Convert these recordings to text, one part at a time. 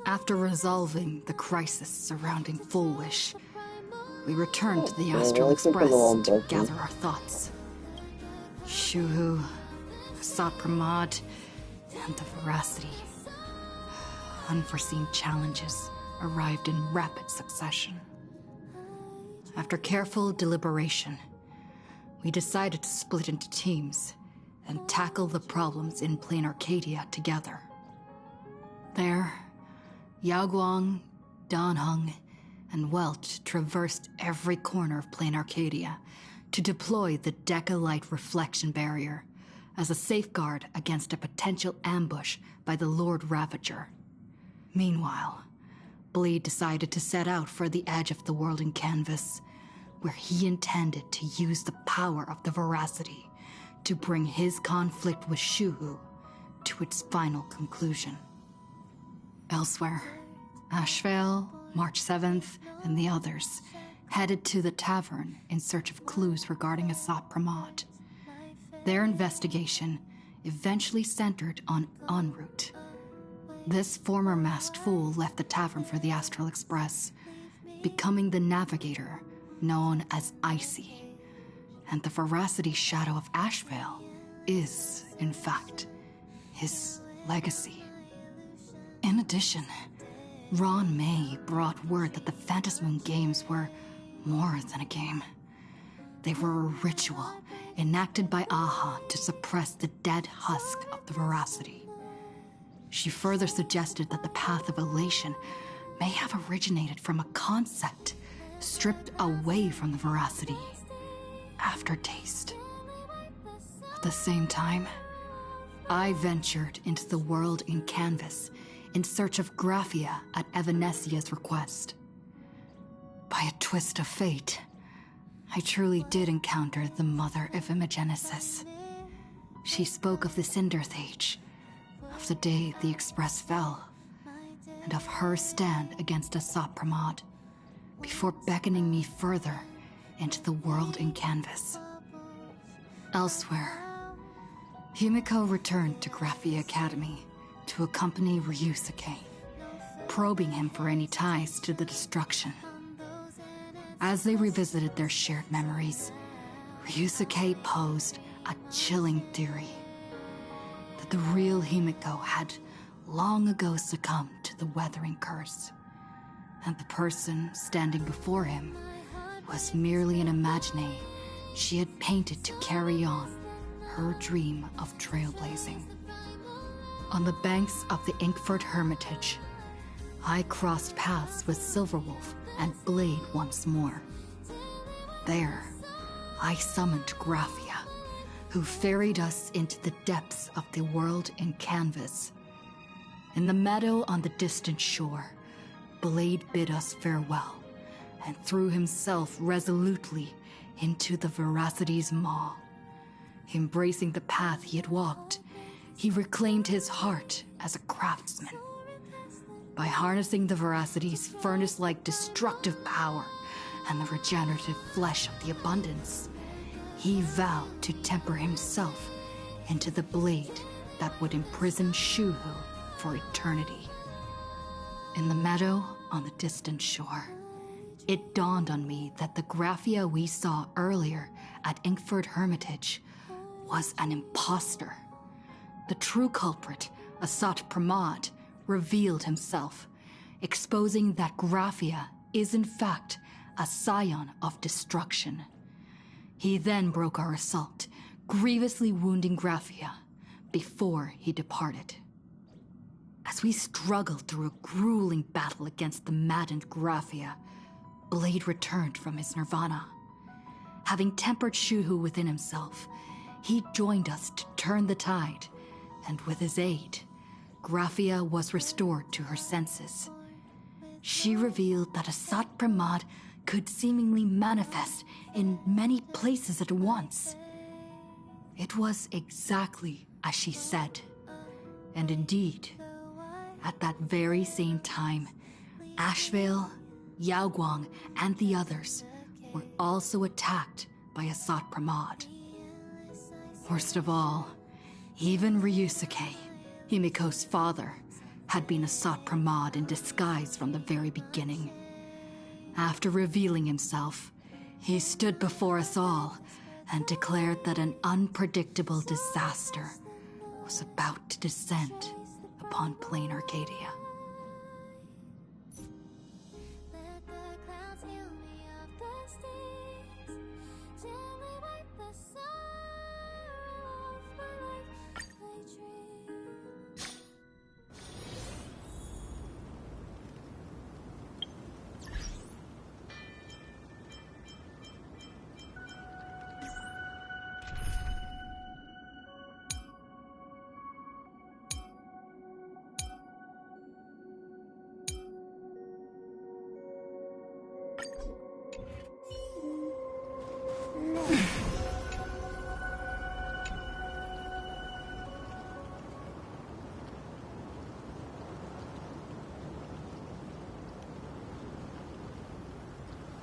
After resolving the crisis surrounding Full Wish, we returned to the Astral Express to gather our thoughts. Shuhu, Asat Pramod, and the Veracity. Unforeseen challenges arrived in rapid succession. After careful deliberation, we decided to split into teams and tackle the problems in Plain Arcadia together. There, Yao Guang, Dan Heng, and Welch traversed every corner of Plain Arcadia to deploy the Decalight reflection barrier as a safeguard against a potential ambush by the Lord Ravager. Meanwhile, Blade decided to set out for the edge of the world in Canvas, where he intended to use the power of the Veracity to bring his conflict with Shuhu to its final conclusion. Elsewhere, Ashvale, March 7th, and the others headed to the tavern in search of clues regarding Asat Pramod. Their investigation eventually centered on En route. This former masked fool left the tavern for the Astral Express, becoming the navigator known as Icy. And the Veracity shadow of Ashvale is, in fact, his legacy. In addition, Ron May brought word that the Phantasmoon Games were more than a game. They were a ritual enacted by Aha to suppress the dead husk of the Veracity. She further suggested that the Path of Elation may have originated from a concept stripped away from the Veracity: aftertaste. At the same time, I ventured into the world in Canvas in search of Graphia at Evanesia's request. By a twist of fate, I truly did encounter the mother of Imogenesis. She spoke of the Cinderth Age, of the day the Express fell, and of her stand against Asat Pramod, before beckoning me further into the world in Canvas. Elsewhere, Himiko returned to Graphia Academy to accompany Ryusuke, probing him for any ties to the destruction. As they revisited their shared memories, Ryusuke posed a chilling theory that the real Himiko had long ago succumbed to the Weathering Curse, and the person standing before him was merely an imaginary she had painted to carry on her dream of trailblazing. On the banks of the Inkford Hermitage, I crossed paths with Silverwolf and Blade once more. There, I summoned Graphia, who ferried us into the depths of the world in Canvas. In the meadow on the distant shore, Blade bid us farewell and threw himself resolutely into the Veracity's maw. Embracing the path he had walked, he reclaimed his heart as a craftsman. By harnessing the Veracity's furnace-like destructive power and the regenerative flesh of the abundance, he vowed to temper himself into the blade that would imprison Shuhu for eternity. In the meadow on the distant shore, it dawned on me that the Graphia we saw earlier at Inkford Hermitage was an imposter. The true culprit, Asat Pramod, revealed himself, exposing that Graphia is in fact a scion of destruction. He then broke our assault, grievously wounding Graphia before he departed. As we struggled through a grueling battle against the maddened Graphia, Blade returned from his nirvana. Having tempered Shuhu within himself, he joined us to turn the tide, and with his aid, Graphia was restored to her senses. She revealed that Asat Pramod could seemingly manifest in many places at once. It was exactly as she said. And indeed, at that very same time, Ashvale, Yao Guang, and the others were also attacked by Asat Pramod. Worst of all, even Ryusuke, Himiko's father, had been Asat Pramod in disguise from the very beginning. After revealing himself, he stood before us all and declared that an unpredictable disaster was about to descend upon plain Arcadia.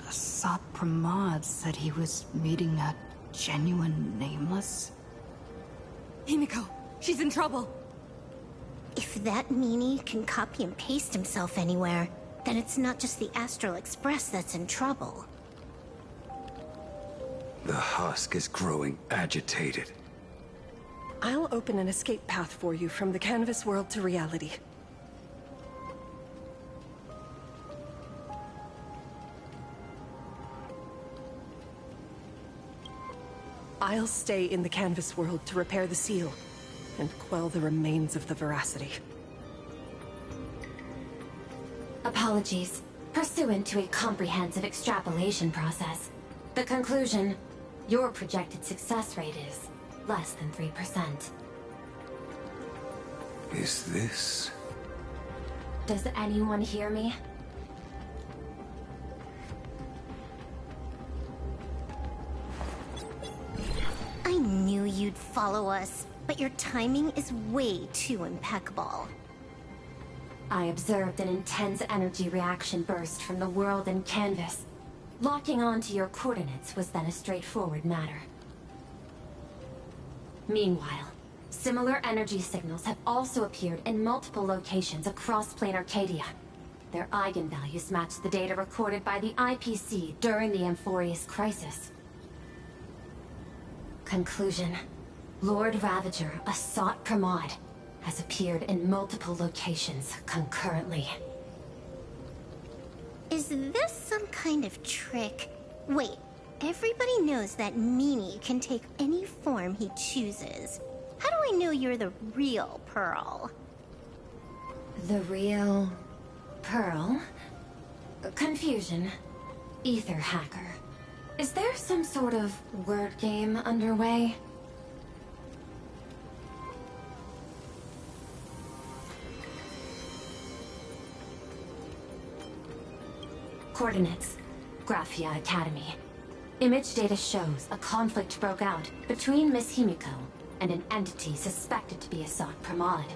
Asat Pramod said he was meeting a genuine Nameless. Himiko, she's in trouble. If that meanie can copy and paste himself anywhere, then it's not just the Astral Express that's in trouble. The husk is growing agitated. I'll open an escape path for you from the canvas world to reality. I'll stay in the canvas world to repair the seal and quell the remains of the veracity. Apologies. Pursuant to a comprehensive extrapolation process, the conclusion, your projected success rate is less than 3%. Is this... Does anyone hear me? I knew you'd follow us, but your timing is way too impeccable. I observed an intense energy reaction burst from the world in canvas. Locking onto your coordinates was then a straightforward matter. Meanwhile, similar energy signals have also appeared in multiple locations across Plain Arcadia. Their eigenvalues match the data recorded by the IPC during the Amphorius crisis. Conclusion. Lord Ravager, Asat Pramod, has appeared in multiple locations concurrently. Is this some kind of trick? Wait, everybody knows that meanie can take any form he chooses. How do I know you're the real Pearl? The real... Pearl? Confusion. Ether hacker. Is there some sort of word game underway? Coordinates. Graphia Academy. Image data shows a conflict broke out between Miss Himiko and an entity suspected to be Asat Pramod.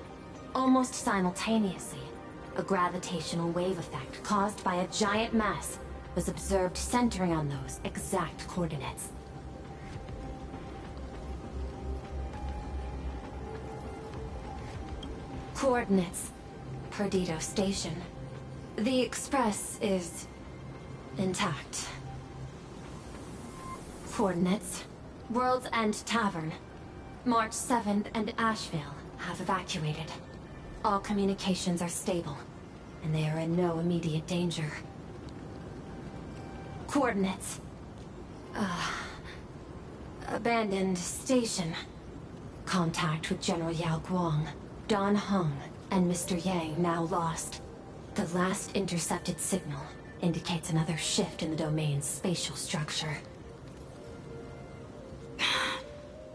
Almost simultaneously, a gravitational wave effect caused by a giant mass was observed centering on those exact coordinates. Coordinates. Perdido Station. The Express is... intact. Coordinates. World's End Tavern. March 7th and Asheville have evacuated. All communications are stable, and they are in no immediate danger. Coordinates. Abandoned station. Contact with General Yao Guang, Don Hung, and Mr. Yang now lost. The last intercepted signal indicates another shift in the domain's spatial structure.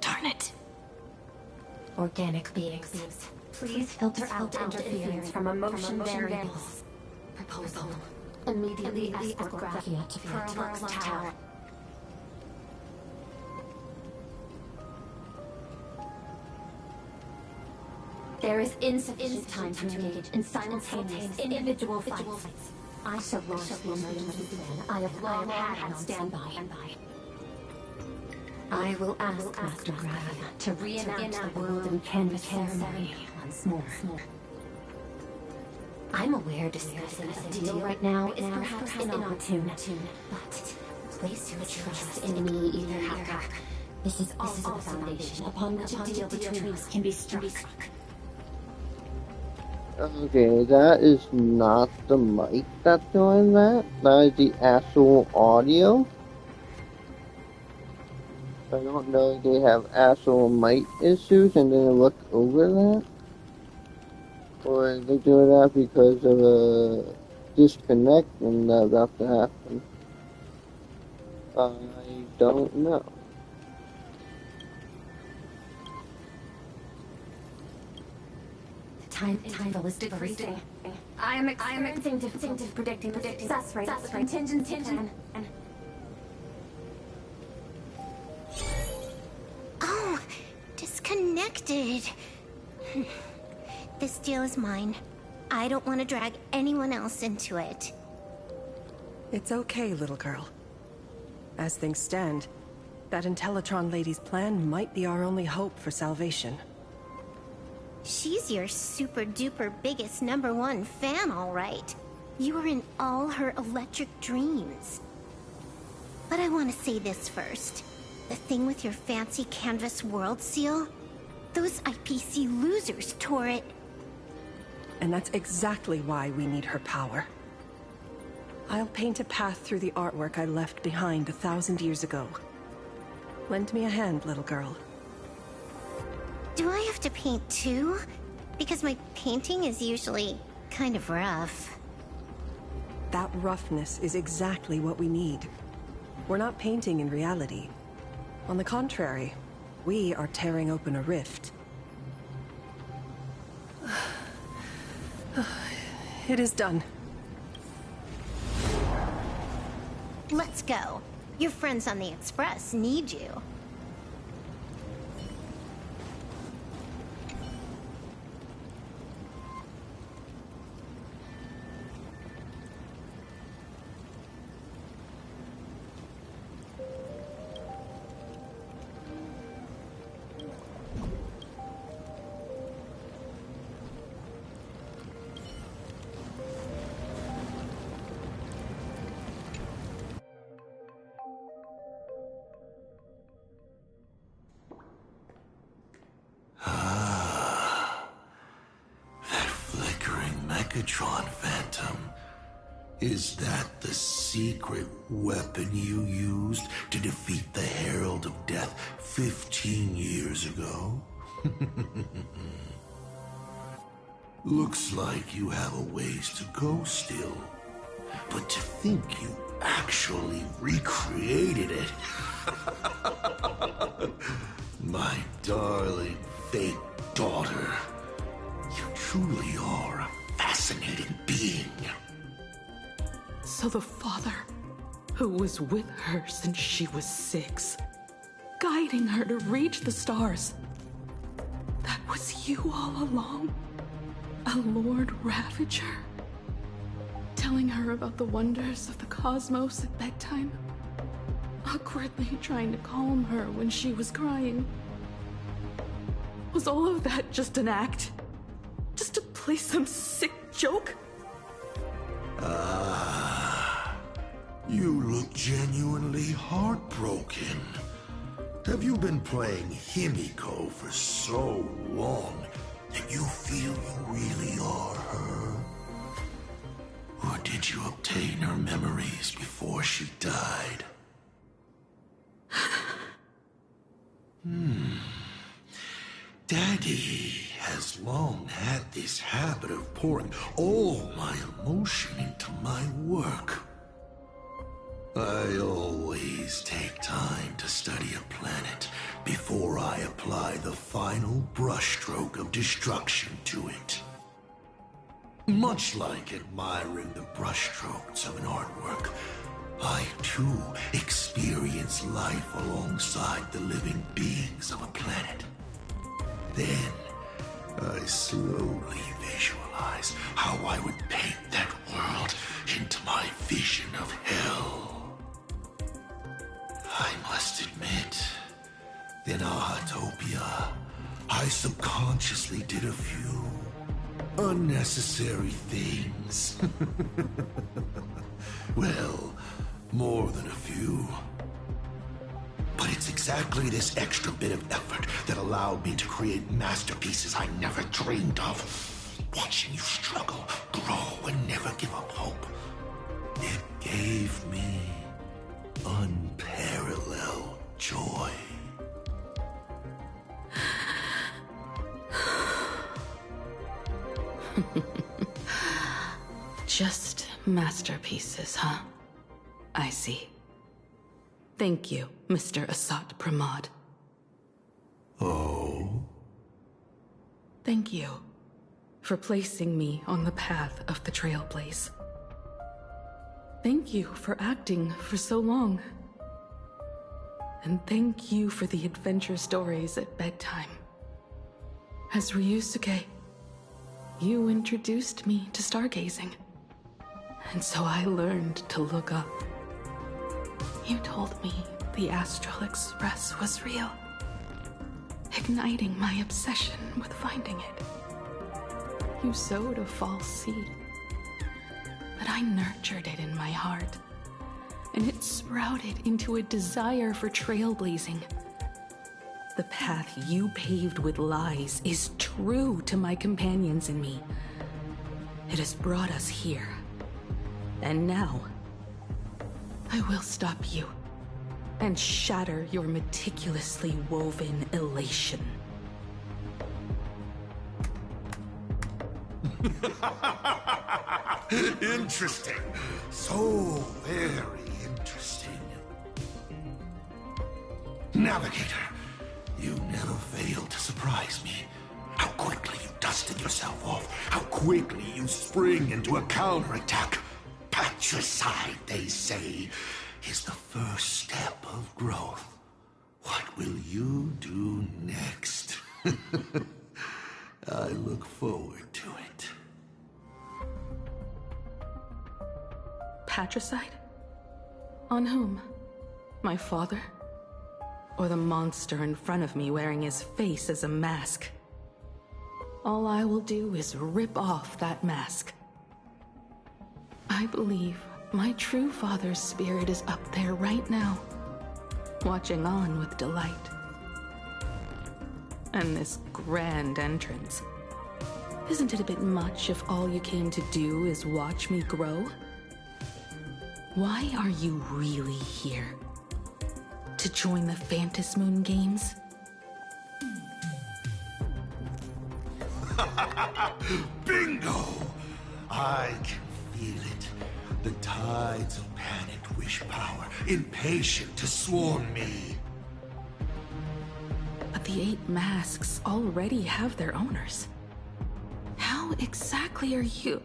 Darn it. Organic beings. Please filter out interference from emotion variables. Proposal. Immediately escort Graphia to Pearl Tower. There is insufficient time to engage in simultaneous individual fights. I shall launch the emergency plan I have long had on standby. I will ask Master Graphia to reenact the world in canvas ceremony once more. I'm aware discussing a deal right now is perhaps inopportune, but place your trust in me, either hacker. This is also the foundation upon which a deal between us can be struck. Okay, that is not the mic that's doing that. That is the actual audio. I don't know if they have actual mic issues and then look over that. Or is they doing that because of a disconnect and that's about to happen. I don't know. Time is decreasing. I am experiencing difficulty predicting the success rate of the contingency plan. Oh, disconnected. This deal is mine. I don't want to drag anyone else into it. It's okay, little girl. As things stand, that Intellitron lady's plan might be our only hope for salvation. She's your super-duper biggest #1 fan, all right. You were in all her electric dreams. But I want to say this first. The thing with your fancy canvas world seal? Those IPC losers tore it. And that's exactly why we need her power. I'll paint a path through the artwork I left behind 1,000 years ago. Lend me a hand, little girl. Do I have to paint too? Because my painting is usually kind of rough. That roughness is exactly what we need. We're not painting in reality. On the contrary, we are tearing open a rift. It is done. Let's go. Your friends on the Express need you. Megatron Phantom. Is that the secret weapon you used to defeat the Herald of Death 15 years ago? Looks like you have a ways to go still. But to think you actually recreated it. My darling fake daughter. You truly are a fascinating being. So the father, who was with her since she was 6, guiding her to reach the stars, that was you all along? A Lord Ravager? Telling her about the wonders of the cosmos at bedtime? Awkwardly trying to calm her when she was crying? Was all of that just an act? Just to play some sick joke? You look genuinely heartbroken. Have you been playing Himiko for so long that you feel you really are her? Or did you obtain her memories before she died? Daddy has long had this habit of pouring all my emotion into my work. I always take time to study a planet before I apply the final brushstroke of destruction to it. Much like admiring the brushstrokes of an artwork, I too experience life alongside the living beings of a planet. Then, I slowly visualize how I would paint that world into my vision of hell. I must admit, in Ahatopia, I subconsciously did a few unnecessary things. Well, more than a few. But it's exactly this extra bit of effort that allowed me to create masterpieces I never dreamed of. Watching you struggle, grow, and never give up hope. It gave me unparalleled joy. Just masterpieces, huh? I see. Thank you, Mr. Asat Pramod. Oh? Thank you for placing me on the path of the Trailblaze. Thank you for acting for so long. And thank you for the adventure stories at bedtime. As Ryusuke, you introduced me to stargazing. And so I learned to look up. You told me the Astral Express was real, igniting my obsession with finding it. You sowed a false seed, but I nurtured it in my heart, and it sprouted into a desire for trailblazing. The path you paved with lies is true to my companions and me. It has brought us here. And now, I will stop you and shatter your meticulously woven elation. Interesting. So very interesting. Navigator, you never fail to surprise me. How quickly you dusted yourself off. How quickly you spring into a counterattack. Patricide, they say, is the first step of growth. What will you do next? I look forward to it. Patricide? On whom? My father? Or the monster in front of me wearing his face as a mask? All I will do is rip off that mask. I believe my true father's spirit is up there right now, watching on with delight. And this grand entrance. Isn't it a bit much if all you came to do is watch me grow? Why are you really here? To join the Phantasmoon Games? Bingo! I can feel it. The tides of panicked wish power, impatient to swarm me. But the 8 masks already have their owners. How exactly are you?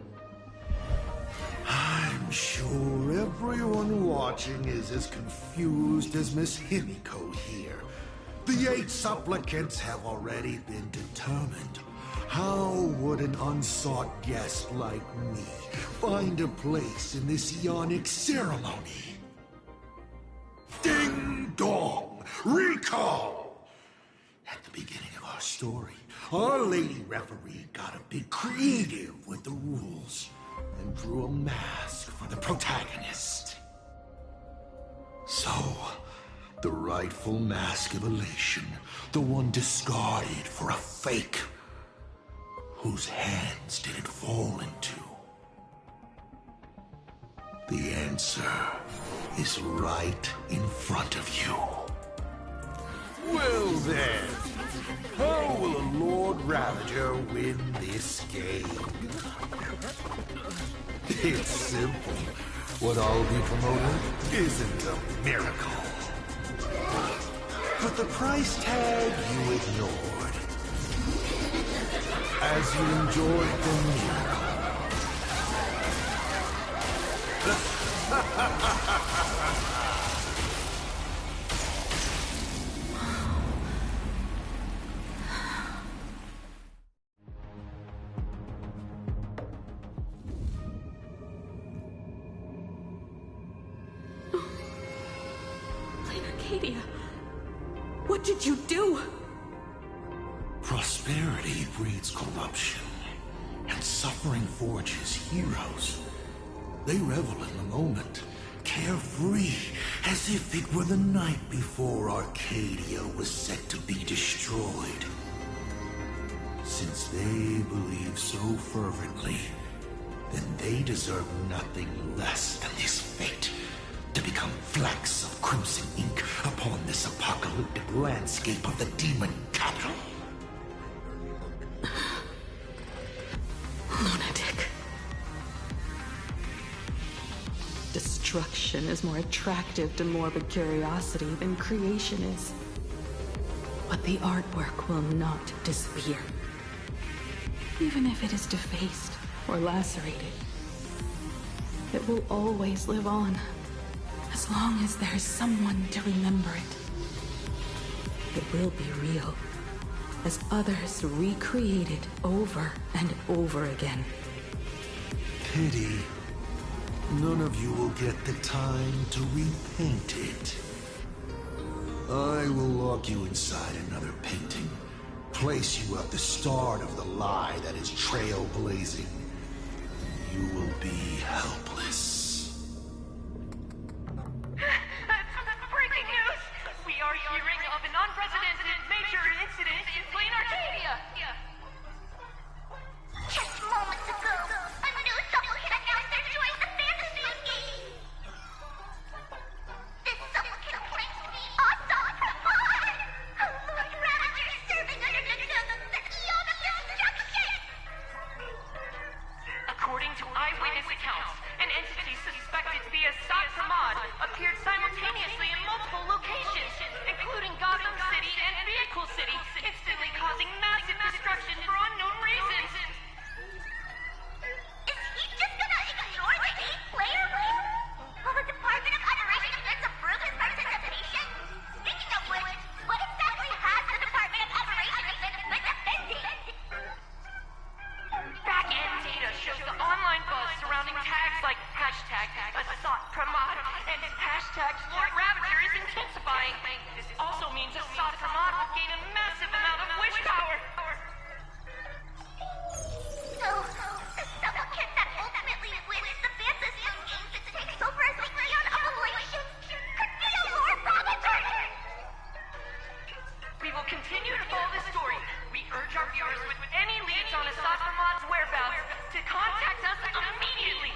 I'm sure everyone watching is as confused as Miss Himiko here. The 8 supplicants have already been determined. How would an unsought guest like me find a place in this Ionic ceremony? Ding dong! Recall! At the beginning of our story, our lady referee got a bit creative with the rules and drew a mask for the protagonist. So, the rightful mask of elation, the one discarded for a fake. Whose hands did it fall into? The answer is right in front of you. Well then, how will a Lord Ravager win this game? It's simple. What I'll be promoting isn't a miracle. But the price tag you ignored. As you enjoyed the miracle. Lady Arcadia, what did you do? Prosperity breeds corruption. and suffering forges heroes. They revel in the moment, carefree, as if it were the night before Arcadia was set to be destroyed. Since they believe so fervently, then they deserve nothing less than this fate, to become flecks of crimson ink upon this apocalyptic landscape of the demon capital. Lunatic. Destruction is more attractive to morbid curiosity than creation is. But the artwork will not disappear. Even if it is defaced or lacerated, it will always live on, as long as there is someone to remember it. It will be real, as others recreate it over and over again. Pity. None of you will get the time to repaint it. I will lock you inside another painting, place you at the start of the lie that is trailblazing. You will be helpless. Breaking news! We are hearing of an unprecedented major incident in Plain Arcadia! Just moments ago, a new supplicant announced they're joining the Fantasy Game! This supplicant claims to be Asaf Pramod, a lone ravager serving under the Eon of Destruction! According to eyewitness accounts, an entity suspected to be Asaf Pramod appeared simultaneously in multiple locations, including Gotham City and Vehicle City, instantly causing massive destruction for unknown reasons. Is he just gonna ignore the 8-player rule? Will the Department of Underwriting Defense approve his participation? Speaking of which, what exactly has the Department of Operation Defense been defending? Back-end data shows the online buzz surrounding tags like hashtag Asaf Pramod and hashtag Lord Ravager is intensifying. This also means Asaf Pramod will gain a massive amount of wish power. So, the supplicant that ultimately wins the Fantasy Games and takes over as the Eon of Elation could be a Lord Ravager! We will continue to follow this story. We urge our viewers with any leads on Asaf Pramod's whereabouts to contact us immediately.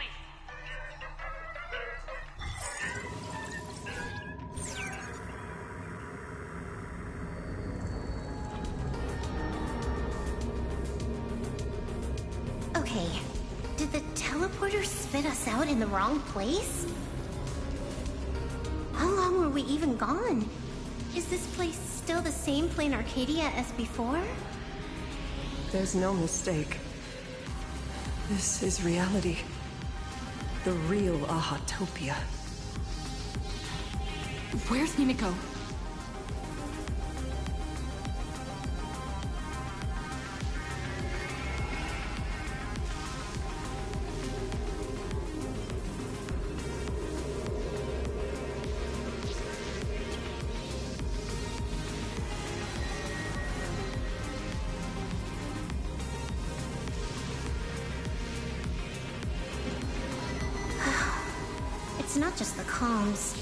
Okay, did the teleporter spit us out in the wrong place? How long were we even gone? Is this place still the same Plain Arcadia as before? There's no mistake. This is reality. The real Ahatopia. Where's Himiko? It's not just the comms.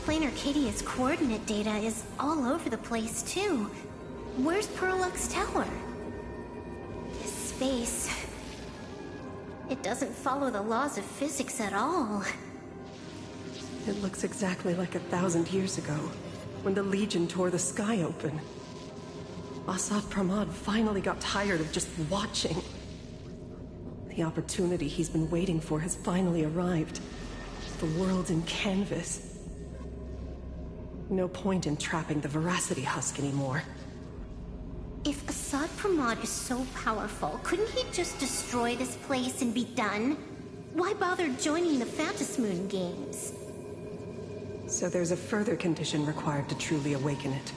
Plain Arcadia's coordinate data is all over the place, too. Where's Perlux Tower? This space... it doesn't follow the laws of physics at all. It looks exactly like 1,000 years ago, when the Legion tore the sky open. Asaf Pramod finally got tired of just watching. The opportunity he's been waiting for has finally arrived. The world in canvas. No point in trapping the Veracity Husk anymore. If Asaf Pramod is so powerful, couldn't he just destroy this place and be done? Why bother joining the Phantasmoon Games? So there's a further condition required to truly awaken it.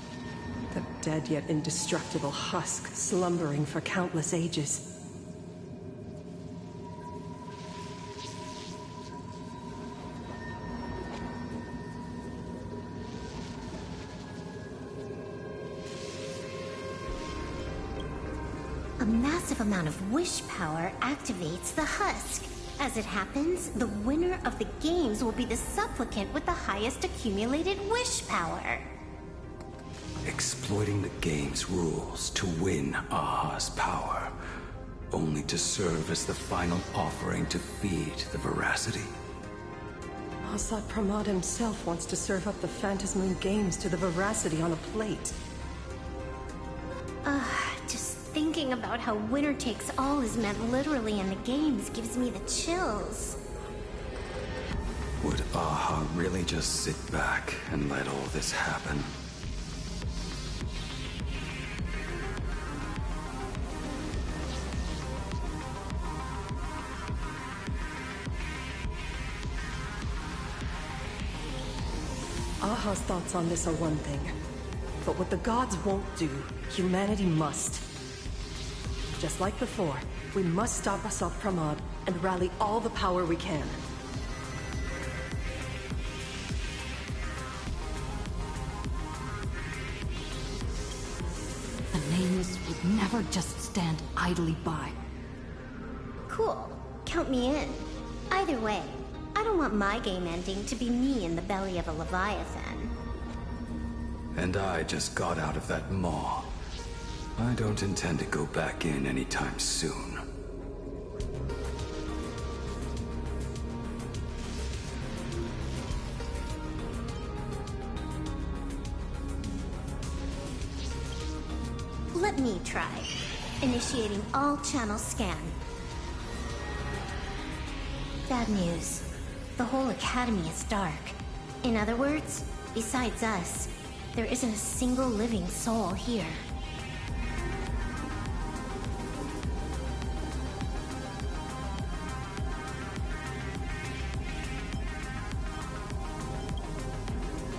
The dead yet indestructible husk slumbering for countless ages. A massive amount of wish power activates the husk. As it happens, the winner of the games will be the supplicant with the highest accumulated wish power. Exploiting the game's rules to win Aha's power, only to serve as the final offering to feed the veracity. Asad Pramod himself wants to serve up the Phantasmoon Games to the veracity on a plate. Just thinking about how winner takes all is meant literally in the games gives me the chills. Would Aha really just sit back and let all this happen? Aha's thoughts on this are one thing. But what the gods won't do, humanity must. Just like before, we must stop Asad Pramod and rally all the power we can. The nameless would never just stand idly by. Cool. Count me in. Either way, I don't want my game ending to be me in the belly of a Leviathan. And I just got out of that maw. I don't intend to go back in anytime soon. Let me try. Initiating all channel scan. Bad news. The whole academy is dark. In other words, besides us, there isn't a single living soul here.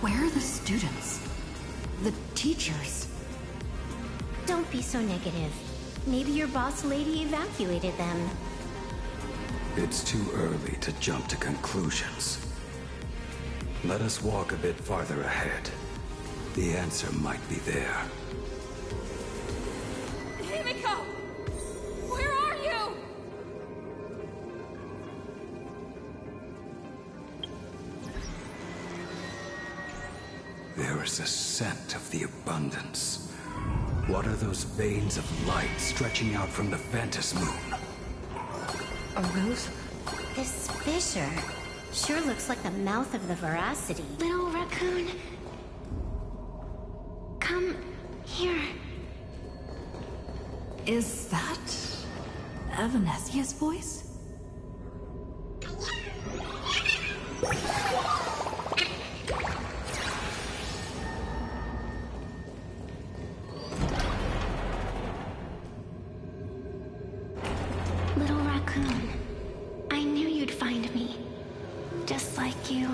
Where are the students? The teachers? Don't be so negative. Maybe your boss lady evacuated them. It's too early to jump to conclusions. Let us walk a bit farther ahead. The answer might be there. Himiko! Where are you? There is a scent of the abundance. What are those veins of light stretching out from the Phantasmoon? Are those? This fissure sure looks like the mouth of the veracity. Little raccoon, come here. Is that Evanesia's voice? Little raccoon, I knew you'd find me. Just like you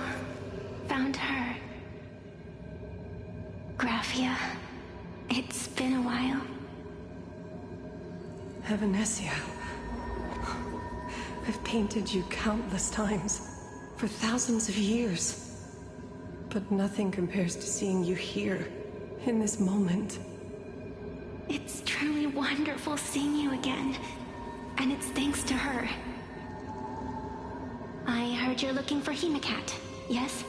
found her. Graphia, it's been a while. Evanesia. I've painted you countless times, for thousands of years. But nothing compares to seeing you here, in this moment. It's truly wonderful seeing you again. And it's thanks to her. I heard you're looking for Hemacat, yes?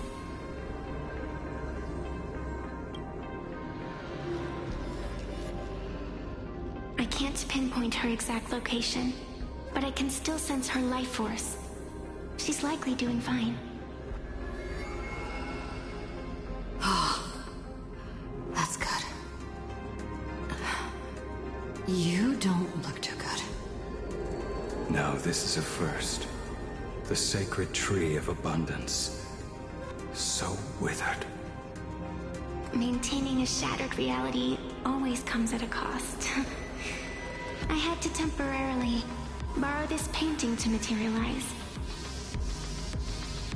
I can't pinpoint her exact location, but I can still sense her life force. She's likely doing fine. That's good. You don't look too good. Now this is a first. The sacred tree of abundance. So withered. Maintaining a shattered reality always comes at a cost. I had to temporarily borrow this painting to materialize.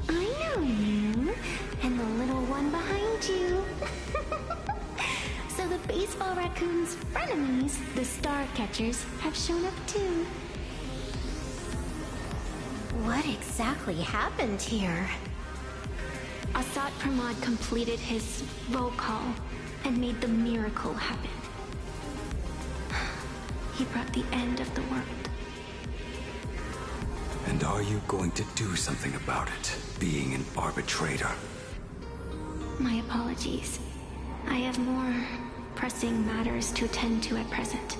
I know you, and the little one behind you. So the baseball raccoon's frenemies, the star catchers, have shown up too. What exactly happened here? Asad Pramod completed his roll call and made the miracle happen. He brought the end of the world. And are you going to do something about it, being an arbitrator? My apologies. I have more pressing matters to attend to at present.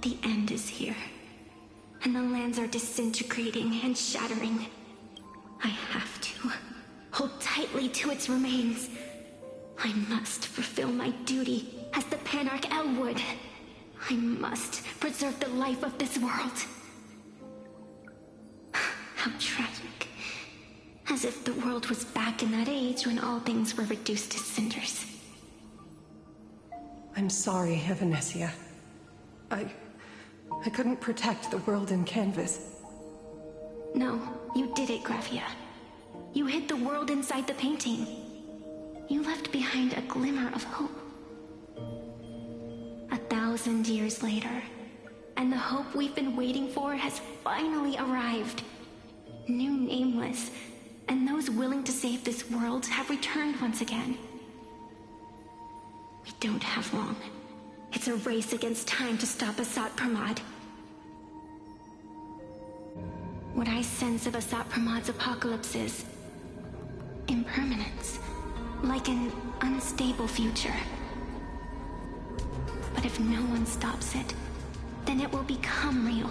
The end is here, and the lands are disintegrating and shattering. I have to hold tightly to its remains. I must fulfill my duty as the Panarch Elwood. I must preserve the life of this world. How tragic. As if the world was back in that age when all things were reduced to cinders. I'm sorry, Evanesia. I couldn't protect the world in canvas. No, you did it, Graphia. You hid the world inside the painting. You left behind a glimmer of hope. 1,000 years later, and the hope we've been waiting for has finally arrived. New Nameless, and those willing to save this world have returned once again. We don't have long. It's a race against time to stop Asat Pramod. What I sense of Asat Pramod's apocalypse is impermanence, like an unstable future. But if no one stops it, then it will become real.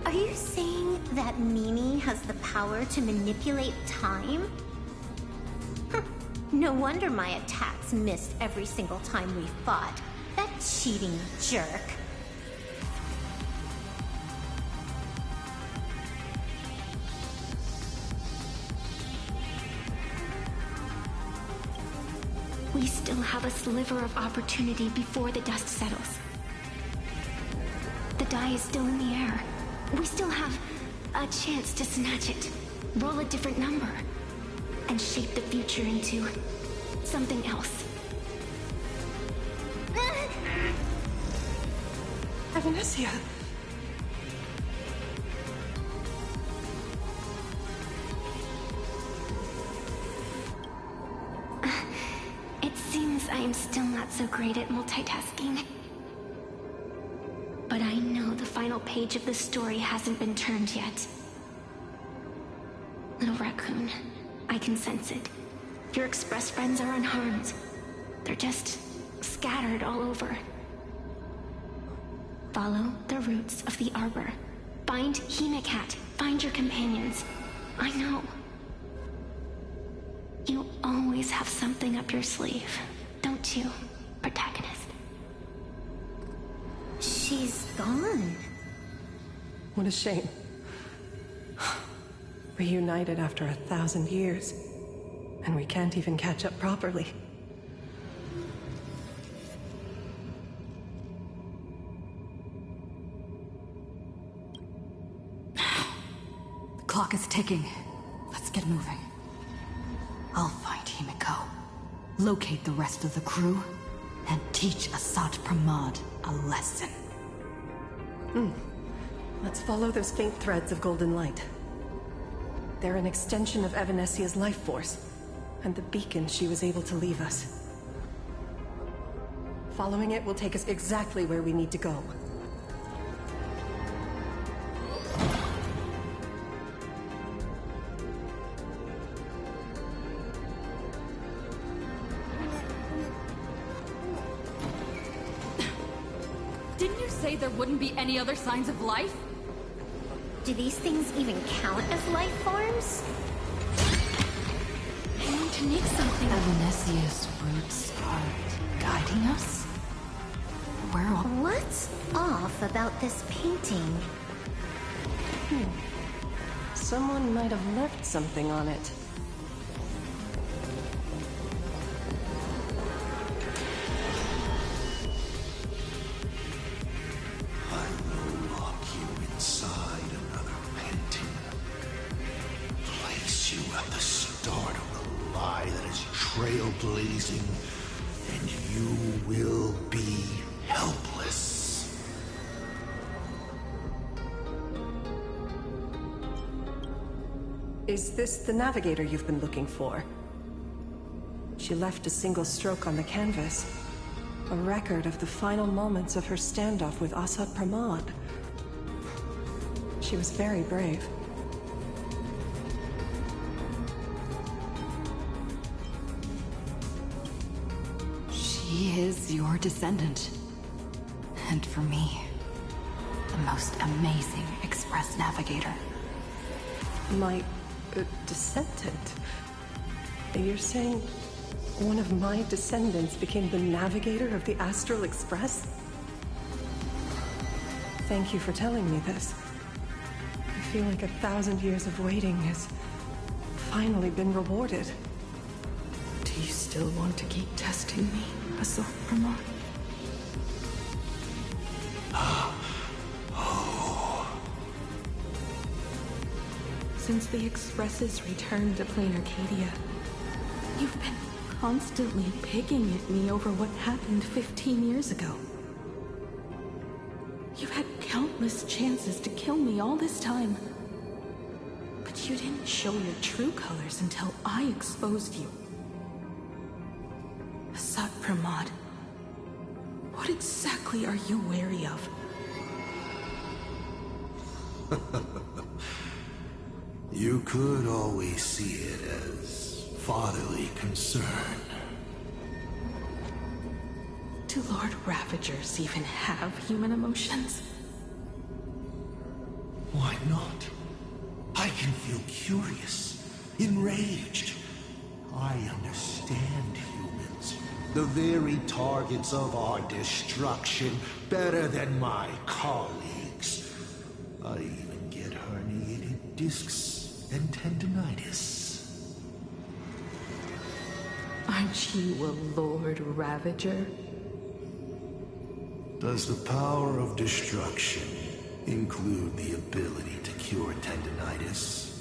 Are you saying that Mimi has the power to manipulate time? No wonder my attacks missed every single time we fought. That cheating jerk. We still have a sliver of opportunity before the dust settles. The die is still in the air. We still have a chance to snatch it, roll a different number, and shape the future into something else. Evanesia! It seems I am still not so great at multitasking. But I know the final page of the story hasn't been turned yet. Little raccoon, I can sense it. Your express friends are unharmed. They're just scattered all over. Follow the roots of the arbor. Find Hemacat. Find your companions. I know. You always have something up your sleeve, don't you, protagonist? She's gone. What a shame. Reunited after 1,000 years, and we can't even catch up properly. The clock is ticking. Let's get moving. I'll find Himiko, locate the rest of the crew, and teach Asat Pramod a lesson. Let's follow those faint threads of golden light. They're an extension of Evanesia's life force, and the beacon she was able to leave us. Following it will take us exactly where we need to go. Didn't you say there wouldn't be any other signs of life? Do these things even count as life forms? I need to make something. Evanesia's roots are guiding us? Where are... What's off about this painting? Someone might have left something on it. Trailblazing, and you will be helpless. Is this the navigator you've been looking for? she left a single stroke on the canvas. A record of the final moments of her standoff with Asad Pramod. She was very brave. She is your descendant. And for me, the most amazing Express navigator. My descendant? You're saying one of my descendants became the navigator of the Astral Express? Thank you for telling me this. I feel like 1,000 years of waiting has finally been rewarded. Do you still want to keep testing me, Asad Pramod? Since the Expresses returned to Plain Arcadia, you've been constantly picking at me over what happened 15 years ago. You've had countless chances to kill me all this time. But you didn't show your true colors until I exposed you. Asad Pramod, what exactly are you wary of? You could always see it as fatherly concern. Do Lord Ravagers even have human emotions? Why not? I can feel curious, enraged. I understand humans, the very targets of our destruction, better than my colleagues. I even get herniated discs and tendinitis. Aren't you a Lord Ravager? Does the power of destruction include the ability to cure tendinitis?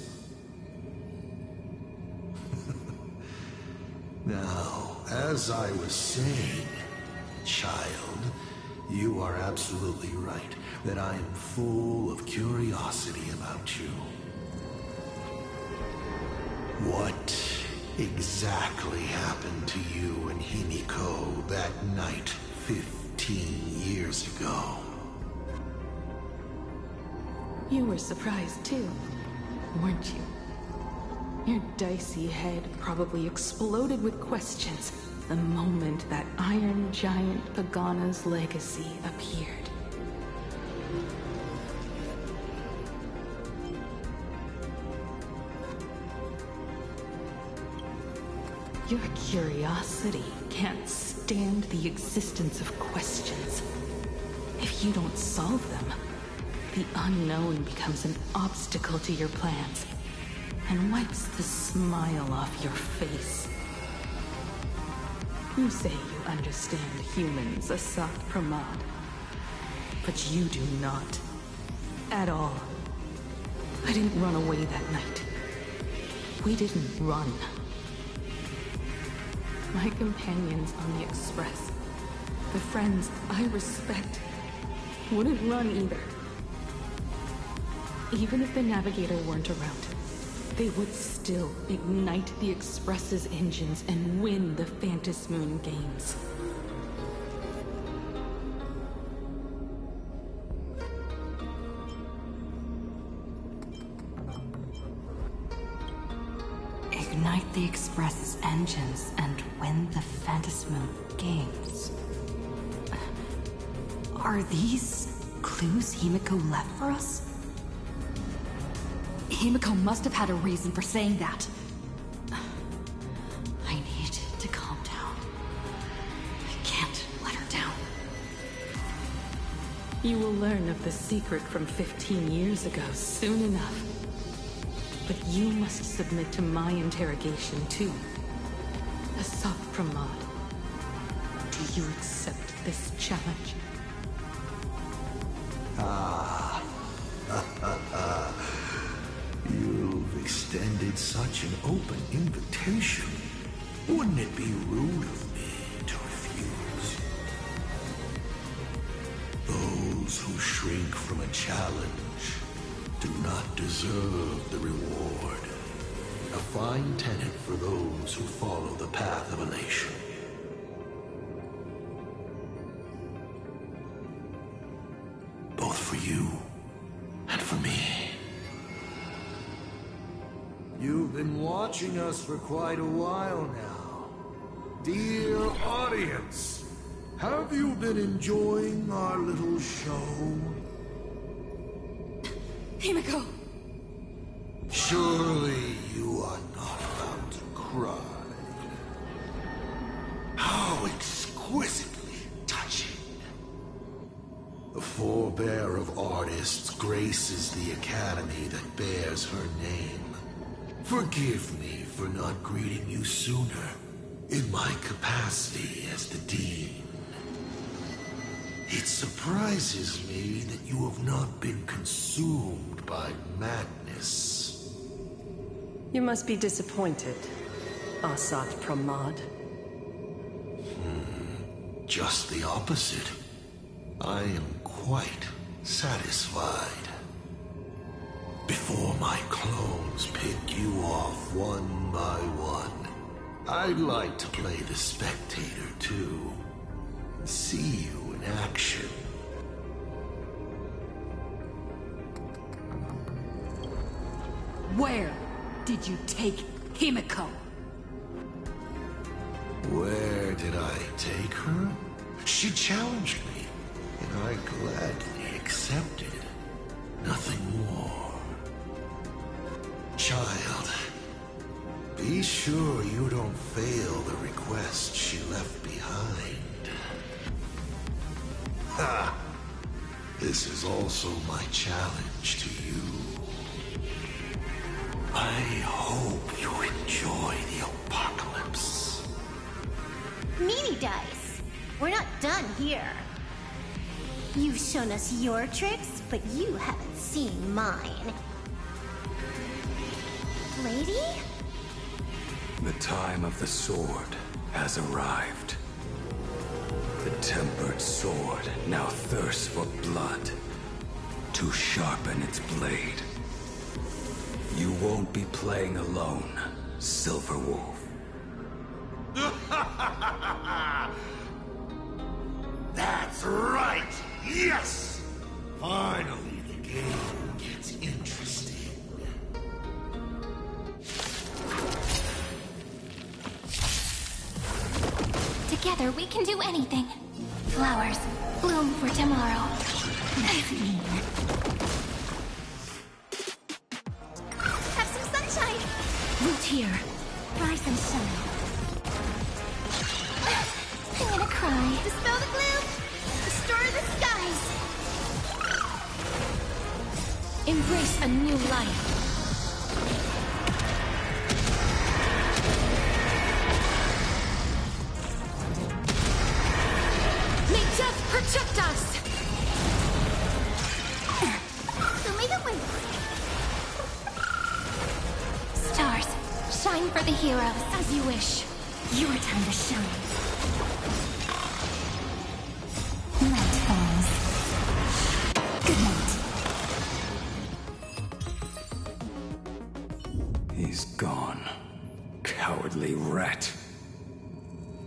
Now, as I was saying, child, you are absolutely right that I am full of curiosity about you. What exactly happened to you and Himiko that night 15 years ago? You were surprised too, weren't you? Your dicey head probably exploded with questions the moment that Iron Giant Pagana's legacy appeared. Your curiosity can't stand the existence of questions. If you don't solve them, the unknown becomes an obstacle to your plans and wipes the smile off your face. You say you understand humans, Asad Pramod, but you do not. At all. I didn't run away that night. We didn't run. My companions on the Express, the friends I respect, wouldn't run either. Even if the Navigator weren't around, they would still ignite the Express's engines and win the Phantasmoon Games. Ignite the Express's engines and win the Phantasmoon Games. Are these clues Himiko left for us? Himiko must have had a reason for saying that. I need to calm down. I can't let her down. You will learn of the secret from 15 years ago soon enough. But you must submit to my interrogation too. Asad Pramod, do you accept this challenge? You've extended such an open invitation. Wouldn't it be rude of me to refuse? Those who shrink from a challenge do not deserve the reward. a fine tenet for those who follow the path of elation. Both for you and for me. You've been watching us for quite a while now. Dear audience, have you been enjoying our little show? Himiko! Surely you are not about to cry. How exquisitely touching. The forebear of artists graces the academy that bears her name. Forgive me for not greeting you sooner, in my capacity as the Dean. It surprises me that you have not been consumed by madness. You must be disappointed, Asat Pramod. Just the opposite. I am quite satisfied. Before my clones pick you off one by one, I'd like to play the spectator too. See you in action. Where did you take Himiko? Where did I take her? She challenged me, and I gladly accepted. Nothing more. Child, be sure you don't fail the request she left behind. Ha! This is also my challenge to you. I hope you enjoy the apocalypse. Meanie Dice, we're not done here. You've shown us your tricks, but you haven't seen mine. Lady? The time of the sword has arrived. The tempered sword now thirsts for blood to sharpen its blade. You won't be playing alone, Silverwolf. That's right! Yes! Finally, the game gets interesting. Together we can do anything. Flowers bloom for tomorrow. Have some sunshine. Root here. Rise and shine. I'm gonna cry. Dispel the gloom. Destroy the skies. Embrace a new life. May death protect us! So may the wind. Stars, shine for the heroes as you wish. Your time to shine. Night falls. Good night. He's gone. Cowardly rat.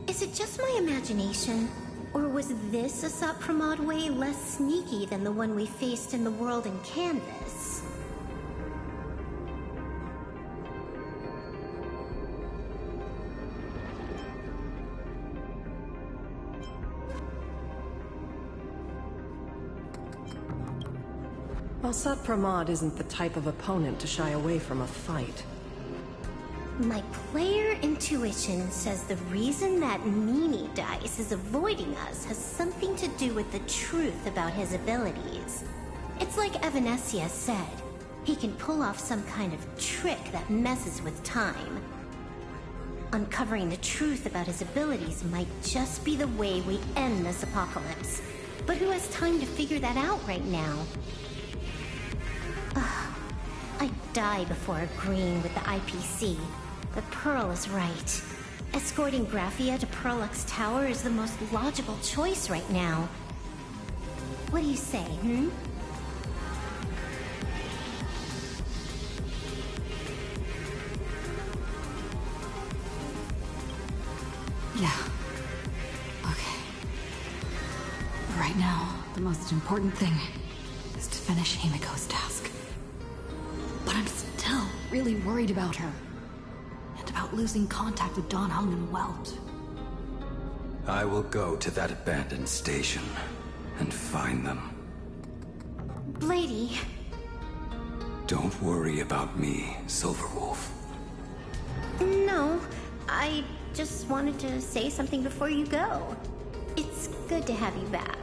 Is it just my imagination? Or was this Asat Pramod way less sneaky than the one we faced in the world in Canvas? Asat Pramod isn't the type of opponent to shy away from a fight. My player intuition says the reason that Meanie Dice is avoiding us has something to do with the truth about his abilities. It's like Evanescia said, he can pull off some kind of trick that messes with time. Uncovering the truth about his abilities might just be the way we end this apocalypse. But who has time to figure that out right now? I'd die before agreeing with the IPC. But Pearl is right. Escorting Graphia to Perlux Tower is the most logical choice right now. What do you say, right now, the most important thing is to finish Himiko's task. But I'm still really worried about her. And about losing contact with Dan Heng and Welt. I will go to that abandoned station and find them. Blady. Don't worry about me, Silverwolf. No, I just wanted to say something before you go. It's good to have you back.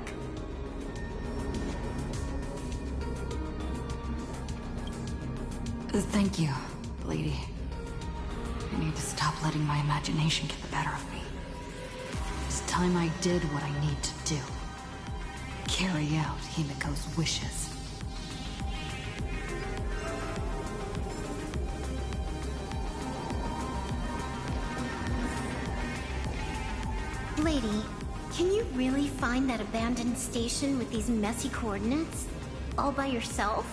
Thank you, Blady. I need to stop letting my imagination get the better of me. It's time I did what I need to do. Carry out Himiko's wishes. Blady, can you really find that abandoned station with these messy coordinates? All by yourself?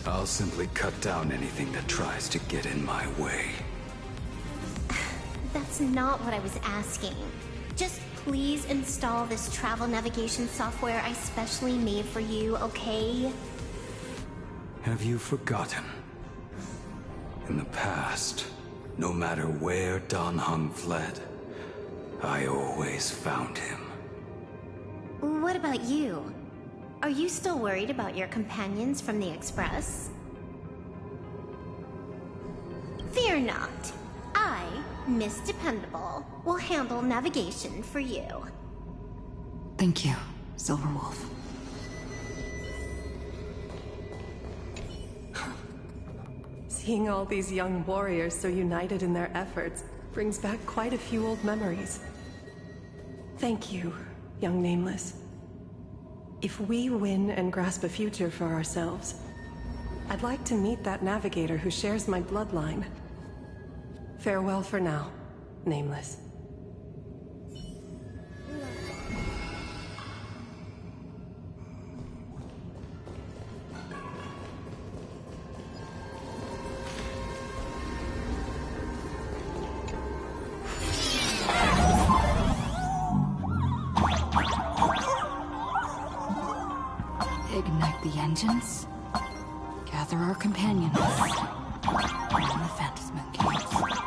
I'll simply cut down anything that tries to get in my way. That's not what I was asking. Just please install this travel navigation software I specially made for you, okay? Have you forgotten? In the past, no matter where Dan Heng fled, I always found him. What about you? Are you still worried about your companions from the Express? Fear not. I, Miss Dependable, will handle navigation for you. Thank you, Silverwolf. Seeing all these young warriors so united in their efforts brings back quite a few old memories. Thank you, young Nameless. If we win and grasp a future for ourselves, I'd like to meet that navigator who shares my bloodline. Farewell for now, Nameless. Ignite the engines, gather our companions, and the Phantasm Caves.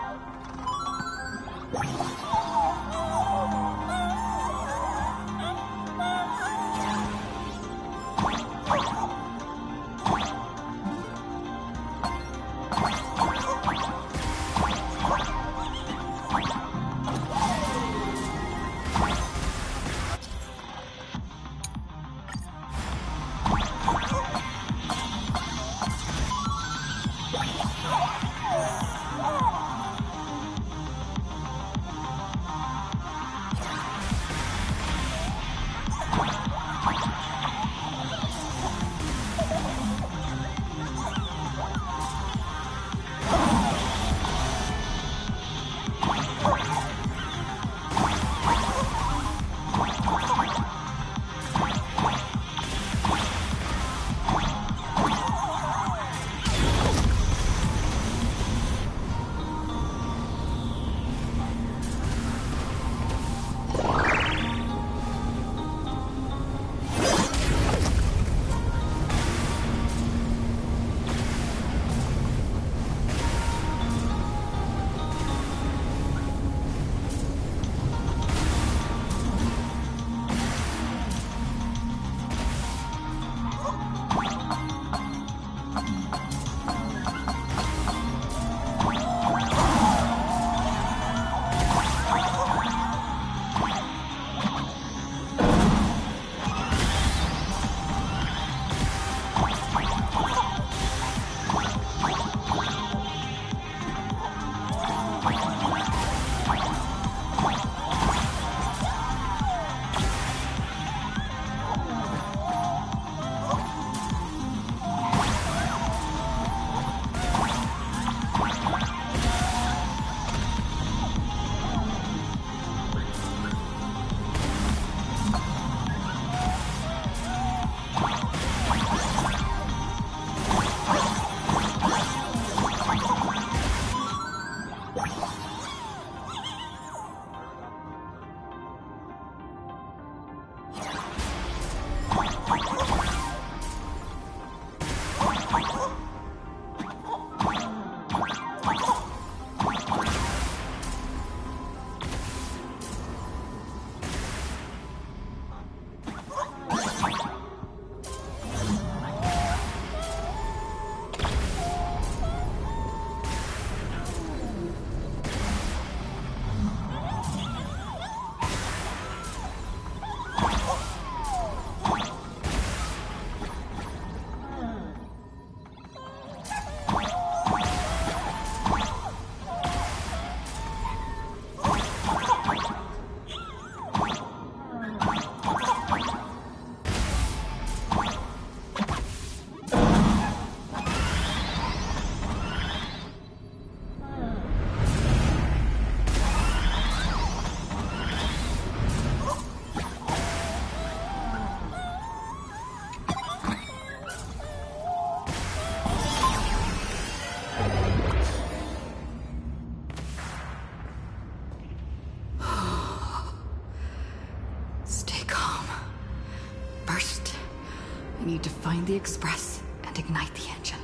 We need to find the Express and ignite the engine.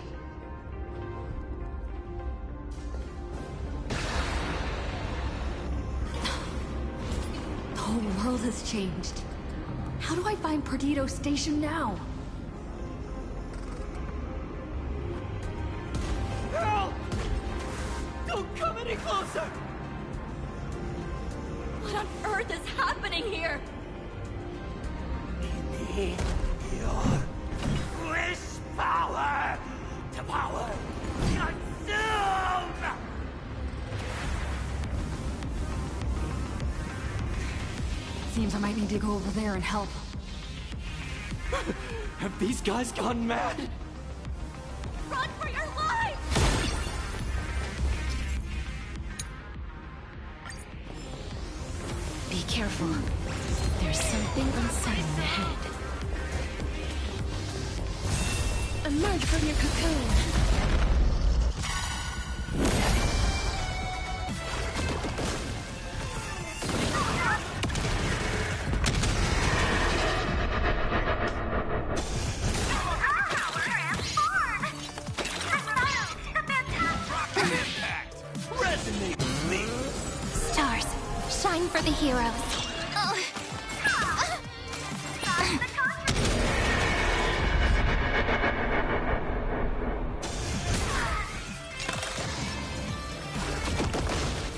The whole world has changed. How do I find Perdido Station now? Girl! Don't come any closer! What on earth is happening here? Need your wish power to power consume! Seems I might need to go over there and help. Have these guys gone mad? Run for your life! Be careful. There's something unsettling ahead. Emerge from your cocoon. Stars, shine for the heroes.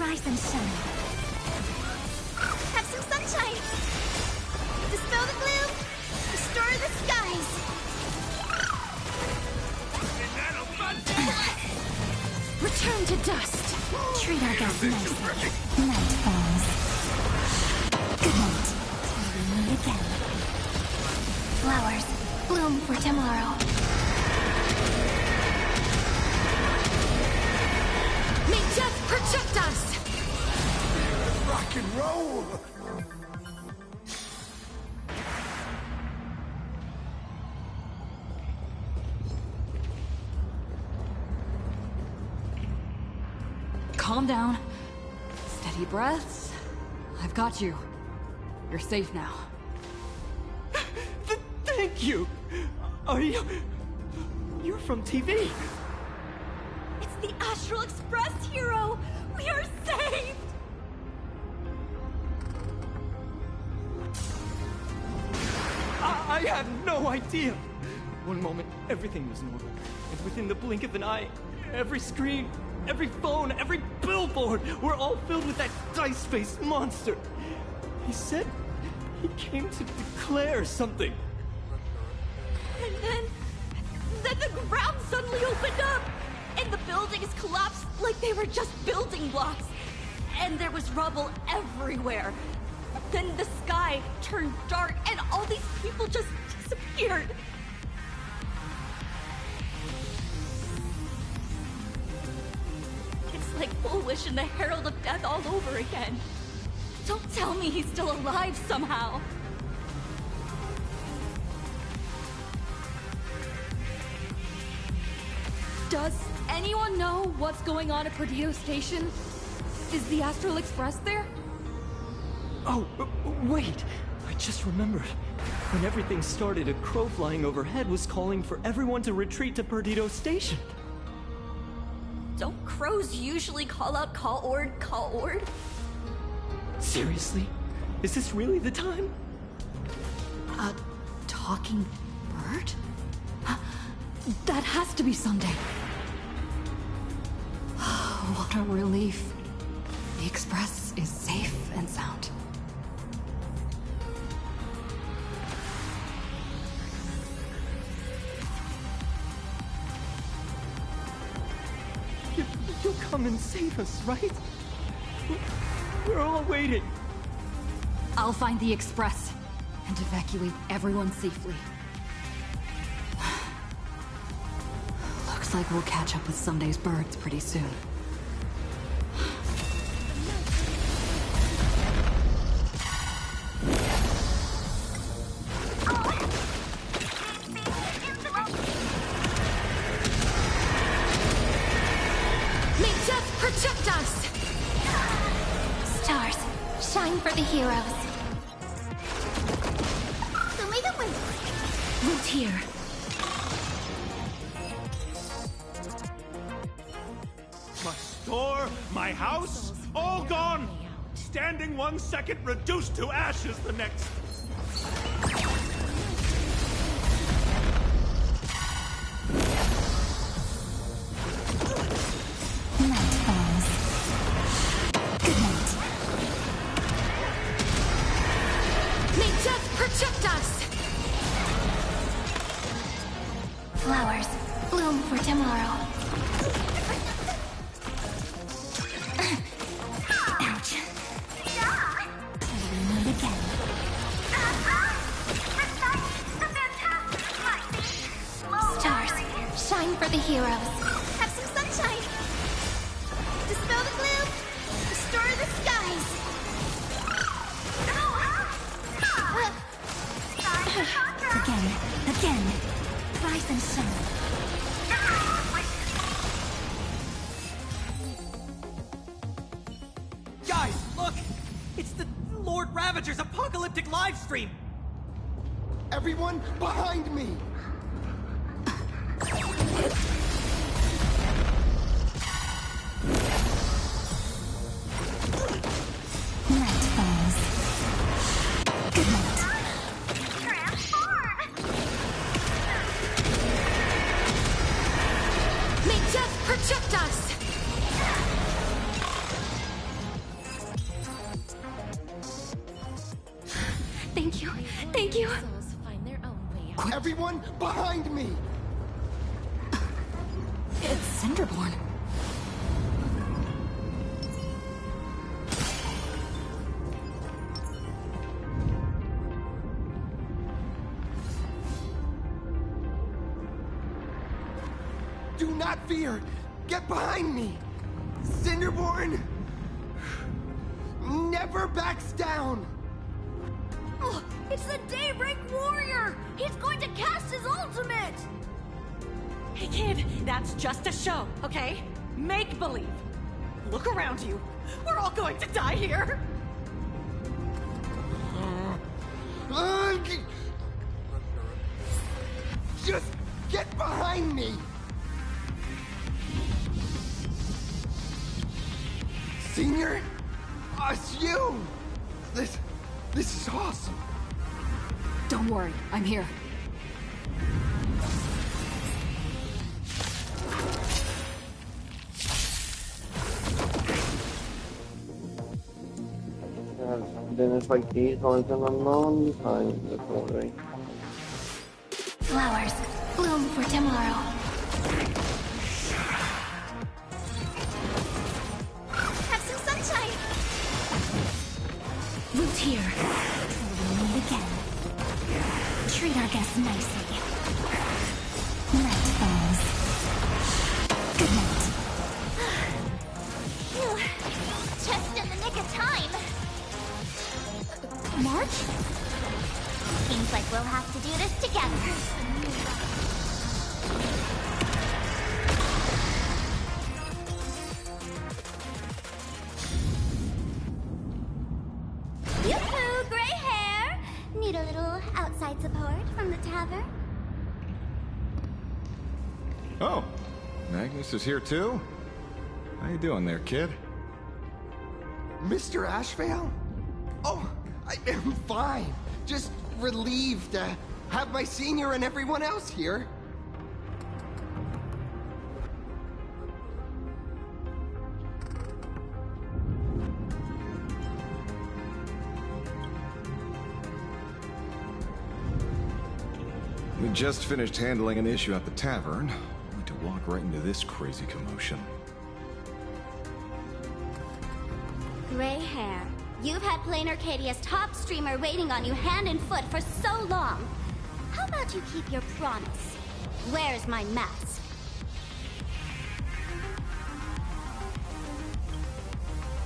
Rise and shine. Have some sunshine. Dispel the gloom. Restore the skies. Return to dust. Treat our guests nicely. Night falls. Good night. Till we meet again. Flowers bloom for tomorrow. May death protect us! Rock and roll! Calm down. Steady breaths. I've got you. You're safe now. Thank you! Are you... You're from TV! It's the Astral Express, hero! We are saved! I had no idea! One moment, everything was normal. And within the blink of an eye, every screen, every phone, every billboard were all filled with that dice-faced monster. He said he came to declare something. And then the ground suddenly opened up! And the buildings collapsed like they were just building blocks! And there was rubble everywhere! Then the sky turned dark and all these people just disappeared! It's like Bullwish and the Herald of Death all over again! Don't tell me he's still alive somehow! Does anyone know what's going on at Perdido Station? Is the Astral Express there? Oh, wait! I just remembered. When everything started, a crow flying overhead was calling for everyone to retreat to Perdido Station. Don't crows usually call out call ord? Seriously? Is this really the time? A talking bird? That has to be Sunday. What a relief. The Express is safe and sound. You'll come and save us, right? We're all waiting. I'll find the Express and evacuate everyone safely. Looks like we'll catch up with Sunday's birds pretty soon. May death protect us! Stars, shine for the heroes. Who made the win? Root here. My store, my house, all gone! Standing 1 second, reduced to ashes the next. Night falls. Good night. May death protect us! Flowers bloom for tomorrow. Ouch. Meet again. Stars, shine for the heroes. Have some sunshine. Dispel the gloom. Restore the skies. Again. Rise and shine. Guys, look! It's the Lord Ravager's apocalyptic livestream! Everyone behind me! Night falls. Good night. May death protect us! Thank you. Thank you. Everyone behind me! It's Cinderborn. Do not fear! Get behind me! Cinderborn never backs down! Oh, it's the Daybreak Warrior! He's going to cast his ultimate! Hey kid, that's just a show, okay? Make believe. Look around you. We're all going to die here. Just get behind me! Senior? It's you! This is awesome! Don't worry, I'm here. I've been like these ones in a long time, just wondering. Flowers bloom for tomorrow. Have some sunshine. Root here. We'll meet again. Treat our guests nicely. Night falls. Good night. Phew. Just in the nick of time. March? Seems like we'll have to do this together. Yoo-hoo, gray hair! Need a little outside support from the tavern? Oh, Magnus is here too? How you doing there, kid? Mr. Ashvale? Oh, I am fine. Just relieved to have my senior and everyone else here. We just finished handling an issue at the tavern, only to walk right into this crazy commotion. Gray hair. You've had Plain Arcadia's top streamer waiting on you hand and foot for so long. How about you keep your promise? Where's my mask?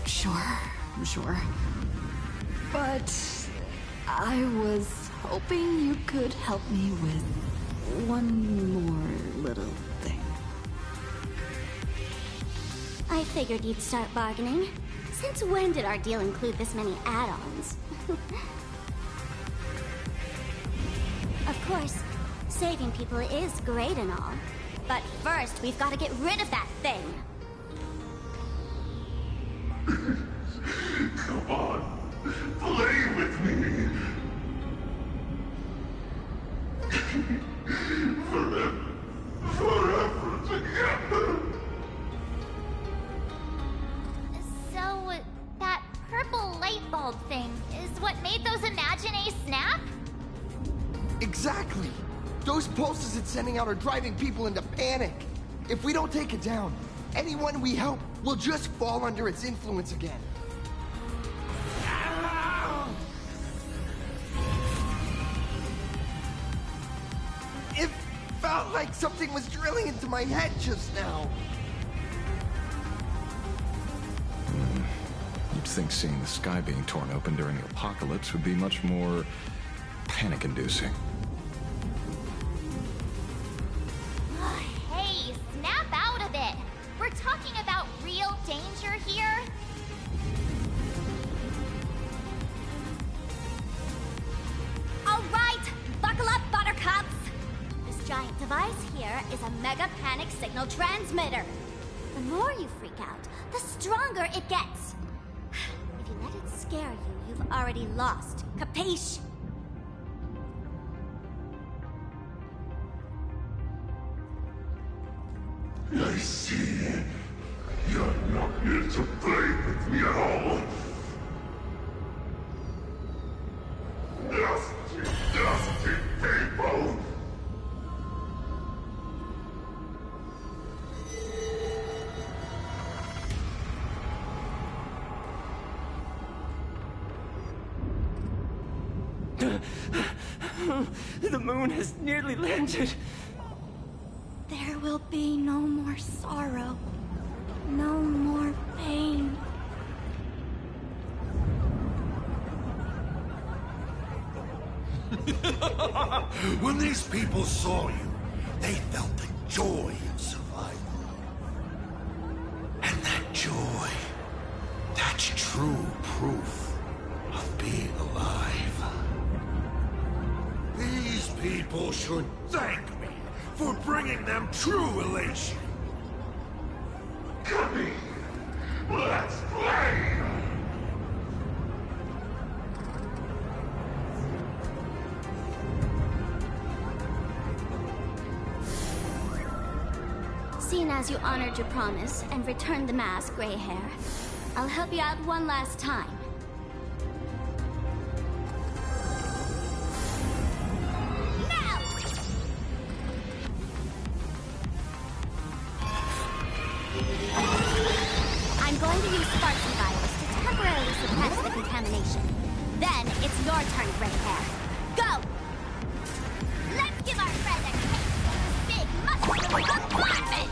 Sure. But I was hoping you could help me with one more little thing. I figured you'd start bargaining. Since when did our deal include this many add-ons? Of course, Saving people is great and all. But first, we've got to get rid of that thing. Come on, play with me. Forever together. So, that purple light bulb thing is what made those Imagine-A snap? Exactly! Those pulses it's sending out are driving people into panic. If we don't take it down, anyone we help will just fall under its influence again. It felt like something was drilling into my head just now. You'd think seeing the sky being torn open during the apocalypse would be much more panic-inducing. Hey, snap out of it! We're talking about real danger here. All right, buckle up, buttercups! This giant device here is a mega panic signal transmitter. The more you freak out, the stronger it gets. If you let it scare you, you've already lost. Capiche? I see. You're not here to play with me at all. Nasty, nasty people! The moon has nearly landed. There will be no more sorrow. No more pain. When these people saw you, they felt the joy of survival. And that joy, that's true proof of being alive. These people should thank me for bringing them true elation. Come in, let's play! Seeing as you honored your promise and returned the mask, Gray Hair, I'll help you out one last time. Now! I'm going to use Spartan virus to temporarily suppress the contamination. Then it's your turn, Gray Hair. Go! Let's give our friend a taste of the big muscular bombardment!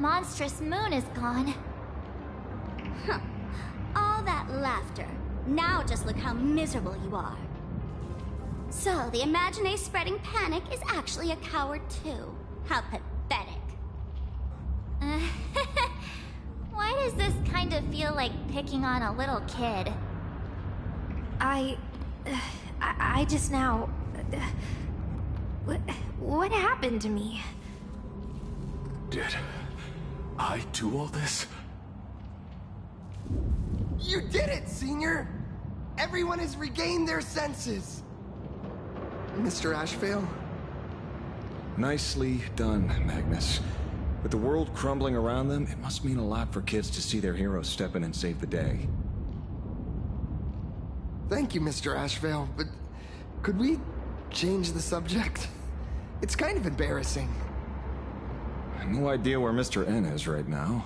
monstrous moon is gone. Huh. All that laughter. Now just look how miserable you are. So, the Imagine spreading panic is actually a coward too. How pathetic. Why does this kind of feel like picking on a little kid? I just now... What happened to me? Did I do all this? You did it, Senior! Everyone has regained their senses! Mr. Ashvale? Nicely done, Magnus. With the world crumbling around them, it must mean a lot for kids to see their heroes step in and save the day. Thank you, Mr. Ashvale, but could we change the subject? It's kind of embarrassing. No idea where Mr. N is right now.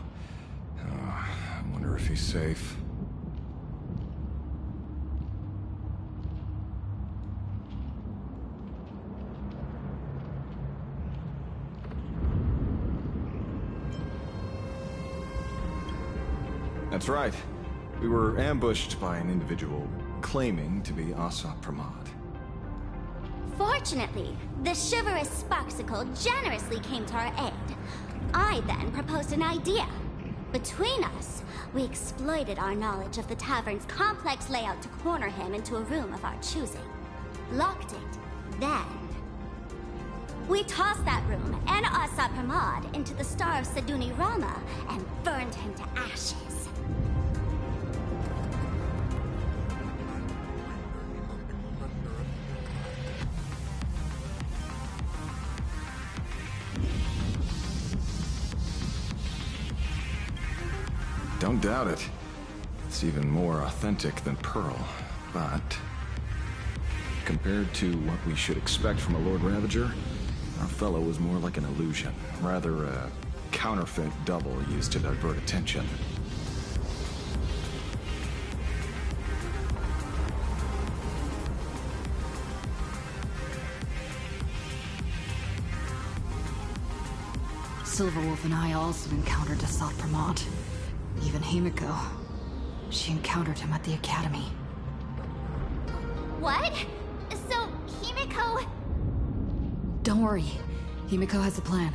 I wonder if he's safe. That's right. We were ambushed by an individual claiming to be Asap Pramod. Fortunately, the chivalrous Sparksicle generously came to our aid. I then proposed an idea. Between us, we exploited our knowledge of the tavern's complex layout to corner him into a room of our choosing. Locked it. Then, we tossed that room and Asap Pramod into the Star of Seduni Rama and burned him to ashes. Don't doubt it. It's even more authentic than Pearl, but... compared to what we should expect from a Lord Ravager, our fellow was more like an illusion. Rather a counterfeit double used to divert attention. Silverwolf and I also encountered Asap Pramod. Even Himiko. She encountered him at the academy. What? So, Himiko... Don't worry. Himiko has a plan.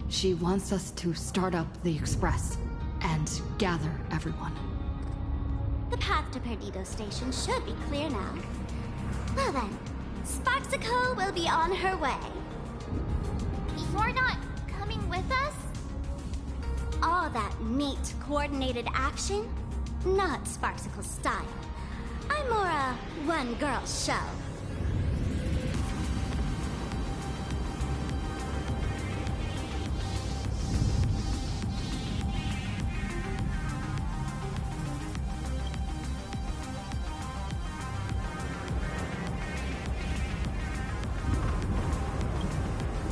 She wants us to start up the Express and gather everyone. The path to Perdido Station should be clear now. Well then, Sparksicle will be on her way. You're not coming with us? All that neat, coordinated action? Not Sparksicle style. I'm more a one-girl show.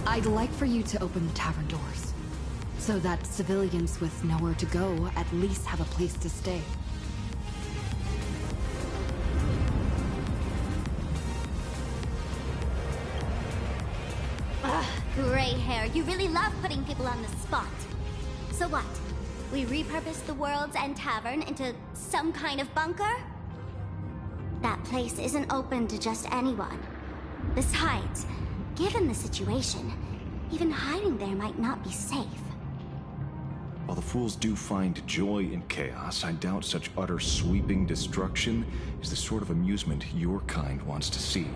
I'd like for you to open the tavern doors, so that civilians with nowhere to go at least have a place to stay. Ugh, gray hair, you really love putting people on the spot. So what? We repurposed the World's End Tavern into some kind of bunker? That place isn't open to just anyone. Besides, given the situation, even hiding there might not be safe. While the fools do find joy in chaos, I doubt such utter sweeping destruction is the sort of amusement your kind wants to see.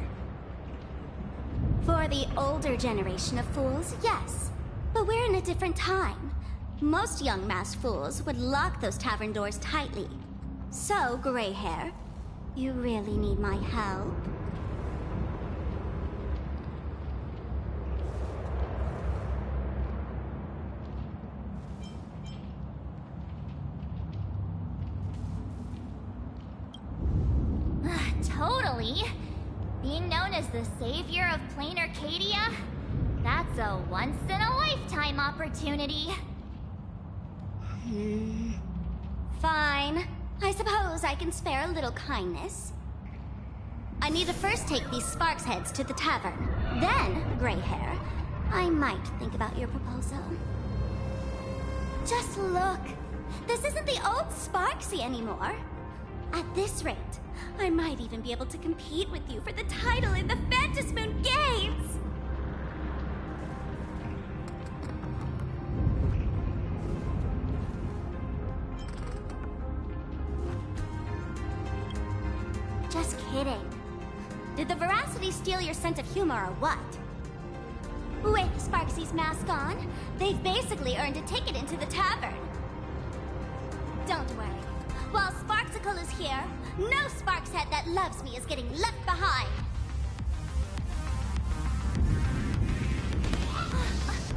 For the older generation of fools, yes. But we're in a different time. Most young masked fools would lock those tavern doors tightly. So, gray hair, you really need my help? Totally. Being known as the savior of Plain Arcadia? That's a once-in-a-lifetime opportunity. Fine. I suppose I can spare a little kindness. I need to first take these Sparks heads to the tavern. Then, gray hair, I might think about your proposal. Just look. This isn't the old Sparksy anymore. At this rate, I might even be able to compete with you for the title in the Phantasmoon Games! Just kidding. Did the Veracity steal your sense of humor or what? With Sparksy's mask on, they've basically earned a ticket into the tavern. Don't worry. While Sparksicle is here, no Sparkshead that loves me is getting left behind.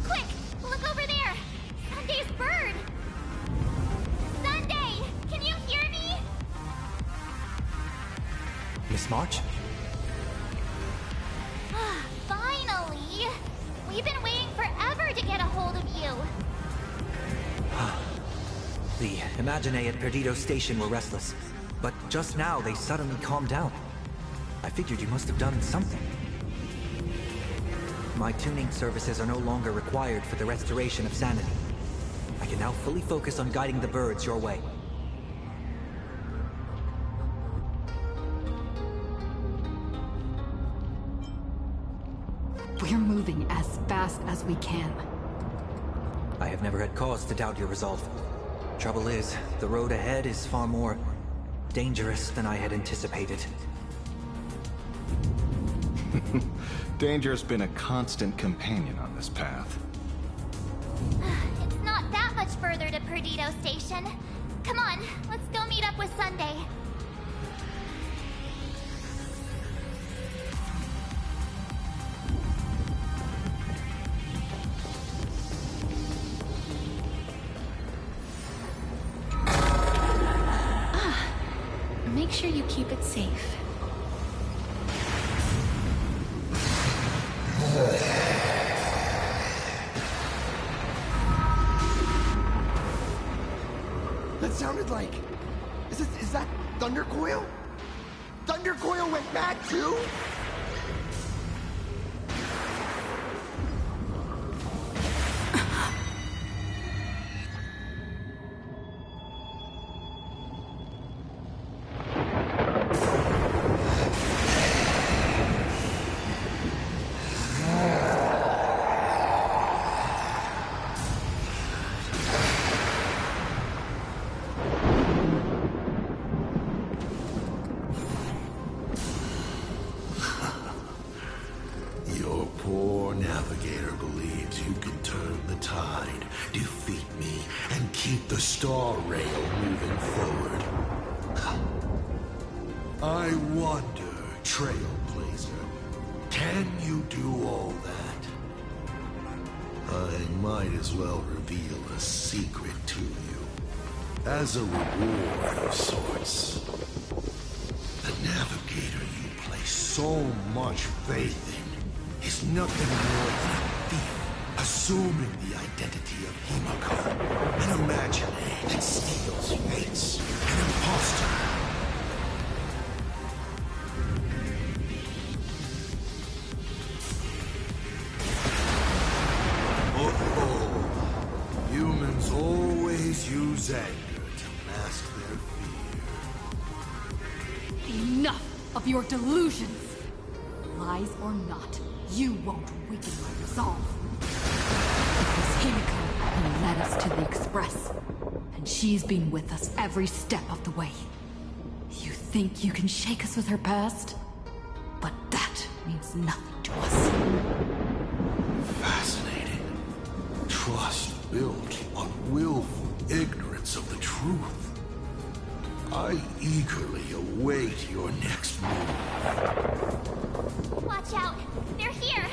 Quick! Look over there! Sunday's bird! Sunday! Can you hear me? Miss March? Finally! We've been waiting forever to get a hold of you. The Imaginae at Perdido Station were restless, but just now they suddenly calmed down. I figured you must have done something. My tuning services are no longer required for the restoration of sanity. I can now fully focus on guiding the birds your way. We're moving as fast as we can. I have never had cause to doubt your resolve. Trouble is, the road ahead is far more dangerous than I had anticipated. Danger's been a constant companion on this path. It's not that much further to Perdido Station. Come on, let's go meet up with Sunday. Make sure you keep it safe. That sounded like... Is that Thundercoil? Thundercoil went mad too? Star Rail moving forward. I wonder, Trailblazer, can you do all that? I might as well reveal a secret to you. As a reward of sorts. The Navigator you place so much faith in is nothing more than a thief assuming the identity of Himiko, an Imaginae that steals fates, an imposter. Oh, humans always use anger to mask their fear. Enough of your delusions! Lies or not, you won't weaken my resolve. Himiko who led us to the Express, and she's been with us every step of the way. You think you can shake us with her past? But that means nothing to us. Fascinating. Trust built on willful ignorance of the truth. I eagerly await your next move. Watch out! They're here!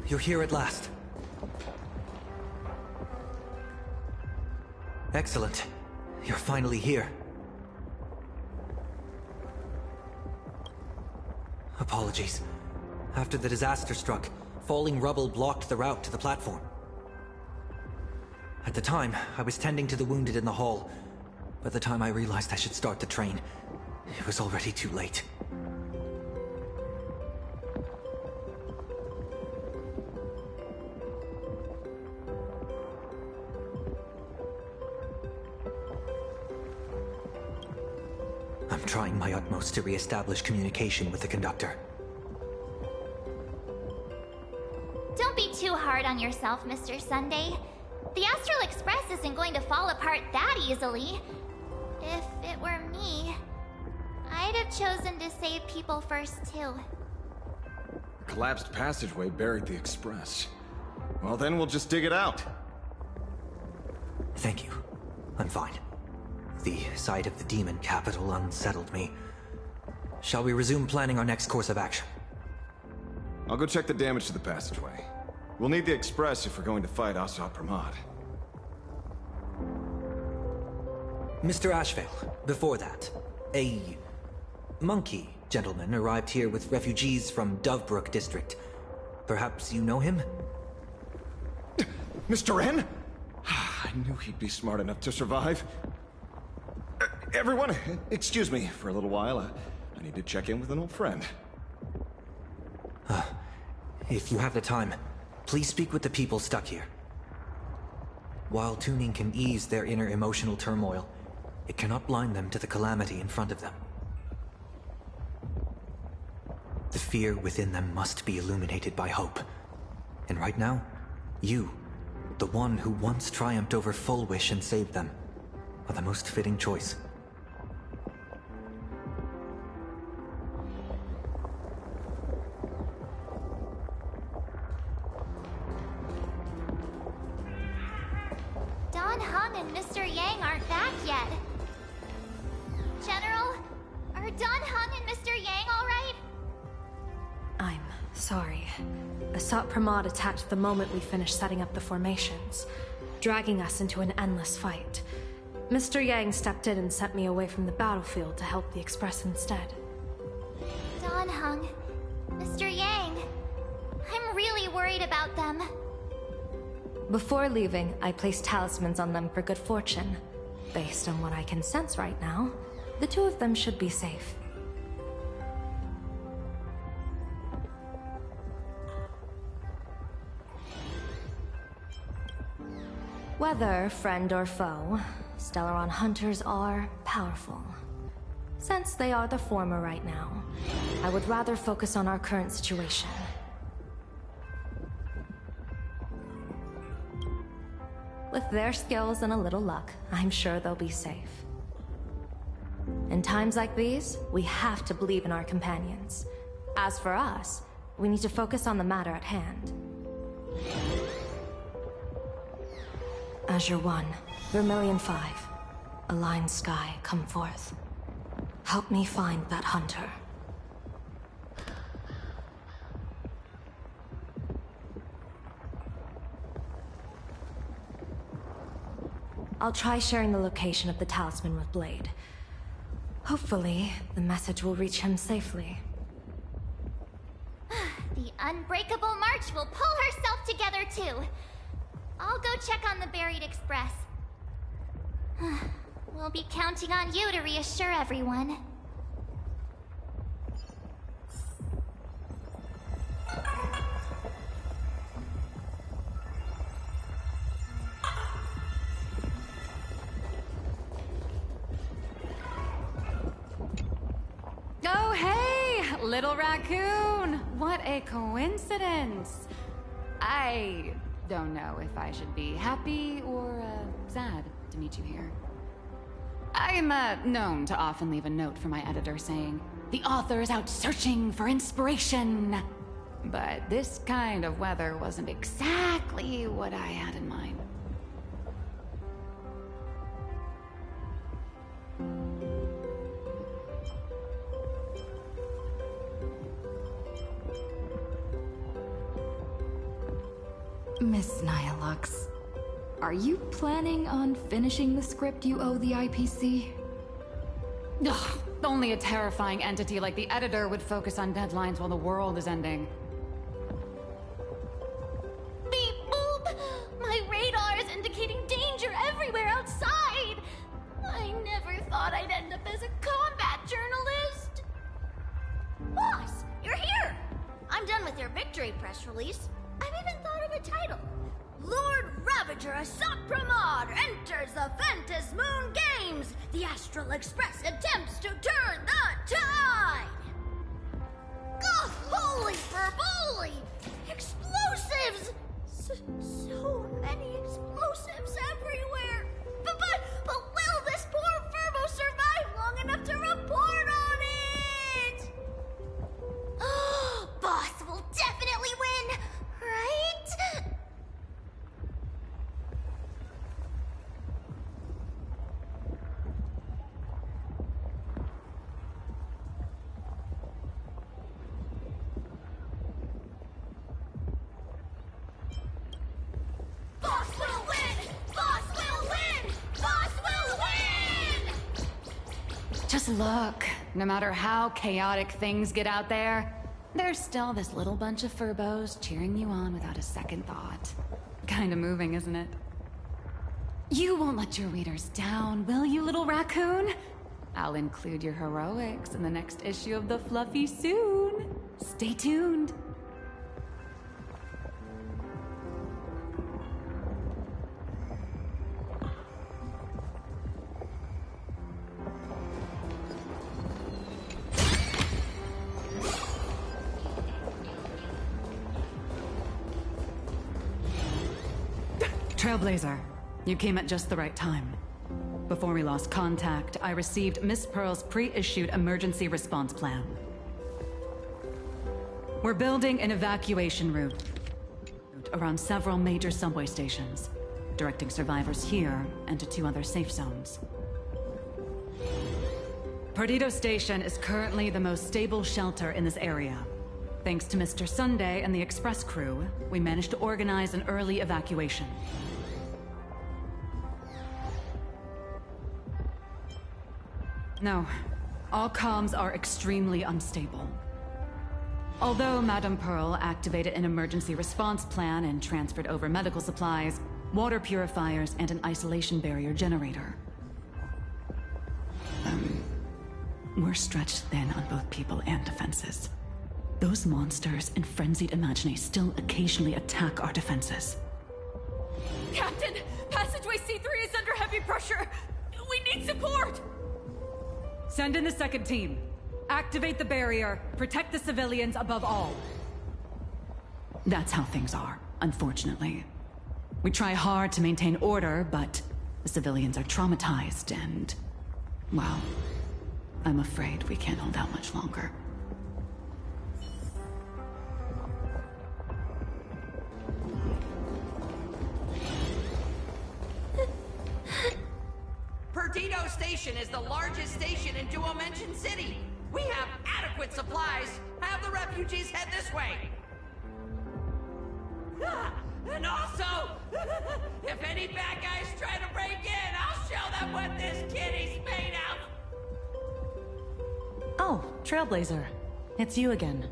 You're here at last. Excellent. You're finally here. Apologies. After the disaster struck, falling rubble blocked the route to the platform. At the time, I was tending to the wounded in the hall. By the time I realized I should start the train, it was already too late. I'm trying my utmost to re-establish communication with the conductor. Don't be too hard on yourself, Mr. Sunday. The Astral Express isn't going to fall apart that easily. If it were me, I'd have chosen to save people first, too. A collapsed passageway buried the Express. Well, then we'll just dig it out. Thank you. I'm fine. The sight of the demon capital unsettled me. Shall we resume planning our next course of action? I'll go check the damage to the passageway. We'll need the Express if we're going to fight Asa Pramod. Mr. Ashvale, before that, a monkey gentleman arrived here with refugees from Dovebrook District. Perhaps you know him? Mr. N? I knew he'd be smart enough to survive. Everyone, excuse me for a little while. I need to check in with an old friend. If you have the time, please speak with the people stuck here. While tuning can ease their inner emotional turmoil, it cannot blind them to the calamity in front of them. The fear within them must be illuminated by hope. And right now, you, the one who once triumphed over Full Wish and saved them, are the most fitting choice. Dan Heng and Mr. Yang aren't back yet. General, are Dan Heng and Mr. Yang all right? I'm sorry. Asat Pramod attacked the moment we finished setting up the formations, dragging us into an endless fight. Mr. Yang stepped in and sent me away from the battlefield to help the Express instead. Dan Heng, Mr. Yang, I'm really worried about them. Before leaving, I placed talismans on them for good fortune. Based on what I can sense right now, the two of them should be safe. Whether friend or foe, Stellaron hunters are powerful. Since they are the former right now, I would rather focus on our current situation. With their skills and a little luck, I'm sure they'll be safe. In times like these, we have to believe in our companions. As for us, we need to focus on the matter at hand. Azure 1, Vermilion 5, Aligned Sky, come forth. Help me find that hunter. I'll try sharing the location of the talisman with Blade. Hopefully, the message will reach him safely. The Unbreakable March will pull herself together too. I'll go check on the buried Express. We'll be counting on you to reassure everyone. Oh, hey! Little raccoon! What a coincidence! I don't know if I should be happy or sad to meet you here. I'm known to often leave a note for my editor saying, "The author is out searching for inspiration." But this kind of weather wasn't exactly what I had in mind. Miss Nyalux, are you planning on finishing the script you owe the IPC? Ugh, only a terrifying entity like the editor would focus on deadlines while the world is ending. Beep boop! My radar is indicating danger everywhere outside! I never thought I'd end up as a combat journalist! Boss, you're here! I'm done with your victory press release. I've even thought of a title. Lord Ravager Asat Pramod enters the Ventus Moon Games! The Astral Express attempts to turn the tide! Oh, holy furboli! Explosives! So many explosives everywhere! But will this poor Furbo survive long enough to report on it? Boss will definitely win, right? Boss will win! Boss will win! Boss will win! Just look. No matter how chaotic things get out there, there's still this little bunch of Furbos cheering you on without a second thought. Kinda moving, isn't it? You won't let your readers down, will you, little raccoon? I'll include your heroics in the next issue of The Fluffy soon. Stay tuned. Trailblazer, you came at just the right time. Before we lost contact, I received Miss Pearl's pre-issued emergency response plan. We're building an evacuation route around several major subway stations, directing survivors here and to 2 other safe zones. Perdido Station is currently the most stable shelter in this area. Thanks to Mr. Sunday and the express crew, we managed to organize an early evacuation. No, all comms are extremely unstable. Although Madame Pearl activated an emergency response plan and transferred over medical supplies, water purifiers, and an isolation barrier generator. We're stretched thin on both people and defenses. Those monsters and frenzied Imaginae still occasionally attack our defenses. Captain, passageway C3 is under heavy pressure. We need support! Send in the second team. Activate the barrier. Protect the civilians above all. That's how things are, unfortunately. We try hard to maintain order, but the civilians are traumatized and... well, I'm afraid we can't hold out much longer. Perdido Station is the largest station in Duomension City. We have adequate supplies. Have the refugees head this way. And also, if any bad guys try to break in, I'll show them what this kitty's made of. Oh, Trailblazer. It's you again.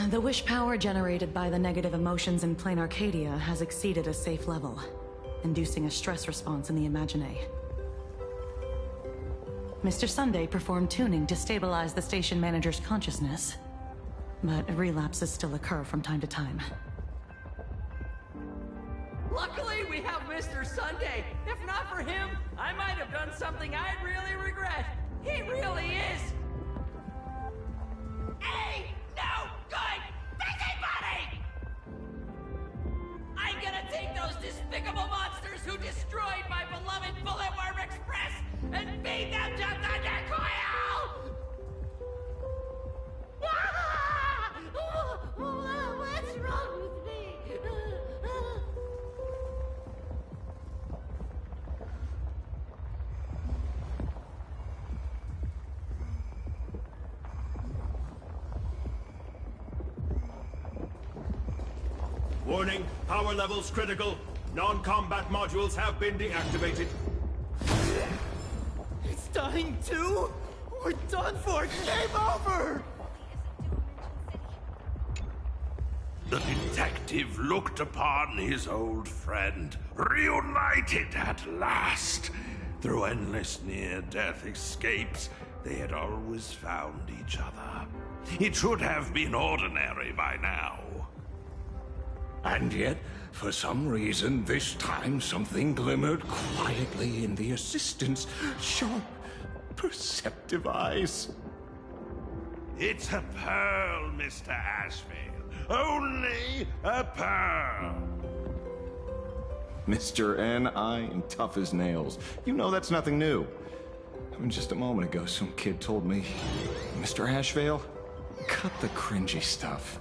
The wish power generated by the negative emotions in Plane Arcadia has exceeded a safe level, inducing a stress response in the Imaginae. Mr. Sunday performed tuning to stabilize the station manager's consciousness, but relapses still occur from time to time. Luckily, we have Mr. Sunday. If not for him, I might have done something I'd really regret. He really is a no good busybody! I'm gonna take those despicable monsters who destroyed my beloved Bulletworm Express and feed them to Thundercoil! What's wrong with me? Warning, power levels critical. Non-combat modules have been deactivated. It's dying too? We're done for! Game over! The detective looked upon his old friend, reunited at last. Through endless near-death escapes, they had always found each other. It should have been ordinary by now. And yet, for some reason, this time something glimmered quietly in the assistant's sharp, perceptive eyes. It's a pearl, Mr. Ashvale. Only a pearl. Mr. N.I. and tough as nails. You know that's nothing new. I mean, just a moment ago, some kid told me, Mr. Ashvale, cut the cringy stuff.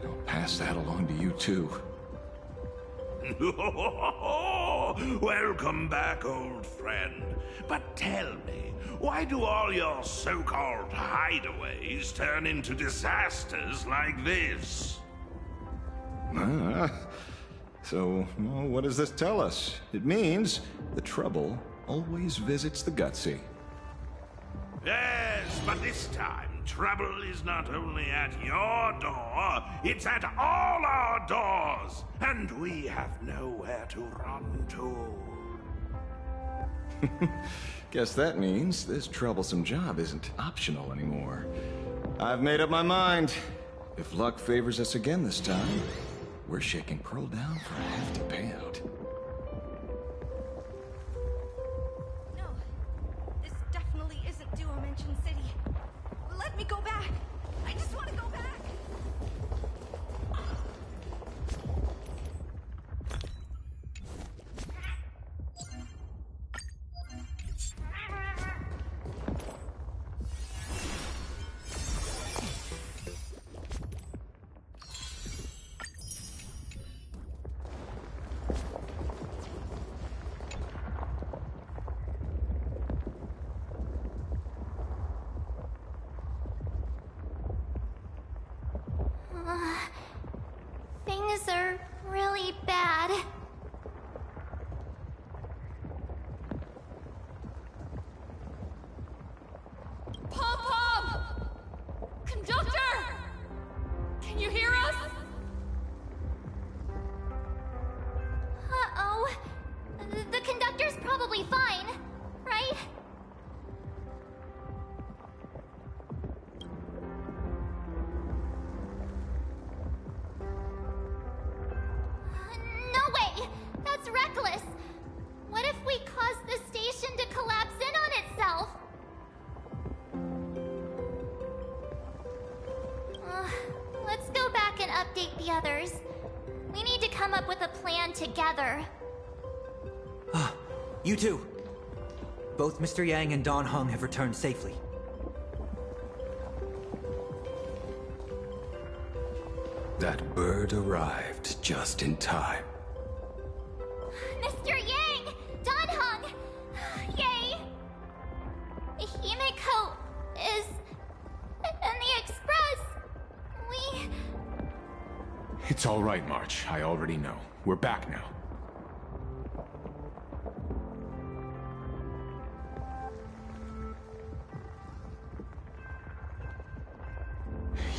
I'll pass that along to you, too. Welcome back, old friend. But tell me, why do all your so-called hideaways turn into disasters like this? So, well, what does this tell us? It means the trouble always visits the gutsy. Yes, but this time, trouble is not only at your door, it's at all our doors, and we have nowhere to run to. Guess that means this troublesome job isn't optional anymore. I've made up my mind. If luck favors us again this time, we're shaking Pearl down for a hefty payout. No, this definitely isn't Duo-Mention City. Let me go back. I just want to go back. Things are really bad. Pom-Pom! Conductor! Can you hear us? Uh-oh. The conductor's probably fine, right? No way! That's reckless! What if we cause the station to collapse in on itself? Let's go back and update the others. We need to come up with a plan together. You too. Both Mr. Yang and Dan Heng have returned safely. That bird arrived just in time. Mr. Yang! Dan Heng! Yay! Himiko is... in the Express. We... It's all right, March. I already know. We're back now.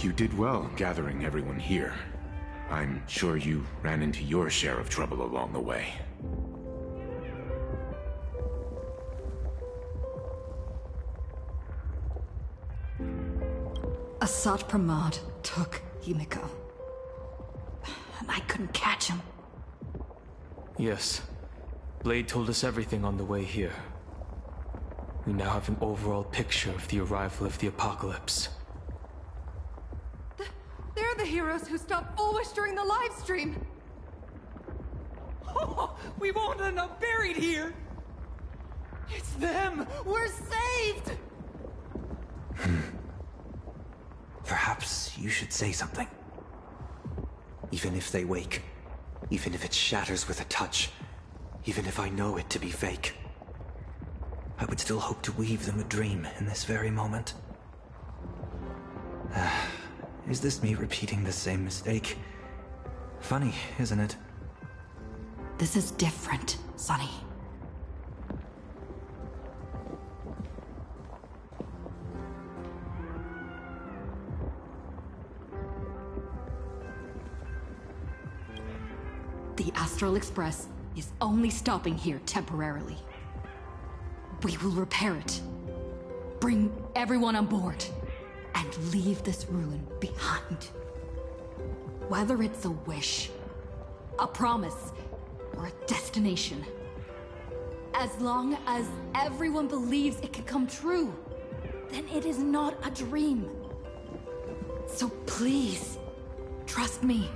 You did well gathering everyone here. I'm sure you ran into your share of trouble along the way. Asat Pramod took Himiko. And I couldn't catch him. Yes. Blade told us everything on the way here. We now have an overall picture of the arrival of the apocalypse. They're the heroes who stopped Fulwish during the live stream. Oh, we won't end up buried here! It's them! We're saved! Perhaps you should say something. Even if they wake, even if it shatters with a touch, even if I know it to be fake, I would still hope to weave them a dream in this very moment. Is this me repeating the same mistake? Funny, isn't it? This is different, Sonny. The Astral Express is only stopping here temporarily. We will repair it, bring everyone on board, and leave this ruin behind. Whether it's a wish, a promise, or a destination, as long as everyone believes it can come true, then it is not a dream. So please, trust me.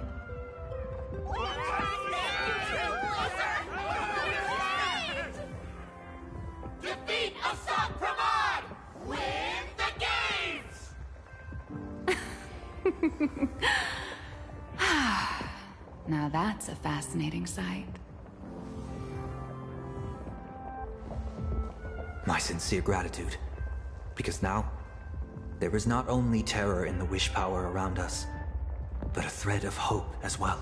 Defeat Assad Pramod! Win the games! Now that's a fascinating sight. My sincere gratitude. Because now, there is not only terror in the wish power around us, but a thread of hope as well.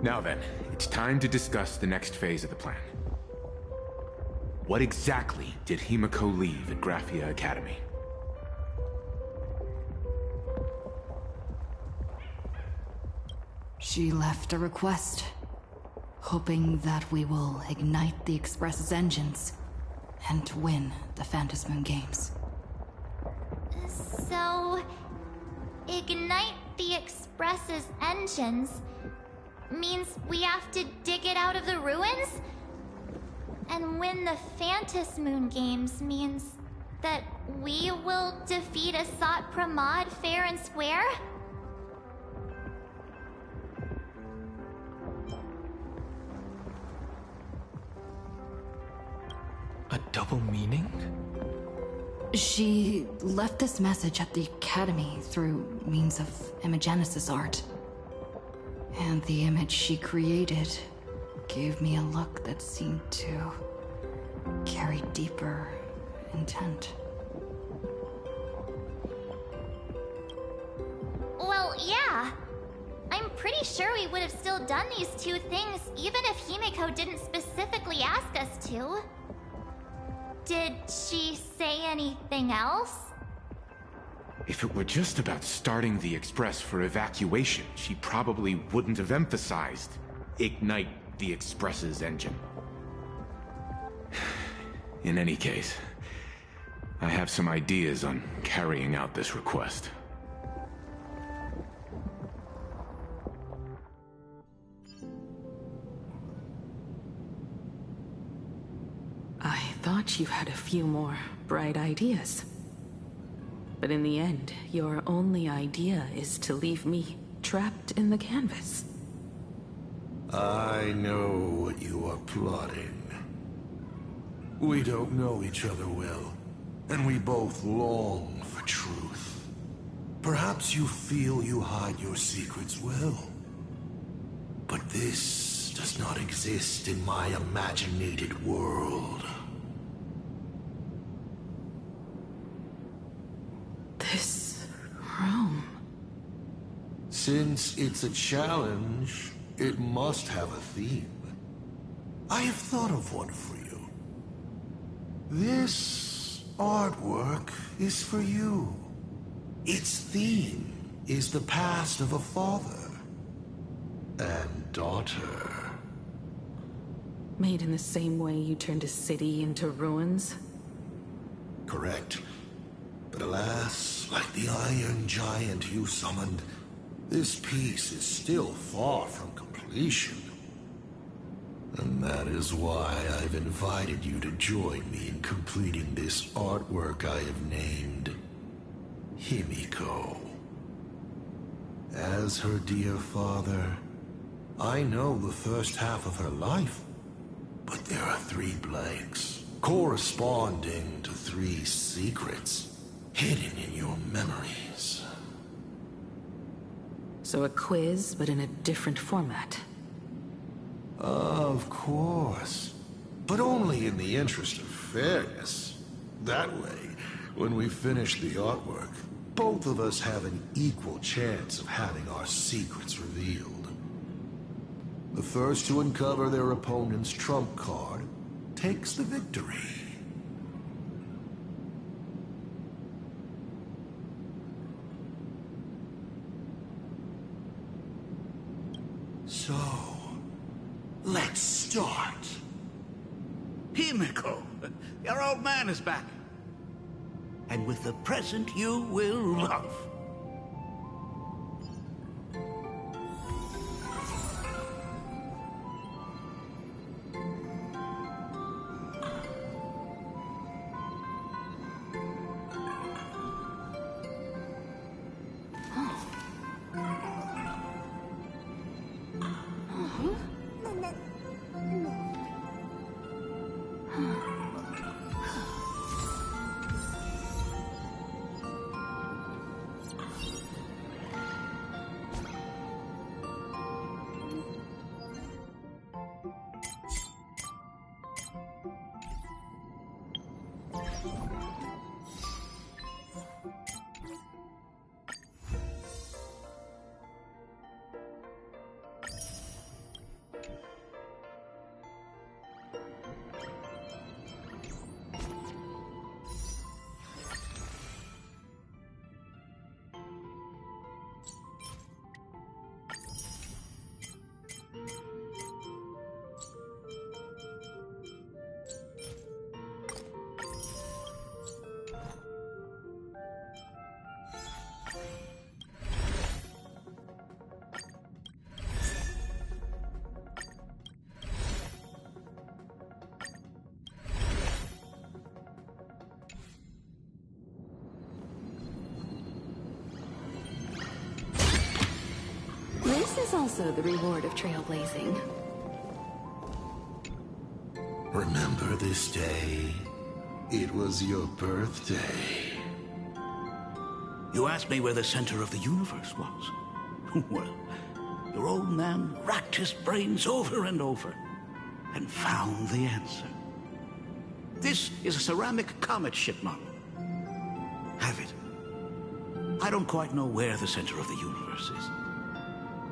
Now then, it's time to discuss the next phase of the plan. What exactly did Himiko leave at Graphia Academy? She left a request, hoping that we will ignite the Express's engines and win the Phantasmoon Games. So, ignite the Express's engines means we have to dig it out of the ruins? And win the Phantasmoon Games means that we will defeat Assad Pramod fair and square? A double meaning? She left this message at the Academy through means of Imogenesis art. And the image she created gave me a look that seemed to carry deeper intent. Well, yeah. I'm pretty sure we would have still done these two things even if Himiko didn't specifically ask us to. Did she say anything else? If it were just about starting the Express for evacuation, she probably wouldn't have emphasized ignite the Express's engine. In any case, I have some ideas on carrying out this request. I thought you had a few more bright ideas. But in the end, your only idea is to leave me trapped in the canvas. I know what you are plotting. We don't know each other well, and we both long for truth. Perhaps you feel you hide your secrets well. But this does not exist in my imaginated world. This room... Since it's a challenge, it must have a theme. I have thought of one for you. This artwork is for you. Its theme is the past of a father and daughter. Made in the same way you turned a city into ruins? Correct. But alas, like the Iron Giant you summoned, this piece is still far from completion. And that is why I've invited you to join me in completing this artwork I have named Himiko. As her dear father, I know the first half of her life, but there are 3 blanks, corresponding to 3 secrets, hidden in your memories. So a quiz, but in a different format. Of course. But only in the interest of fairness. That way, when we finish the artwork, both of us have an equal chance of having our secrets revealed. The first to uncover their opponent's trump card takes the victory. So, let's start. Himiko, your old man is back. And with the present you will love. This is also the reward of trailblazing. Remember this day? It was your birthday. You asked me where the center of the universe was. Well, your old man racked his brains over and over and found the answer. This is a ceramic comet ship model. Have it. I don't quite know where the center of the universe is,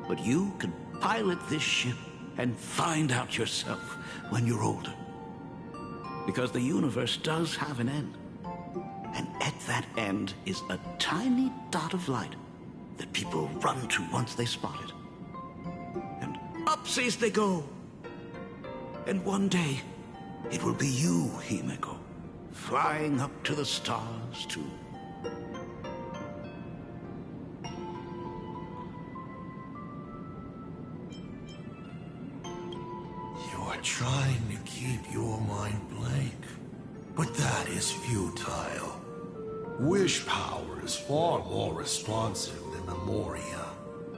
but you can pilot this ship and find out yourself when you're older. Because the universe does have an end. And at that end is a tiny dot of light that people run to once they spot it. And upsies they go. And one day, it will be you, Himiko, flying up to the stars too. You're trying to keep your mind blank, but that is futile. Wish power is far more responsive than Memoria.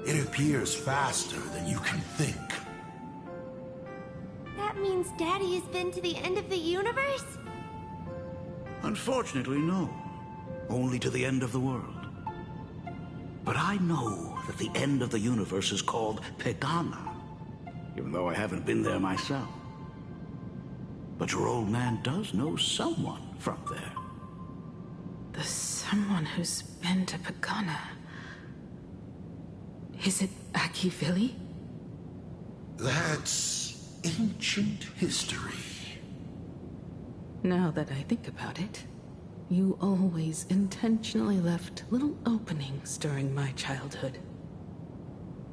It appears faster than you can think. That means Daddy has been to the end of the universe? Unfortunately, no. Only to the end of the world. But I know that the end of the universe is called Pegana, even though I haven't been there myself. But your old man does know someone from there. The someone who's been to Pegana. Is it Akivili? That's ancient history. Now that I think about it, you always intentionally left little openings during my childhood.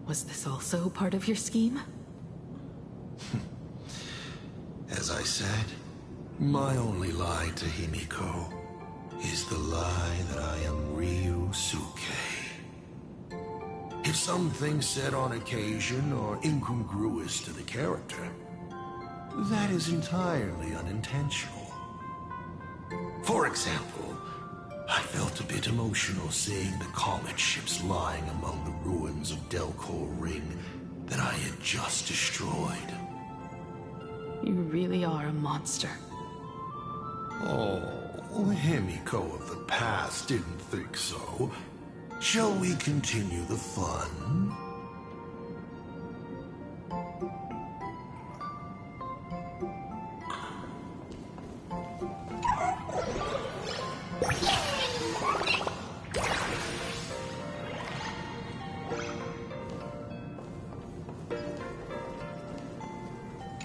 Was this also part of your scheme? As I said, my only lie to Himiko is the lie that I am Ryusuke. If something said on occasion are incongruous to the character, that is entirely unintentional. For example, I felt a bit emotional seeing the comet ships lying among the ruins of Delco Ring that I had just destroyed. You really are a monster. Oh, Himiko of the past didn't think so. Shall we continue the fun?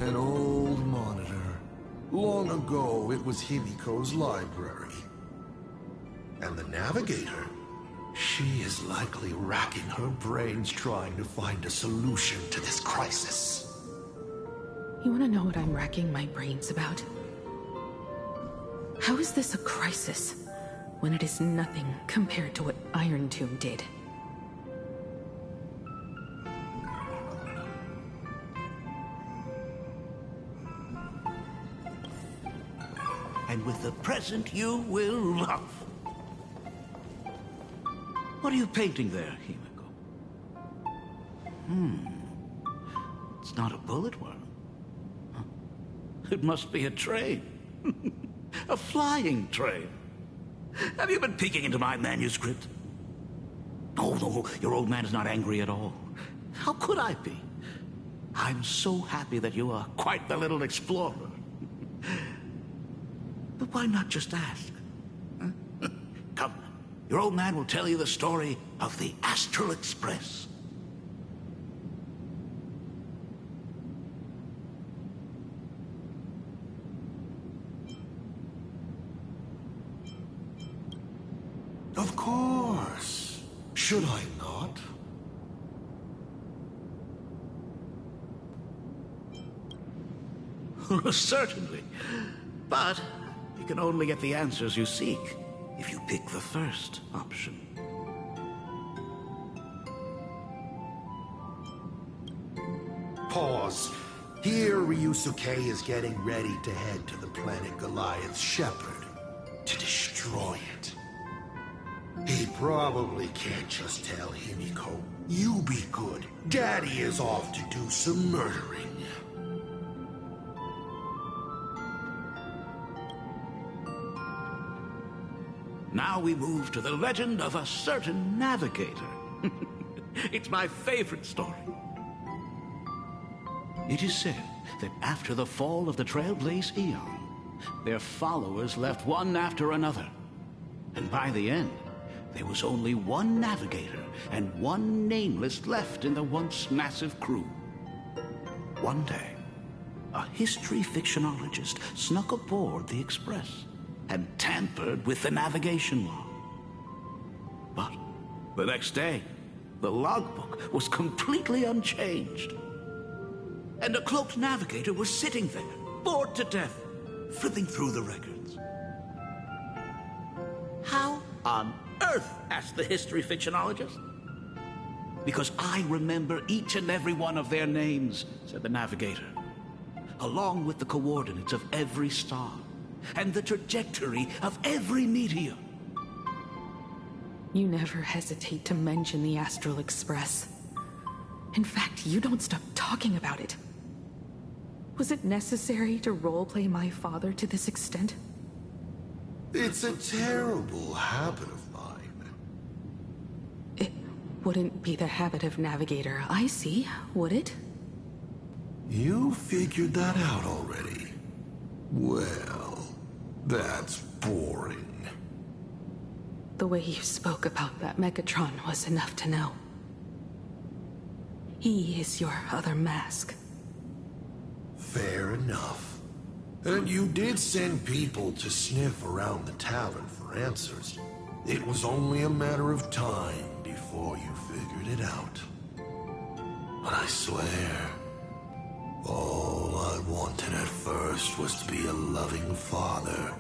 An old monitor. Long ago, it was Himiko's library. And the Navigator? She is likely racking her brains trying to find a solution to this crisis. You want to know what I'm racking my brains about? How is this a crisis when it is nothing compared to what Iron Tomb did? And with the present you will love. What are you painting there, Himiko? It's not a bullet worm. Huh? It must be a train. A flying train. Have you been peeking into my manuscript? Oh, no, your old man is not angry at all. How could I be? I'm so happy that you are quite the little explorer. But why not just ask? Huh? Come, your old man will tell you the story of the Astral Express. Of course. Should I not? Certainly. But you can only get the answers you seek if you pick the first option. Pause. Here, Ryusuke is getting ready to head to the planet Goliath's Shepherd to destroy it. He probably can't just tell Himiko, "You be good. Daddy is off to do some murdering." Now we move to the legend of a certain navigator. It's my favorite story. It is said that after the fall of the Trailblaze Aeon, their followers left one after another. And by the end, there was only one navigator and one nameless left in the once massive crew. One day, a history fictionologist snuck aboard the Express and tampered with the navigation log. But the next day, the logbook was completely unchanged. And a cloaked navigator was sitting there, bored to death, flipping through the records. How on earth? Asked the history fictionologist. Because I remember each and every one of their names, said the navigator, along with the coordinates of every star and the trajectory of every meteor. You never hesitate to mention the Astral Express. In fact, you don't stop talking about it. Was it necessary to roleplay my father to this extent? It's a terrible habit of mine. It wouldn't be the habit of Navigator I see, would it? You figured that out already. Well, that's boring. The way you spoke about that Megatron was enough to know. He is your other mask. Fair enough. And you did send people to sniff around the tavern for answers. It was only a matter of time before you figured it out. But I swear, all I wanted at first was to be a loving father.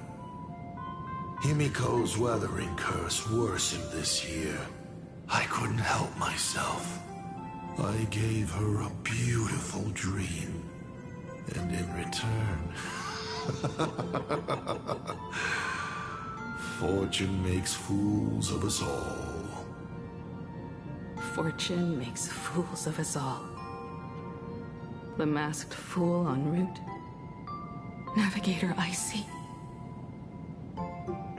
Himiko's weathering curse worsened this year. I couldn't help myself. I gave her a beautiful dream. And in return, fortune makes fools of us all. Fortune makes fools of us all. The masked fool en route. Navigator Icy.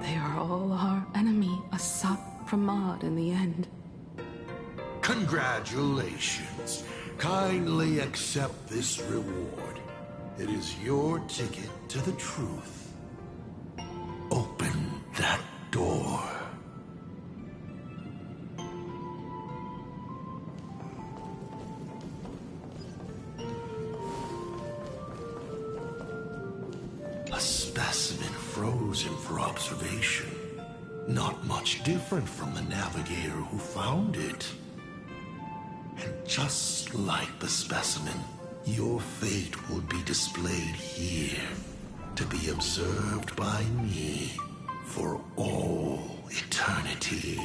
They are all our enemy, Asat Pramod in the end. Congratulations. Kindly accept this reward. It is your ticket to the truth. Open that door. specimen frozen for observation. Not much different from the navigator who found it. And just like the specimen, your fate will be displayed here, to be observed by me for all eternity.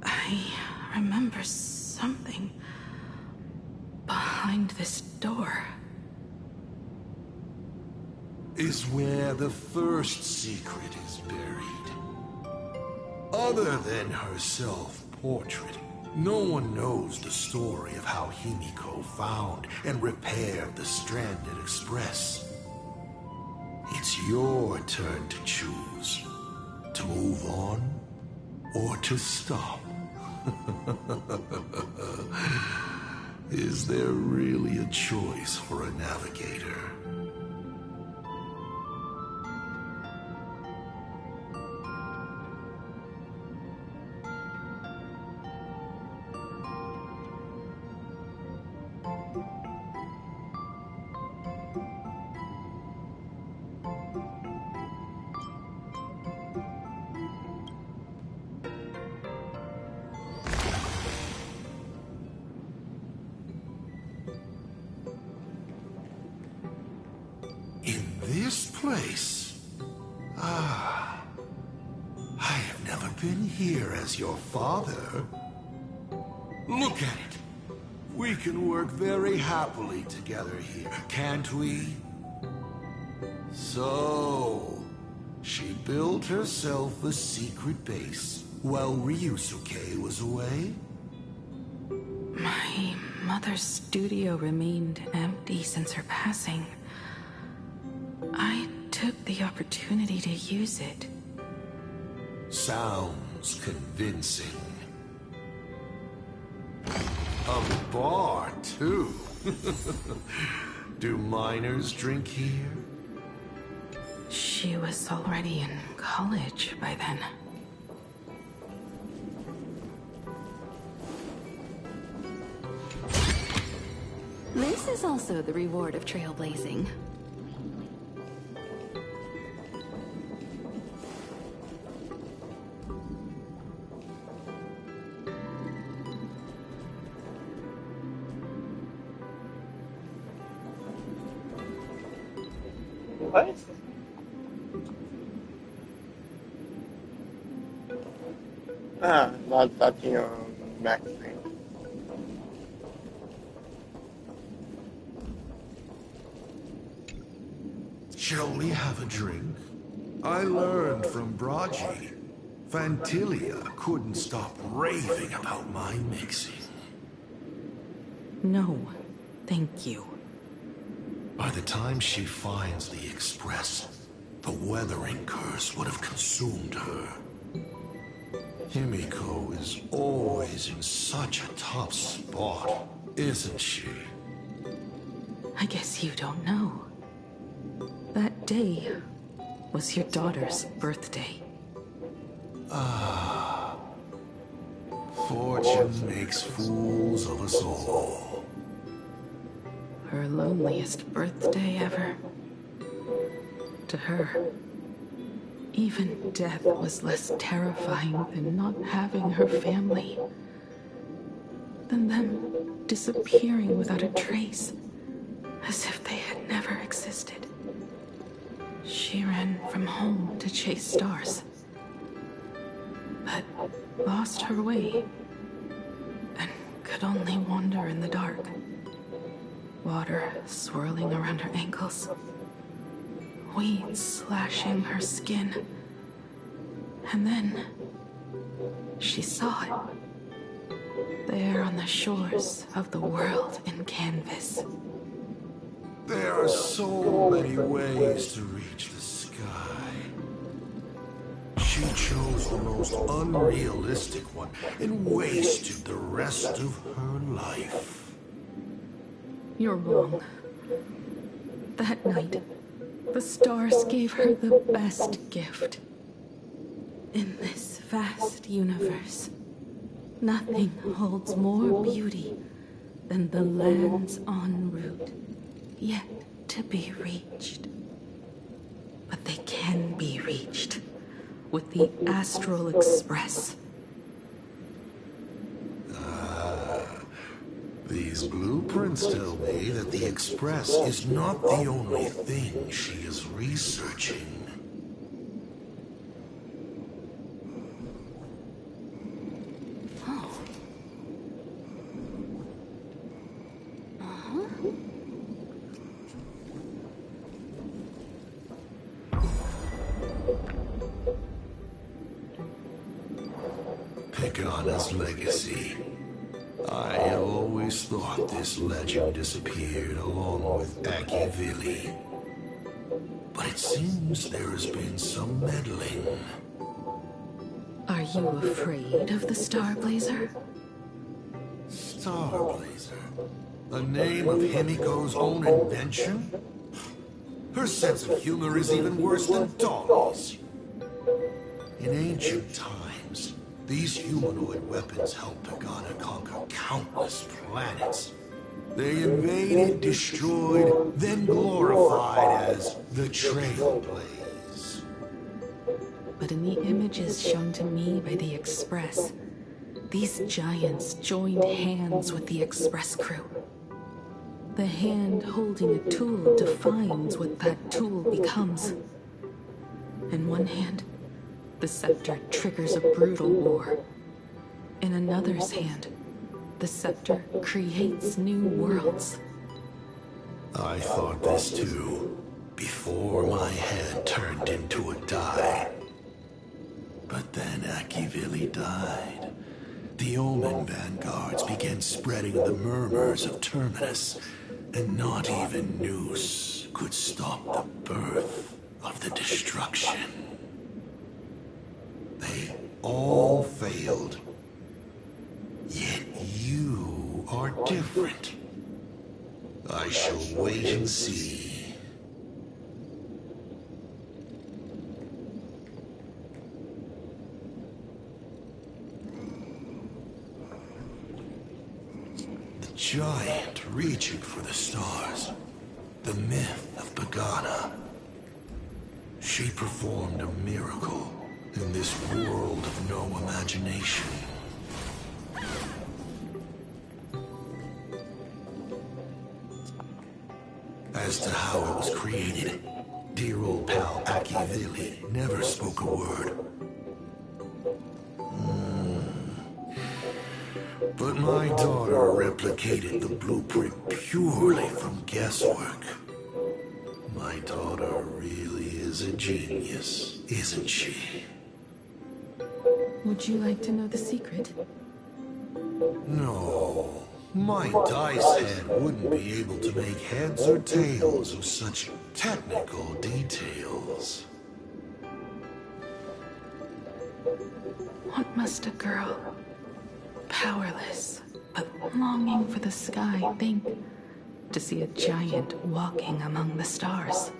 I remember something behind this door. Is where the first secret is buried. Other than her self-portrait, no one knows the story of how Himiko found and repaired the stranded Express. It's your turn to choose. To move on, or to stop. Is there really a choice for a navigator? This place? Ah. I have never been here as your father. Look at it. We can work very happily together here, can't we? So, she built herself a secret base while Ryusuke was away? My mother's studio remained empty since her passing. I took the opportunity to use it. Sounds convincing. A bar, too. Do minors drink here? She was already in college by then. This is also the reward of trailblazing. What? Ah, not touching on Max screen. Shall we have a drink? I learned from Braji. Phantilia couldn't stop raving about my mixing. No, thank you. By the time she finds the Express, the weathering curse would have consumed her. Himiko is always in such a tough spot, isn't she? I guess you don't know. That day was your daughter's birthday. Ah. Fortune makes fools of us all. Her loneliest birthday ever. To her, even death was less terrifying than not having her family. Than them disappearing without a trace, as if they had never existed. She ran from home to chase stars, but lost her way and could only wander in the dark. Water swirling around her ankles, weeds slashing her skin. And then she saw it, there on the shores of the world in canvas. There are so many ways to reach the sky. She chose the most unrealistic one and wasted the rest of her life. You're wrong. That night, the stars gave her the best gift in this vast universe. Nothing holds more beauty than the lands en route, yet to be reached. But they can be reached with the Astral Express. These blueprints tell me that the Express is not the only thing she is researching. Pegana's legacy. I have always thought this legend disappeared along with Akivili. But it seems there has been some meddling. Are you afraid of the Starblazer? Starblazer? A name of Himiko's own invention? Her sense of humor is even worse than Dolly's. In ancient times, these humanoid weapons helped Pegana conquer countless planets. They invaded, destroyed, then glorified as the Trailblaze. But in the images shown to me by the Express, these giants joined hands with the Express crew. The hand holding a tool defines what that tool becomes. In one hand, the scepter triggers a brutal war. In another's hand, the scepter creates new worlds. I thought this too, before my head turned into a die. But then Akivili died. The Omen vanguards began spreading the murmurs of Terminus, and not even Noose could stop the birth of the destruction. They all failed. Yet you are different. I shall wait and see. The giant reaching for the stars. The myth of Pegana. She performed a miracle in this world of no imagination. As to how it was created, dear old pal Akivili never spoke a word. But my daughter replicated the blueprint purely from guesswork. My daughter really is a genius, isn't she? Would you like to know the secret? No. My dice head wouldn't be able to make heads or tails of such technical details. What must a girl, powerless but longing for the sky, think to see a giant walking among the stars?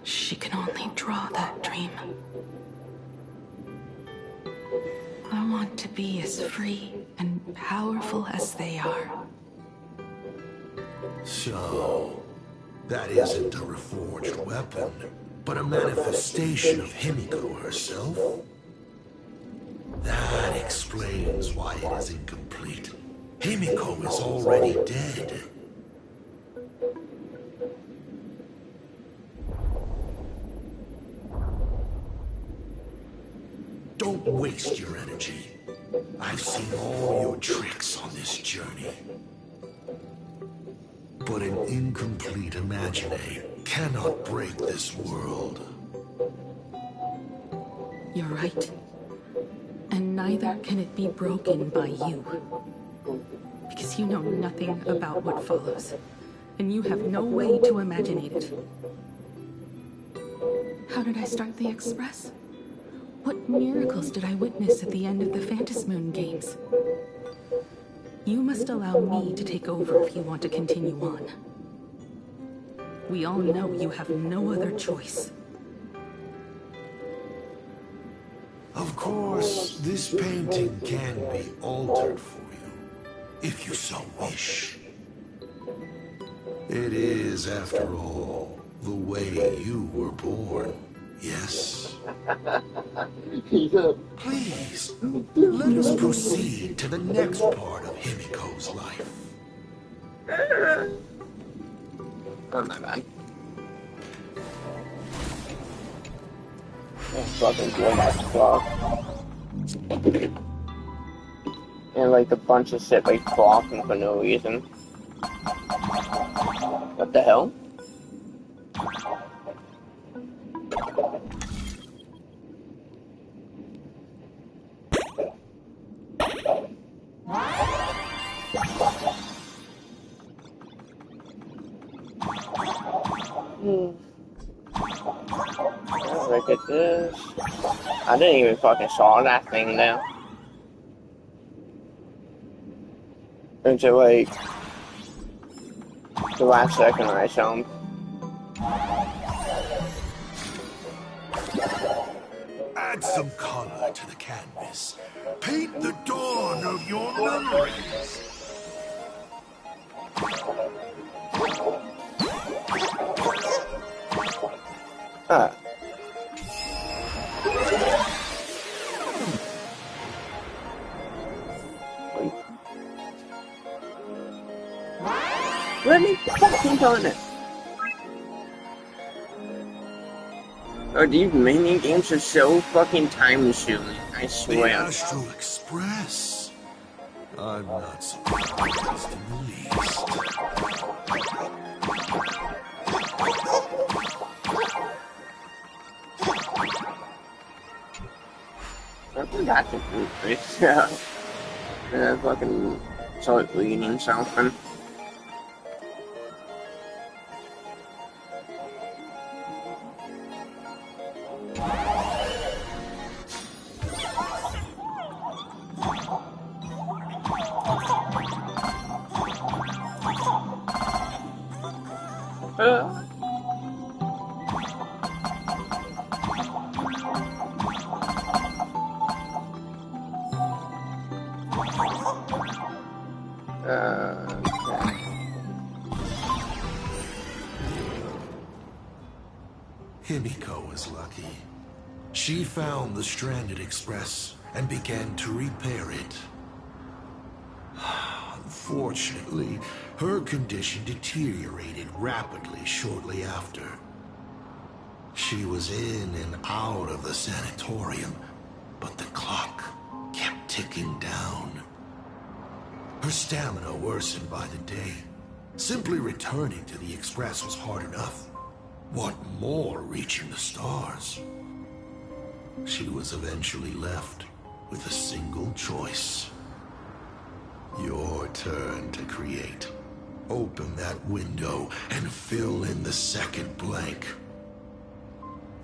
She can only draw that dream. I want to be as free and powerful as they are. So, that isn't a reforged weapon, but a manifestation of Himiko herself? That explains why it is incomplete. Himiko is already dead. Don't waste your energy. I've seen all your tricks on this journey. But an incomplete Imagine cannot break this world. You're right. And neither can it be broken by you. Because you know nothing about what follows. And you have no way to imagine it. How did I start the Express? What miracles did I witness at the end of the Phantasmoon games? You must allow me to take over if you want to continue on. We all know you have no other choice. Of Of course, this painting can be altered for you, if you so wish. It is, after all, the way you were born, yes? Please, let us proceed to the next part of Himiko's life. Oh my god. That's fucking good as fuck. And like a bunch of shit like talking for no reason. What the hell? Look at this. I didn't even fucking saw that thing now. Until like the last second I saw him. Add some color to the canvas. Paint the dawn of your memories. Let me fucking on it. Oh, these mini games are so fucking time consuming, I swear. The Astral Express. I'm not surprised in the least. I forgot to do this. Yeah. I fucking saw it bleeding something. Himiko was lucky. She found the stranded express and began to repair it. Unfortunately, her condition deteriorated rapidly shortly after. She was in and out of the sanatorium, but the clock kept ticking down. Her stamina worsened by the day. Simply returning to the express was hard enough. What more reaching the stars? She was eventually left with a single choice. Your turn to create. Open that window and fill in the second blank.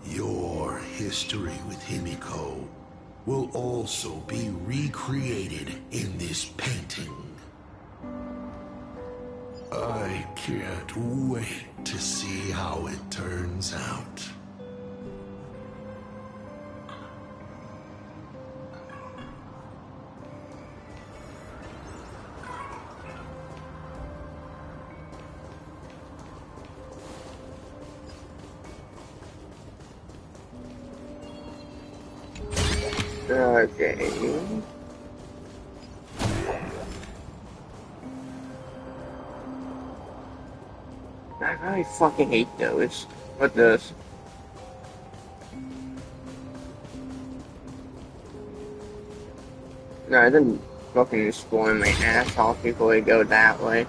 Your history with Himiko will also be recreated in this painting. I can't wait to see how it turns out. Okay. I really fucking hate those. What does? No, I didn't fucking spoil my ass off before I go that way.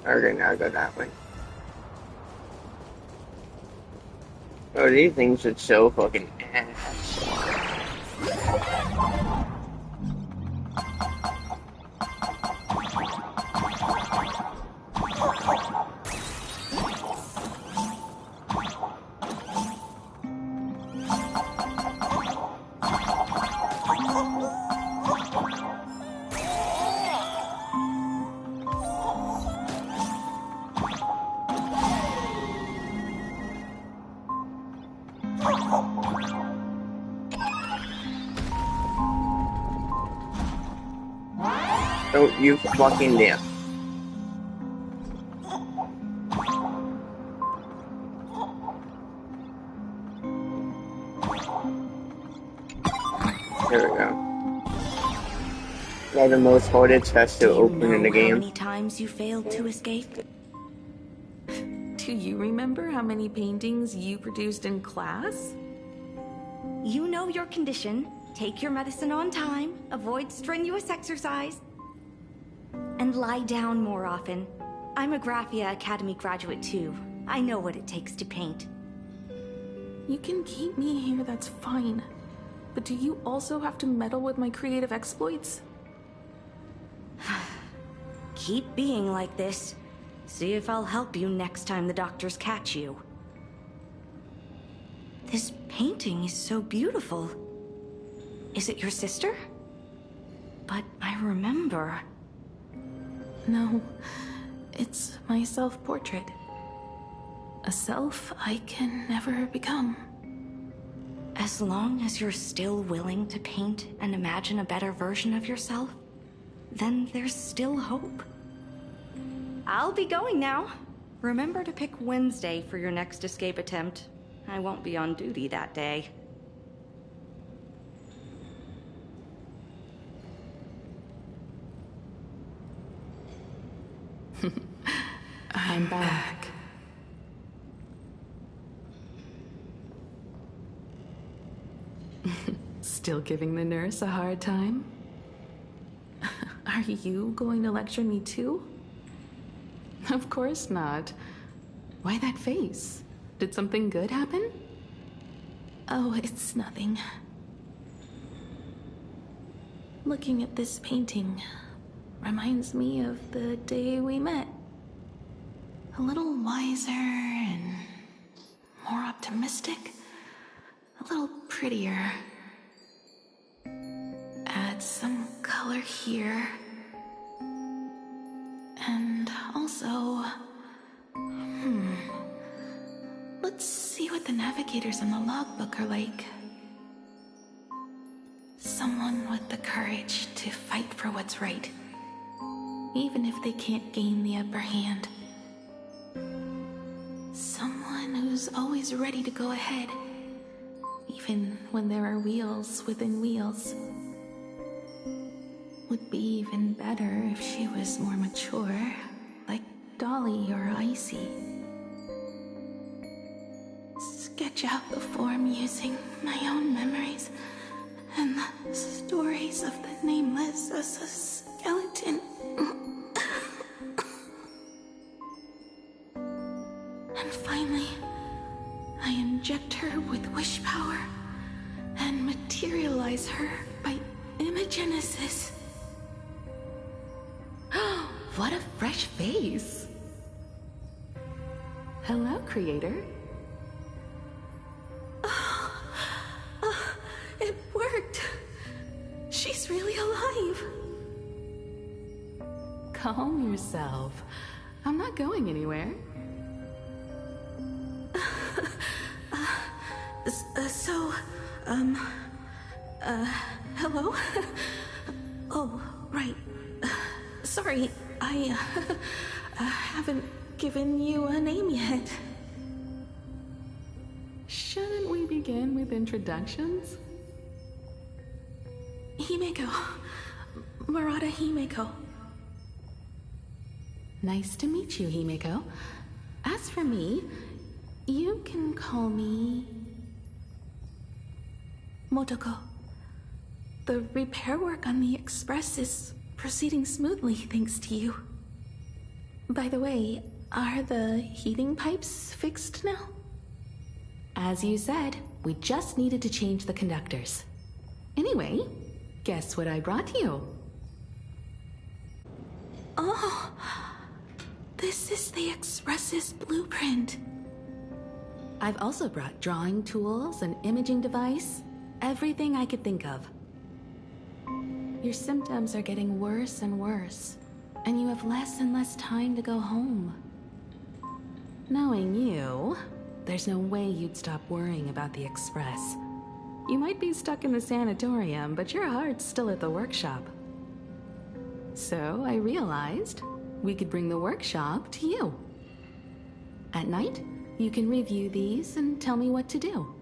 Okay, now I go that way. Oh, these things are so fucking ass. Don't you fucking dare. There we go. Now the most haunted chest to open in the game. How many times you failed to escape? Do you remember how many paintings you produced in class? You know your condition. Take your medicine on time, avoid strenuous exercise, and lie down more often. I'm a Graphia Academy graduate too. I know what it takes to paint. You can keep me here, that's fine. But do you also have to meddle with my creative exploits? Keep being like this. See if I'll help you next time the doctors catch you. This painting is so beautiful. Is it your sister? But I remember. No, it's my self-portrait. A self I can never become. As long as you're still willing to paint and imagine a better version of yourself, then there's still hope. I'll be going now. Remember to pick Wednesday for your next escape attempt. I won't be on duty that day. I'm back. Still giving the nurse a hard time? Are you going to lecture me too? Of course not. Why that face? Did something good happen? Oh, it's nothing. Looking at this painting reminds me of the day we met. A little wiser and more optimistic. A little prettier. Add some color here. And also... Let's see what the navigators in the logbook are like. Someone with the courage to fight for what's right, even if they can't gain the upper hand. Someone who's always ready to go ahead, even when there are wheels within wheels. Would be even better if she was more mature, like Dolly or Icy. Sketch out the form using my own memories and the stories of the Nameless as a skeleton. And finally, I inject her with wish power and materialize her by imagenesis. What a fresh face! Hello, creator. It worked! She's really alive! Calm yourself. I'm not going anywhere. Hello? Oh, right. Sorry, I haven't given you a name yet. Shouldn't we begin with introductions? Himeko. Murata Himeko. Nice to meet you, Himeko. As for me, you can call me... Motoko. The repair work on the Express is proceeding smoothly thanks to you. By the way, are the heating pipes fixed now? As you said, we just needed to change the conductors. Anyway, guess what I brought you? Oh, this is the Express's blueprint. I've also brought drawing tools, an imaging device, everything I could think of. Your symptoms are getting worse and worse, and you have less and less time to go home. Knowing you, there's no way you'd stop worrying about the Express. You might be stuck in the sanatorium, but your heart's still at the workshop. So I realized we could bring the workshop to you. At night, you can review these and tell me what to do.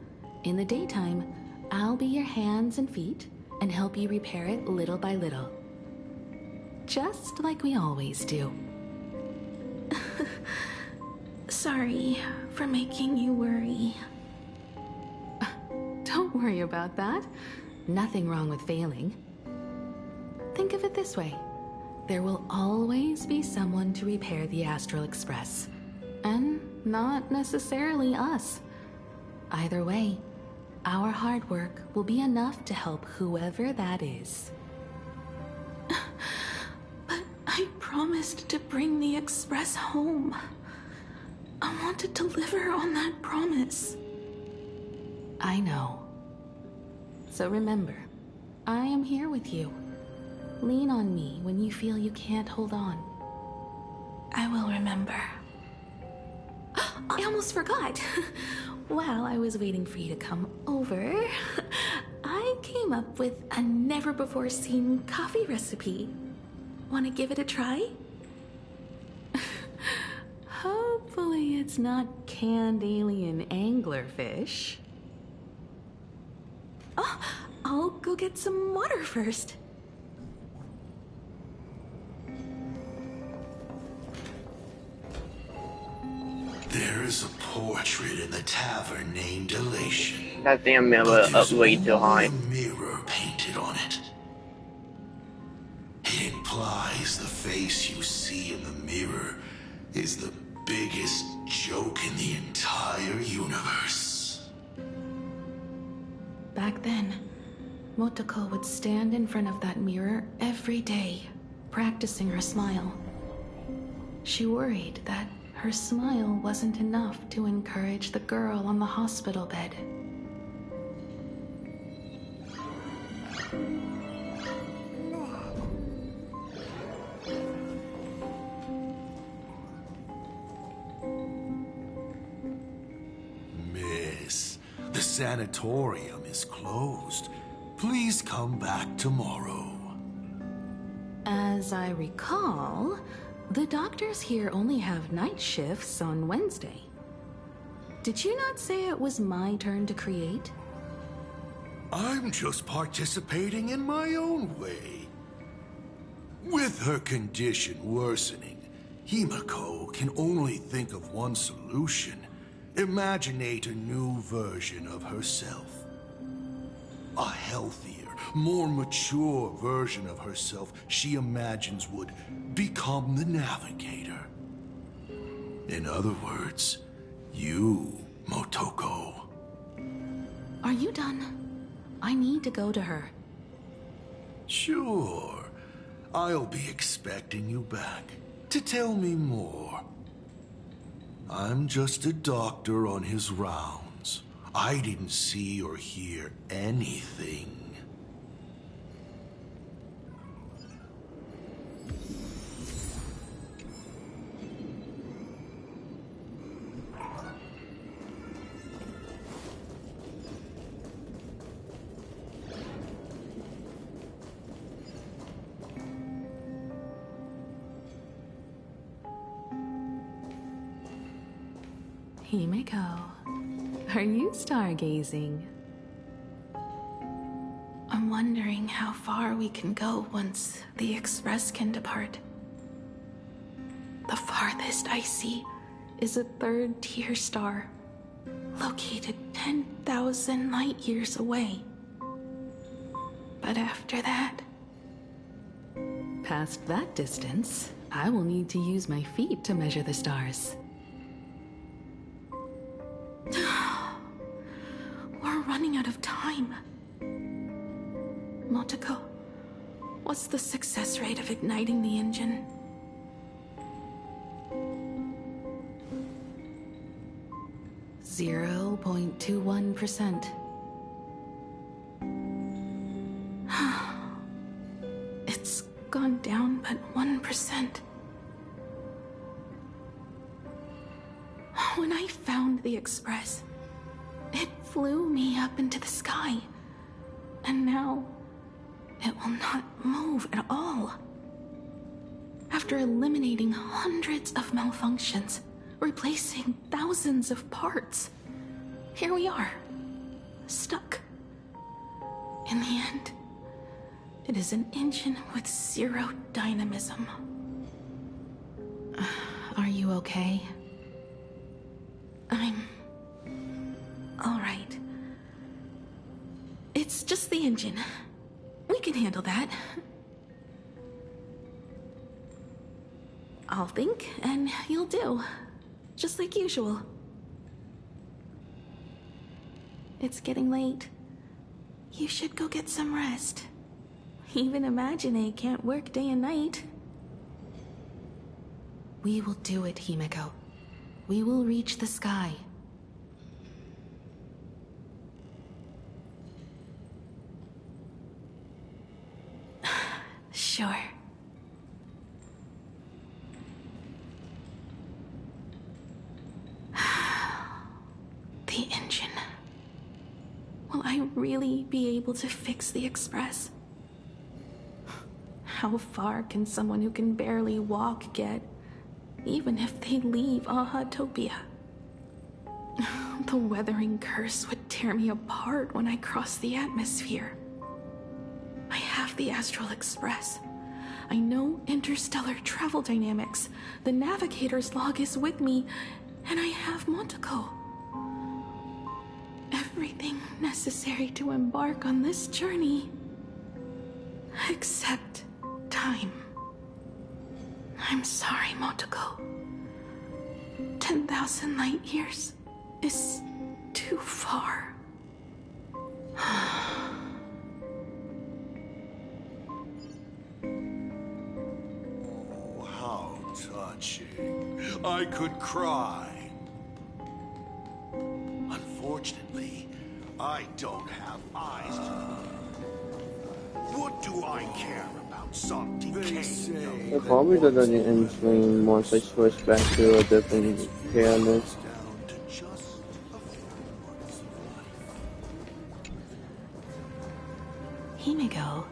In the daytime, I'll be your hands and feet and help you repair it little by little. Just like we always do. Sorry for making you worry. Don't worry about that. Nothing wrong with failing. Think of it this way. There will always be someone to repair the Astral Express. And not necessarily us. Either way, our hard work will be enough to help whoever that is. But I promised to bring the Express home. I want to deliver on that promise. I know. So remember, I am here with you. Lean on me when you feel you can't hold on. I will remember. I almost forgot. While I was waiting for you to come over, I came up with a never-before-seen coffee recipe. Want to give it a try? Hopefully it's not canned alien anglerfish. Oh, I'll go get some water first. There is a portrait in the tavern named Elation. That damn mirror up way too high. A mirror painted on it. It implies the face you see in the mirror is the biggest joke in the entire universe. Back then, Motoko would stand in front of that mirror every day, practicing her smile. She worried that her smile wasn't enough to encourage the girl on the hospital bed. Miss, the sanatorium is closed. Please come back tomorrow. As I recall, the doctors here only have night shifts on Wednesday. Did you not say it was my turn to create? I'm just participating in my own way. With her condition worsening, Himiko can only think of one solution. Imaginate a new version of herself. A healthier, more mature version of herself she imagines would become the Navigator. In other words, you, Motoko. Are you done? I need to go to her. Sure. I'll be expecting you back to tell me more. I'm just a doctor on his rounds. I didn't see or hear anything. Himiko, are you stargazing? I'm wondering how far we can go once the Express can depart. The farthest I see is a third-tier star, located 10,000 light years away. But after that... Past that distance, I will need to use my feet to measure the stars. We're running out of time. Motoko, what's the success rate of igniting the engine? .21%. It's gone down but 1%. When I found the Express, it flew me up into the sky. And now, it will not move at all. After eliminating hundreds of malfunctions, replacing thousands of parts, here we are, stuck. In the end, it is an engine with zero dynamism. Are you okay? I'm... all right. It's just the engine. We can handle that. I'll think, and you'll do. Just like usual. It's getting late. You should go get some rest. Even Imagine can't work day and night. We will do it, Himeko. We will reach the sky. Sure. The engine. Will I really be able to fix the Express? How far can someone who can barely walk get, even if they leave Aha-topia? The weathering curse would tear me apart when I cross the atmosphere. I have the Astral Express. I know interstellar travel dynamics. The navigator's log is with me, and I have Monteko. Everything necessary to embark on this journey. Except time. I'm sorry, Monteko. 10,000 light years is too far. Oh, how touching. I could cry. Unfortunately, I don't have eyes to... What do I care about some decaying... It probably doesn't explain once I switch back to a different canvas. Himeko,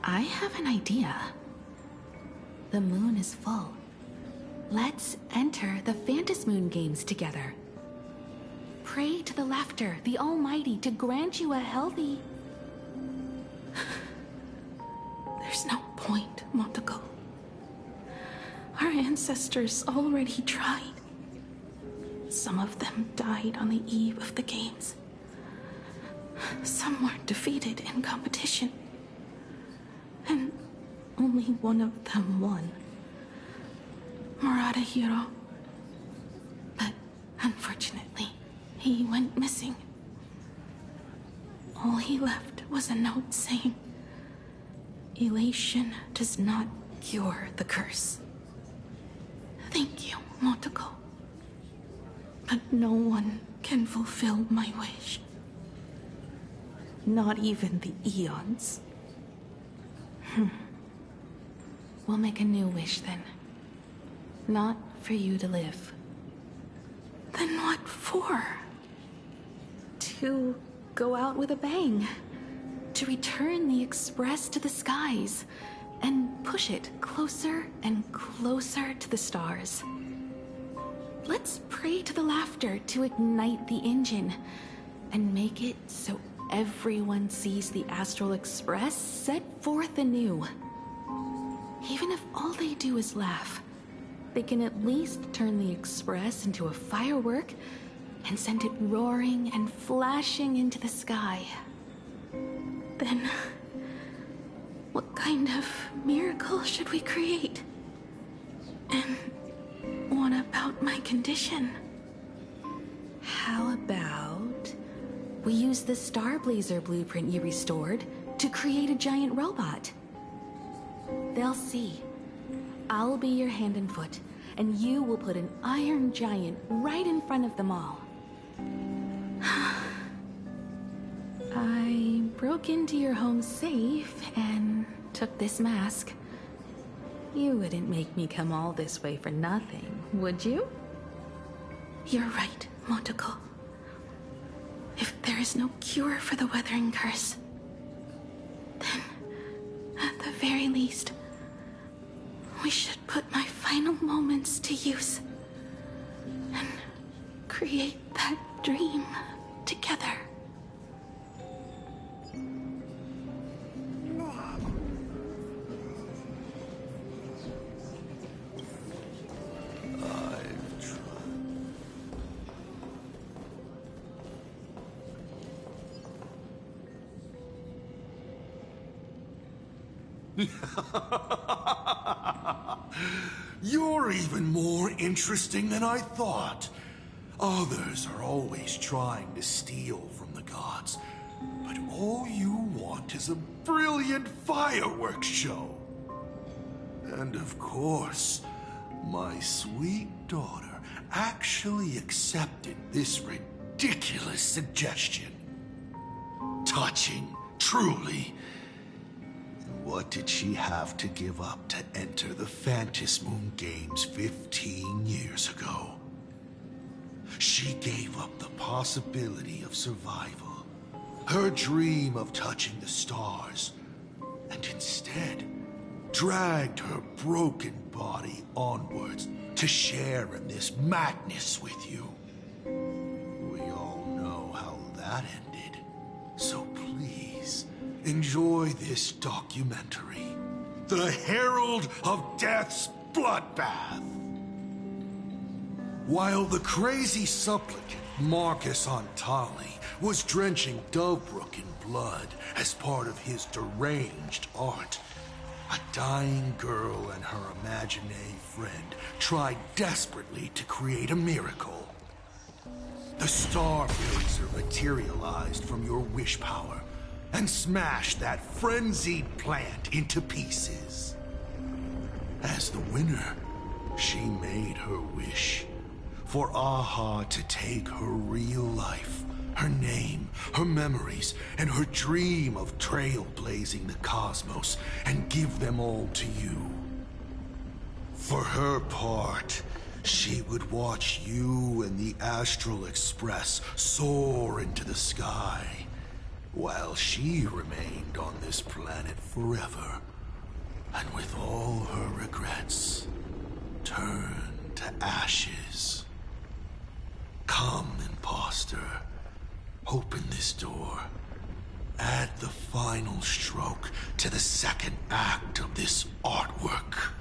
I have an idea. The moon is full. Let's enter the Phantasmoon games together. Pray to the Laughter, the Almighty, to grant you a healthy... There's no point, Monteko. Our ancestors already tried. Some of them died on the eve of the games. Some were defeated in competition. And only one of them won. Murata Hiro. But unfortunately, he went missing. All he left was a note saying, "Elation does not cure the curse." Thank you, Monteko. But no one can fulfill my wish. Not even the Eons. We'll make a new wish then. Not for you to live. Then what for? To go out with a bang. To return the Express to the skies. And push it closer and closer to the stars. Let's pray to the Laughter to ignite the engine. And make it so everyone sees the Astral Express set forth anew. Even if all they do is laugh, they can at least turn the Express into a firework and send it roaring and flashing into the sky. Then, what kind of miracle should we create? And what about my condition? How about we use the Starblazer blueprint you restored to create a giant robot? They'll see. I'll be your hand and foot, and you will put an iron giant right in front of them all. I broke into your home safe and took this mask. You wouldn't make me come all this way for nothing, would you? You're right, Monteko. If there is no cure for the Weathering Curse, then, at the very least, we should put my final moments to use and create that dream together. You're even more interesting than I thought. Others are always trying to steal from the gods, but all you want is a brilliant fireworks show. And of course, my sweet daughter actually accepted this ridiculous suggestion. Touching, truly. What did she have to give up to enter the Phantasmoon Games 15 years ago? She gave up the possibility of survival, her dream of touching the stars, and instead dragged her broken body onwards to share in this madness with you. We all know how that ended, so please, enjoy this documentary, The Herald of Death's Bloodbath. While the crazy supplicant Marcus Antali was drenching Dovebrook in blood as part of his deranged art, a dying girl and her imaginary friend tried desperately to create a miracle. The Starblazer materialized from your wish power and smashed that frenzied plant into pieces. As the winner, she made her wish for Aha to take her real life, her name, her memories, and her dream of trailblazing the cosmos and give them all to you. For her part, she would watch you and the Astral Express soar into the sky, while she remained on this planet forever, and with all her regrets, turned to ashes. Come, imposter. Open this door. Add the final stroke to the second act of this artwork.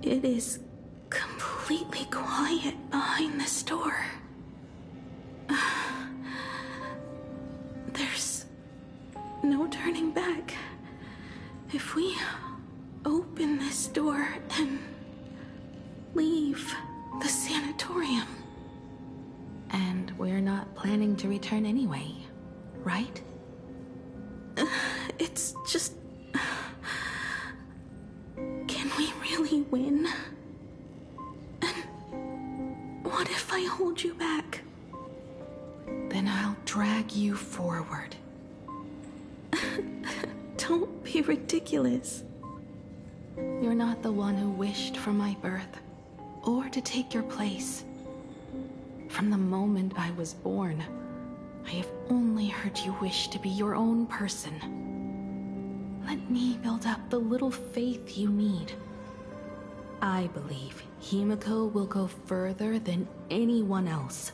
It is completely quiet behind this door. There's no turning back. If we open this door and leave the sanatorium. And we're not planning to return anyway, right? It's just... Can we really win? And what if I hold you back? Then I'll drag you forward. Don't be ridiculous. You're not the one who wished for my birth, or to take your place. From the moment I was born, I have only heard you wish to be your own person. Let me build up the little faith you need. I believe Himiko will go further than anyone else.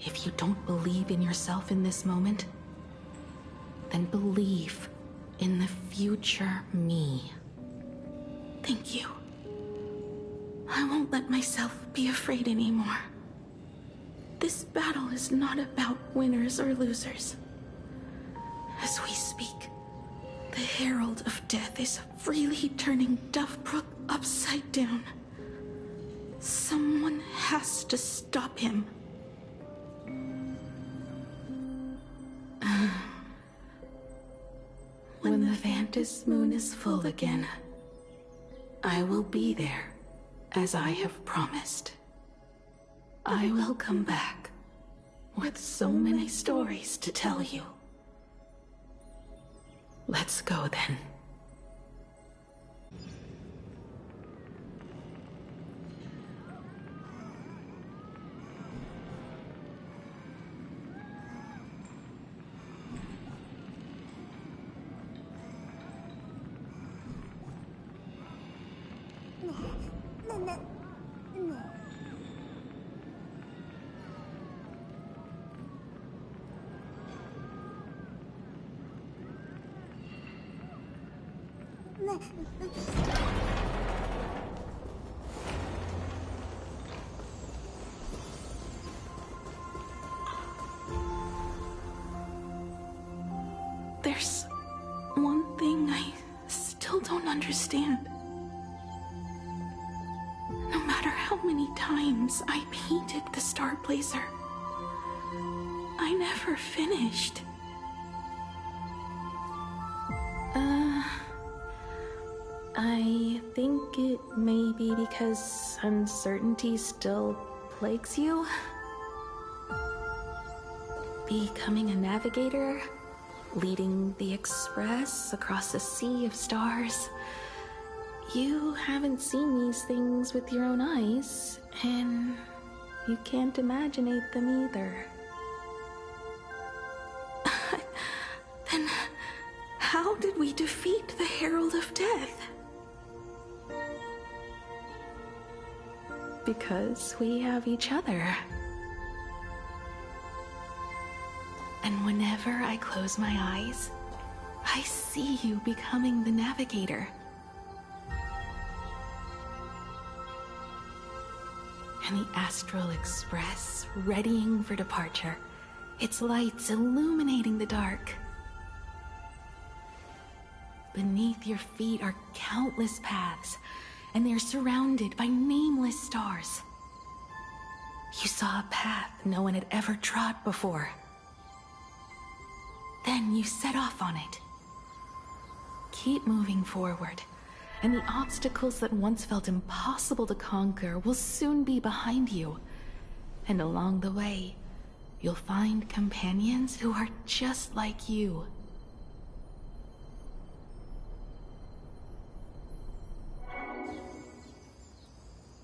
If you don't believe in yourself in this moment, then believe in the future me. Thank you. I won't let myself be afraid anymore. This battle is not about winners or losers. As we speak, the Herald of Death is freely turning Dovebrook upside down. Someone has to stop him. When the Phantasmoon is full again, I will be there, as I have promised. I will come back with so many stories to tell you. Let's go then. There's one thing I still don't understand. No matter how many times I painted the Star Blazer, I never finished. I think it may be because uncertainty still plagues you. Becoming a navigator, leading the Express across a sea of stars. You haven't seen these things with your own eyes, and you can't imaginate them either. Then how did we defeat the Herald of Death? Because we have each other. And whenever I close my eyes, I see you becoming the navigator. And the Astral Express readying for departure, its lights illuminating the dark. Beneath your feet are countless paths, and they are surrounded by nameless stars. You saw a path no one had ever trod before. Then you set off on it. Keep moving forward, and the obstacles that once felt impossible to conquer will soon be behind you. And along the way, you'll find companions who are just like you.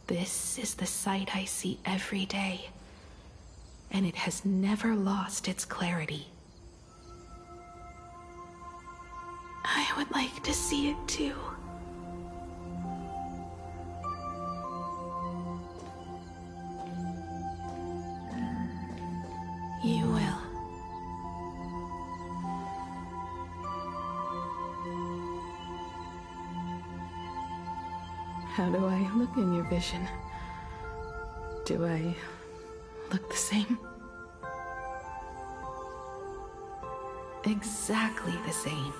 This is the sight I see every day, and it has never lost its clarity. I would like to see it too. You will. How do I look in your vision? Do I look the same? Exactly the same.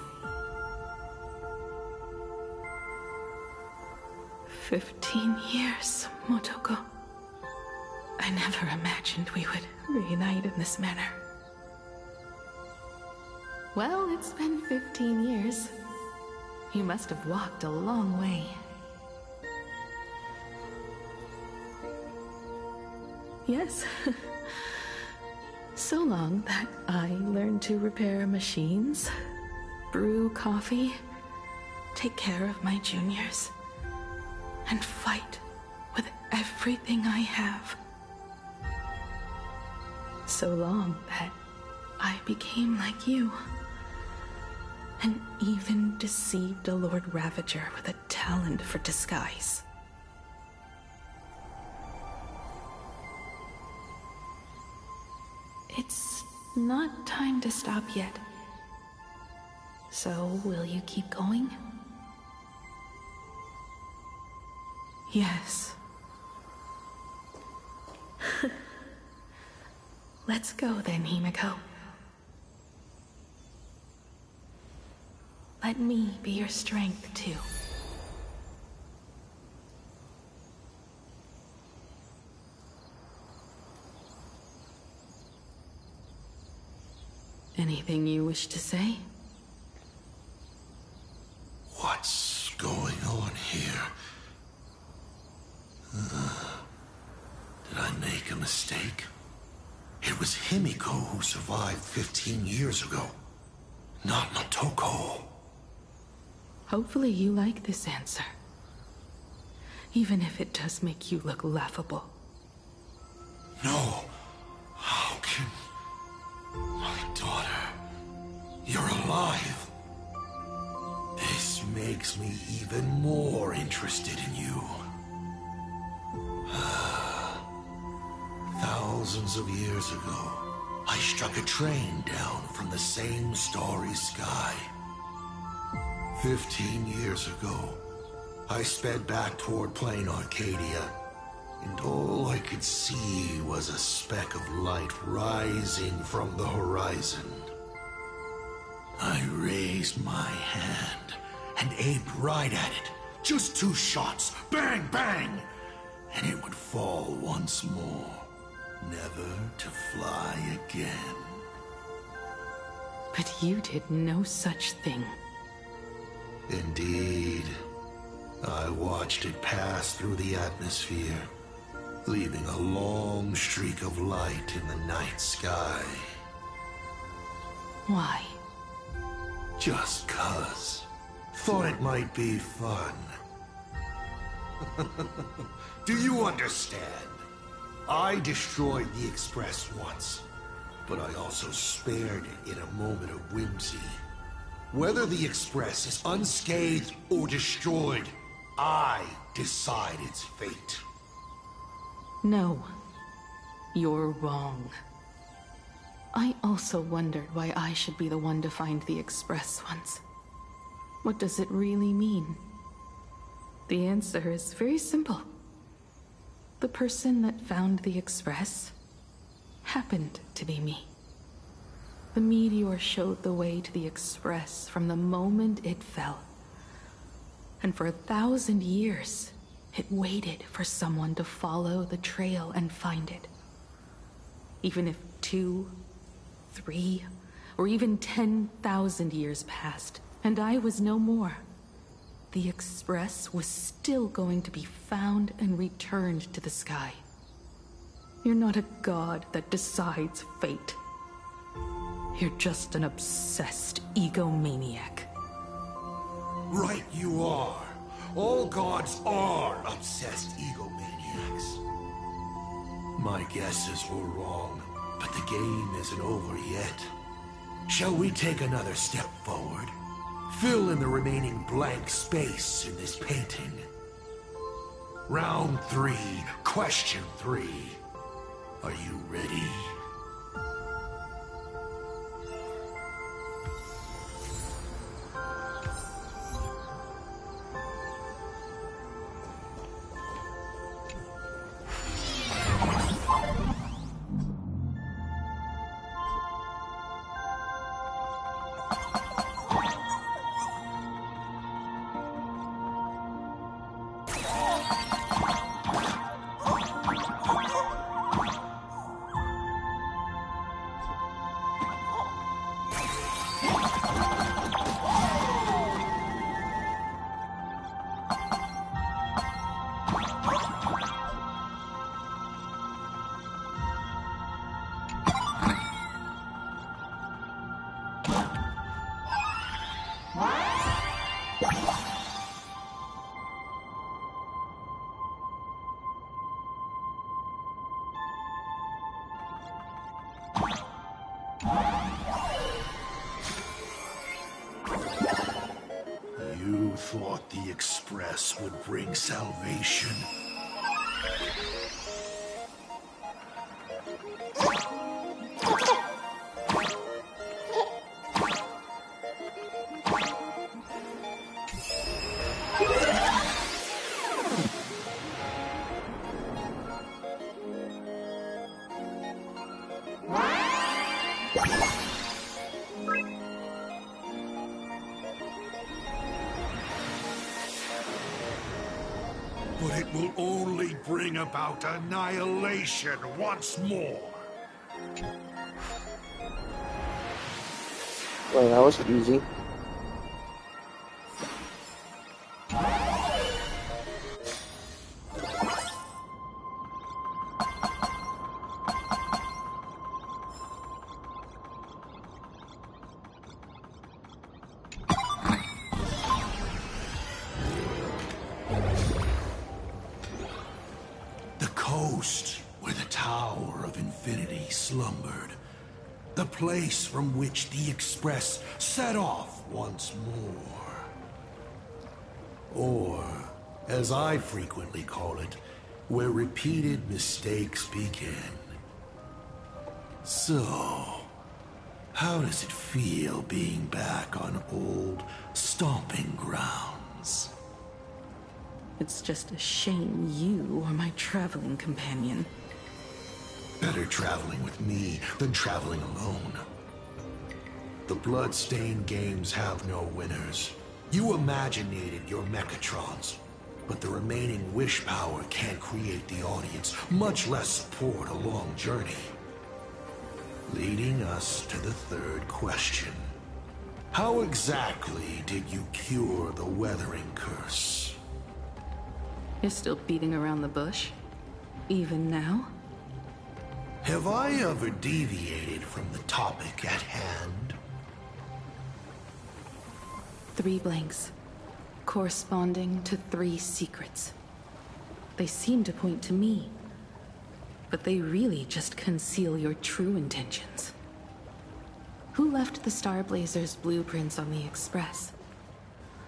15 years, Motoko. I never imagined we would reunite in this manner. Well, it's been 15 years. You must have walked a long way. Yes. So long that I learned to repair machines, brew coffee, take care of my juniors, and fight with everything I have. So long that I became like you, and even deceived a Lord Ravager with a talent for disguise. It's not time to stop yet. So, will you keep going? Yes. Let's go then, Himiko. Let me be your strength, too. Anything you wish to say? What's going on here? Did I make a mistake? It was Himiko who survived 15 years ago, not Motoko. Hopefully you like this answer. Even if it does make you look laughable. No. How can... My daughter... You're alive. This makes me even more interested in you. Thousands of years ago, I struck a train down from the same starry sky. 15 years ago, I sped back toward Plain Arcadia, and all I could see was a speck of light rising from the horizon. I raised my hand and aimed right at it. Just 2 shots, bang, bang, and it would fall once more, never to fly again. But you did no such thing. Indeed. I watched it pass through the atmosphere, leaving a long streak of light in the night sky. Why? Just 'cause. Thought it might be fun. Do you understand? I destroyed the Express once, but I also spared it in a moment of whimsy. Whether the Express is unscathed or destroyed, I decide its fate. No. You're wrong. I also wondered why I should be the one to find the Express once. What does it really mean? The answer is very simple. The person that found the Express happened to be me. The meteor showed the way to the Express from the moment it fell. And for 1,000 years, it waited for someone to follow the trail and find it. Even if 2, 3, or even 10,000 years passed, and I was no more, the Express was still going to be found and returned to the sky. You're not a god that decides fate. You're just an obsessed egomaniac. Right you are. All gods are obsessed egomaniacs. My guesses were wrong, but the game isn't over yet. Shall we take another step forward? Fill in the remaining blank space in this painting. Round 3, question 3. Are you ready? You thought the Express would bring salvation? But it will only bring about annihilation once more. Well, that was easy. Where the Tower of Infinity slumbered. The place from which the Express set off once more. Or, as I frequently call it, where repeated mistakes begin. So, how does it feel being back on old stomping grounds? It's just a shame you are my traveling companion. Better traveling with me than traveling alone. The Bloodstained games have no winners. You imaginated your Mechatrons, but the remaining wish power can't create the audience, much less support a long journey. Leading us to the third question. How exactly did you cure the Weathering Curse? You're still beating around the bush? Even now? Have I ever deviated from the topic at hand? 3 blanks, corresponding to 3 secrets. They seem to point to me, but they really just conceal your true intentions. Who left the Starblazer's blueprints on the Express?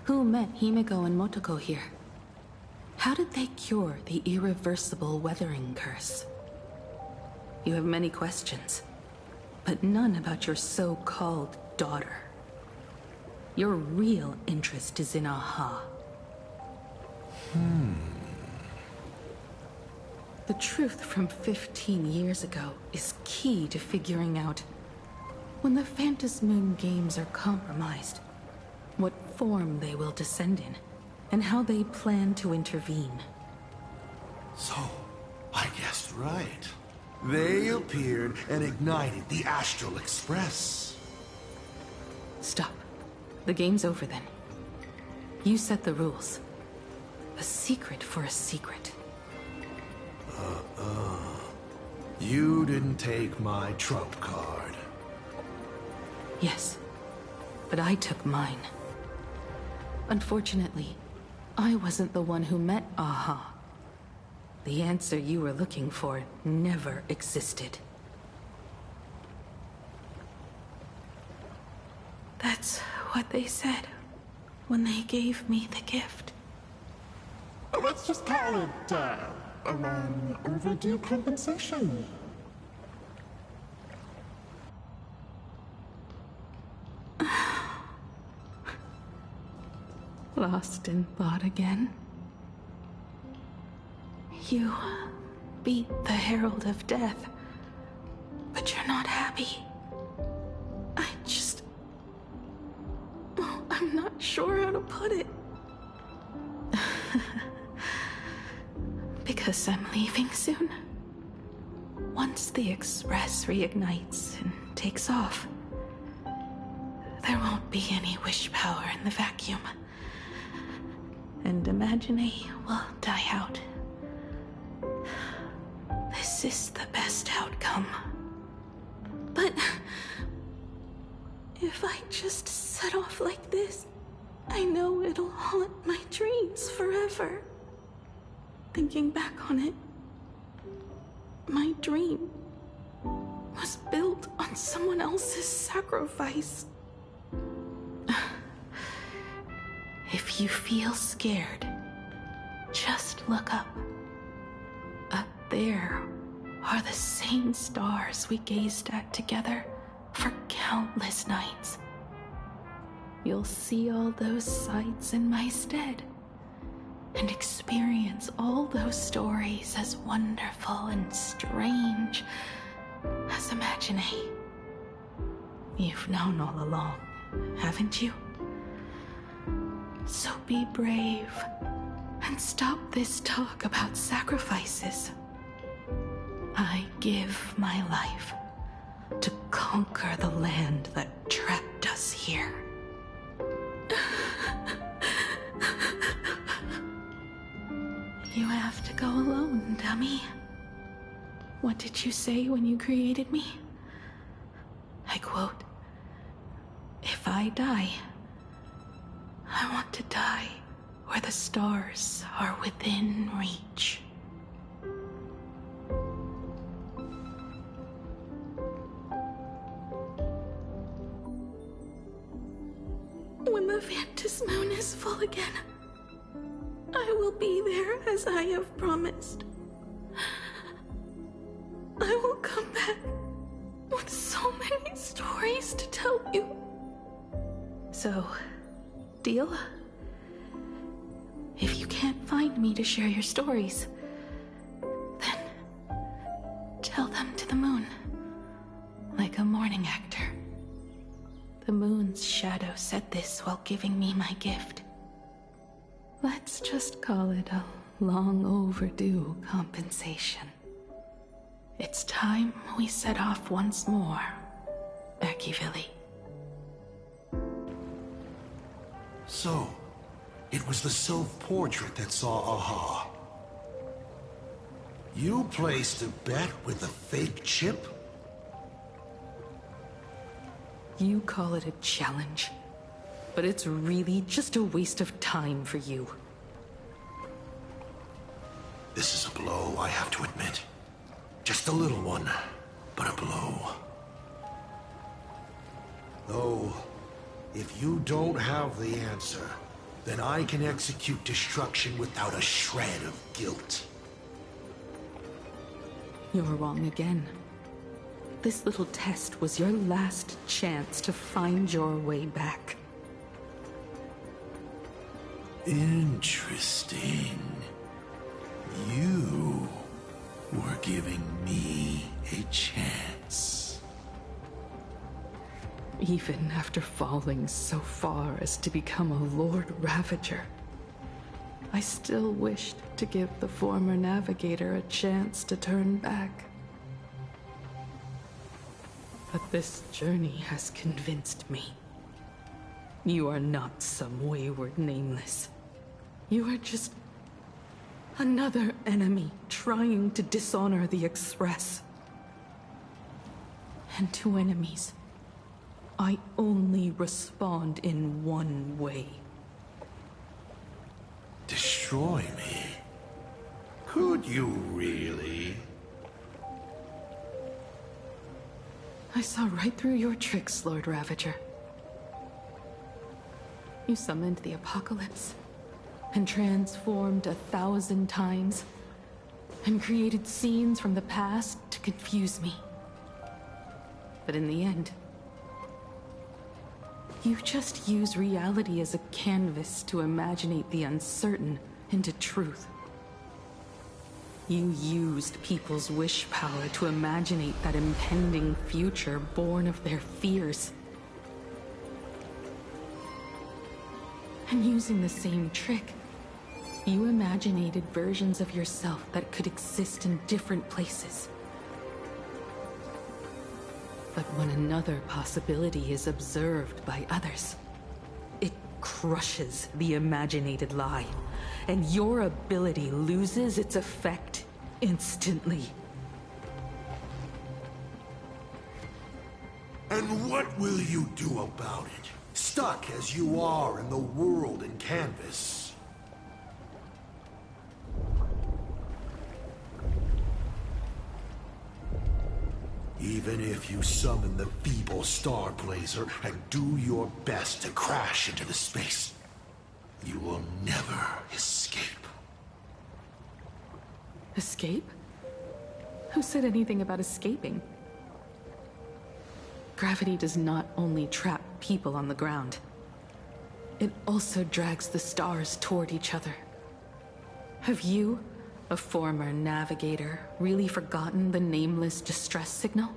Who met Himiko and Motoko here? How did they cure the irreversible Weathering Curse? You have many questions, but none about your so-called daughter. Your real interest is in Aha. The truth from 15 years ago is key to figuring out when the Phantasmoon games are compromised, what form they will descend in, and how they plan to intervene. So, I guessed right. They appeared and ignited the Astral Express. Stop. The game's over then. You set the rules. A secret for a secret. You didn't take my trump card. Yes, but I took mine. Unfortunately, I wasn't the one who met Aha. The answer you were looking for never existed. That's what they said when they gave me the gift. Let's just call it, a long overdue compensation. Lost in thought again? You beat the Herald of Death, but you're not happy. I'm not sure how to put it. Because I'm leaving soon. Once the Express reignites and takes off, there won't be any wish power in the vacuum. And Imagine will die out. This is the best outcome. But if I just set off like this, I know it'll haunt my dreams forever. Thinking back on it, my dream was built on someone else's sacrifice. If you feel scared, just look up. Up there are the same stars we gazed at together for countless nights. You'll see all those sights in my stead, and experience all those stories as wonderful and strange as Imagine. You've known all along, haven't you? So be brave, and stop this talk about sacrifices. I give my life to conquer the land that trapped us here. You have to go alone, dummy. What did you say when you created me? I quote, "If I die, I want to die where the stars are within reach." When the Phantasmoon is full again, I will be there as I have promised. I will come back tell you. So, deal? If you can't find me to share your stories, then tell them to the moon, like a mourning actor. The moon's shadow said this while giving me my gift. Let's just call it a long overdue compensation. It's time we set off once more, Akivili. So, it was the self-portrait that saw Aha. You placed a bet with a fake chip? You call it a challenge, but it's really just a waste of time for you. This is a blow, I have to admit. Just a little one, but a blow. Though, if you don't have the answer, then I can execute destruction without a shred of guilt. You're wrong again. This little test was your last chance to find your way back. Interesting. You were giving me a chance. Even after falling so far as to become a Lord Ravager, I still wished to give the former Navigator a chance to turn back. But this journey has convinced me. You are not some wayward nameless. You are just another enemy trying to dishonor the Express. And to enemies, I only respond in one way. Destroy me? Could you really? I saw right through your tricks, Lord Ravager. You summoned the apocalypse, and transformed 1,000 times, and created scenes from the past to confuse me. But in the end, you just use reality as a canvas to imaginate the uncertain into truth. You used people's wish power to imaginate that impending future born of their fears. And using the same trick, you imaginated versions of yourself that could exist in different places. But when another possibility is observed by others, it crushes the imaginated lie, and your ability loses its effect instantly. And what will you do about it? Stuck as you are in the world in canvas. Even if you summon the feeble Star Blazer and do your best to crash into the space, you will never escape. Escape? Who said anything about escaping? Gravity does not only trap people on the ground, it also drags the stars toward each other. Have you, a former navigator, really forgotten the nameless distress signal?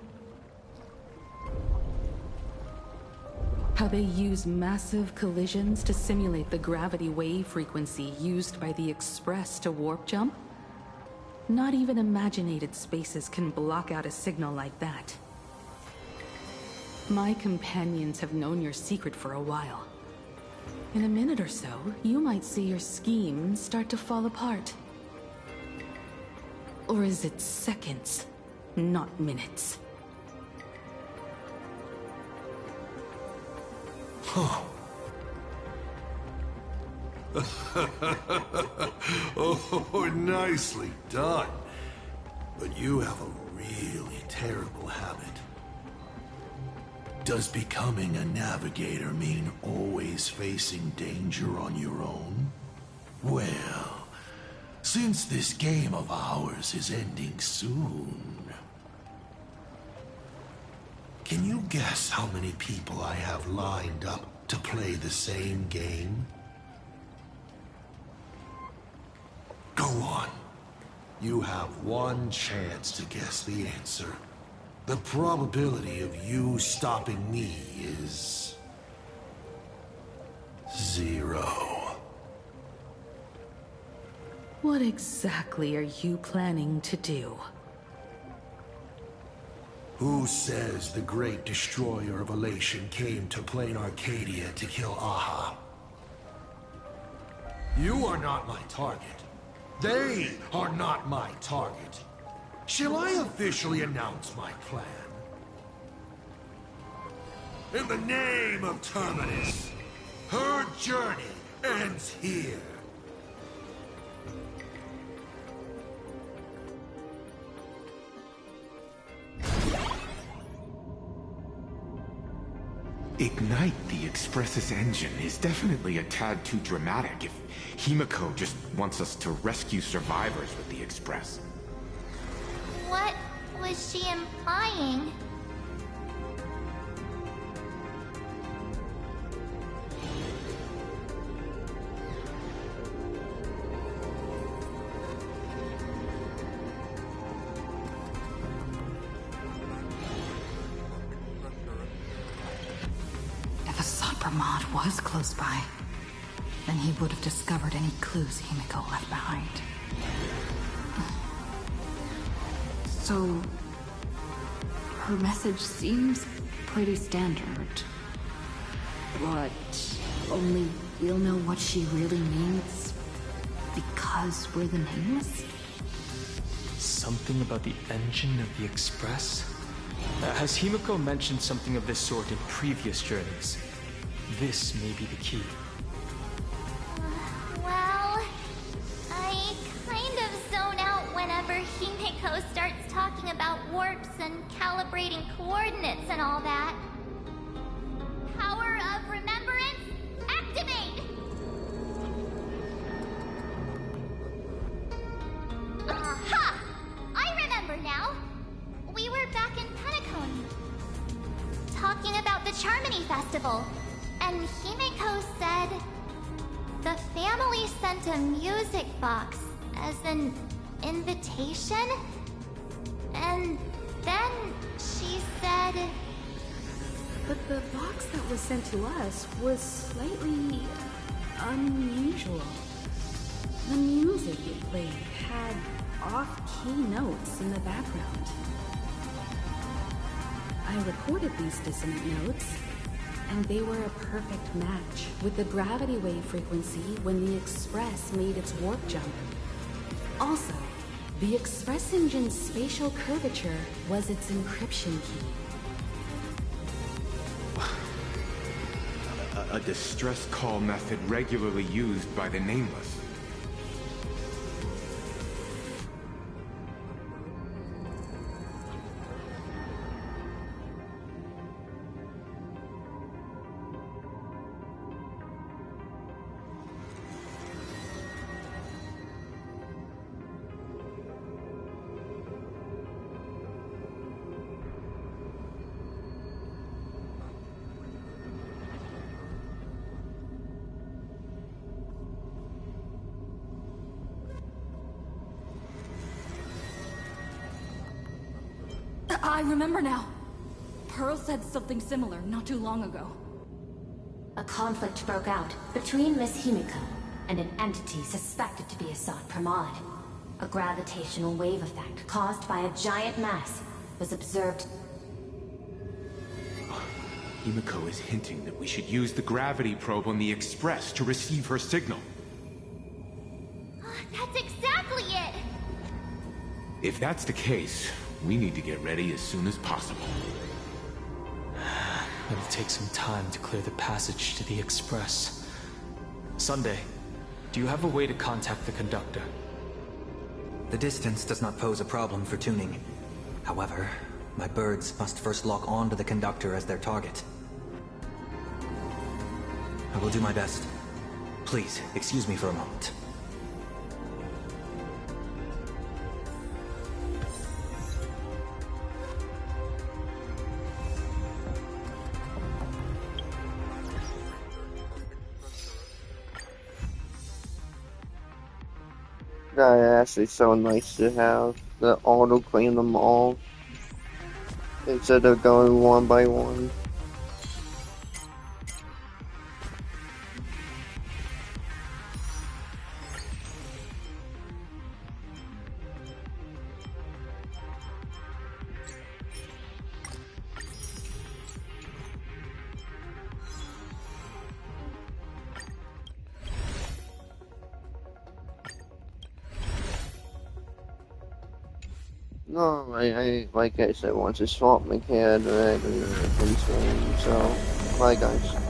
How they use massive collisions to simulate the gravity wave frequency used by the Express to warp jump? Not even imaginated spaces can block out a signal like that. My companions have known your secret for a while. In a minute or so, you might see your scheme start to fall apart. Or is it seconds, not minutes? Huh. Oh, nicely done. But you have a really terrible habit. Does becoming a navigator mean always facing danger on your own? Well, since this game of ours is ending soon, Can you guess how many people I have lined up to play the same game? Go on. You have one chance to guess the answer. The probability of you stopping me is 0. What exactly are you planning to do? Who says the great destroyer of Elation came to Plain Arcadia to kill Aha? You are not my target. They are not my target. Shall I officially announce my plan? In the name of Terminus, her journey ends here. Ignite the Express's engine is definitely a tad too dramatic if Himiko just wants us to rescue survivors with the Express. What was she implying? If Assad Pramod was close by, then he would have discovered any clues Himiko left behind. So, her message seems pretty standard. But only we'll know what she really means because we're the Nameless? Something about the engine of the Express? Has Himiko mentioned something of this sort in previous journeys? This may be the key. Well, I kind of zone out whenever Himiko starts talking about warps and calibrating coordinates and all that. Power of remembrance, activate! Aha! I remember now. We were back in Penacony, talking about the Charmony Festival, and Himiko said the family sent a music box as an invitation, and then she said... But the box that was sent to us was slightly unusual. The music it played had off-key notes in the background. I recorded these dissonant notes, and they were a perfect match with the gravity wave frequency when the Express made its warp jump. Also, the Express engine's spatial curvature was its encryption key. A distress call method regularly used by the Nameless. I remember now. Pearl said something similar not too long ago. A conflict broke out between Miss Himiko and an entity suspected to be Assad Pramod. A gravitational wave effect caused by a giant mass was observed. Himiko is hinting that we should use the gravity probe on the Express to receive her signal. That's exactly it! If that's the case, we need to get ready as soon as possible. It'll take some time to clear the passage to the Express. Sunday, do you have a way to contact the conductor? The distance does not pose a problem for tuning. However, my birds must first lock on to the conductor as their target. I will do my best. Please, excuse me for a moment. That's actually so nice to have the auto clean them all instead of going one by one. No, I like I said, once I swap my CAD, right, so, bye guys.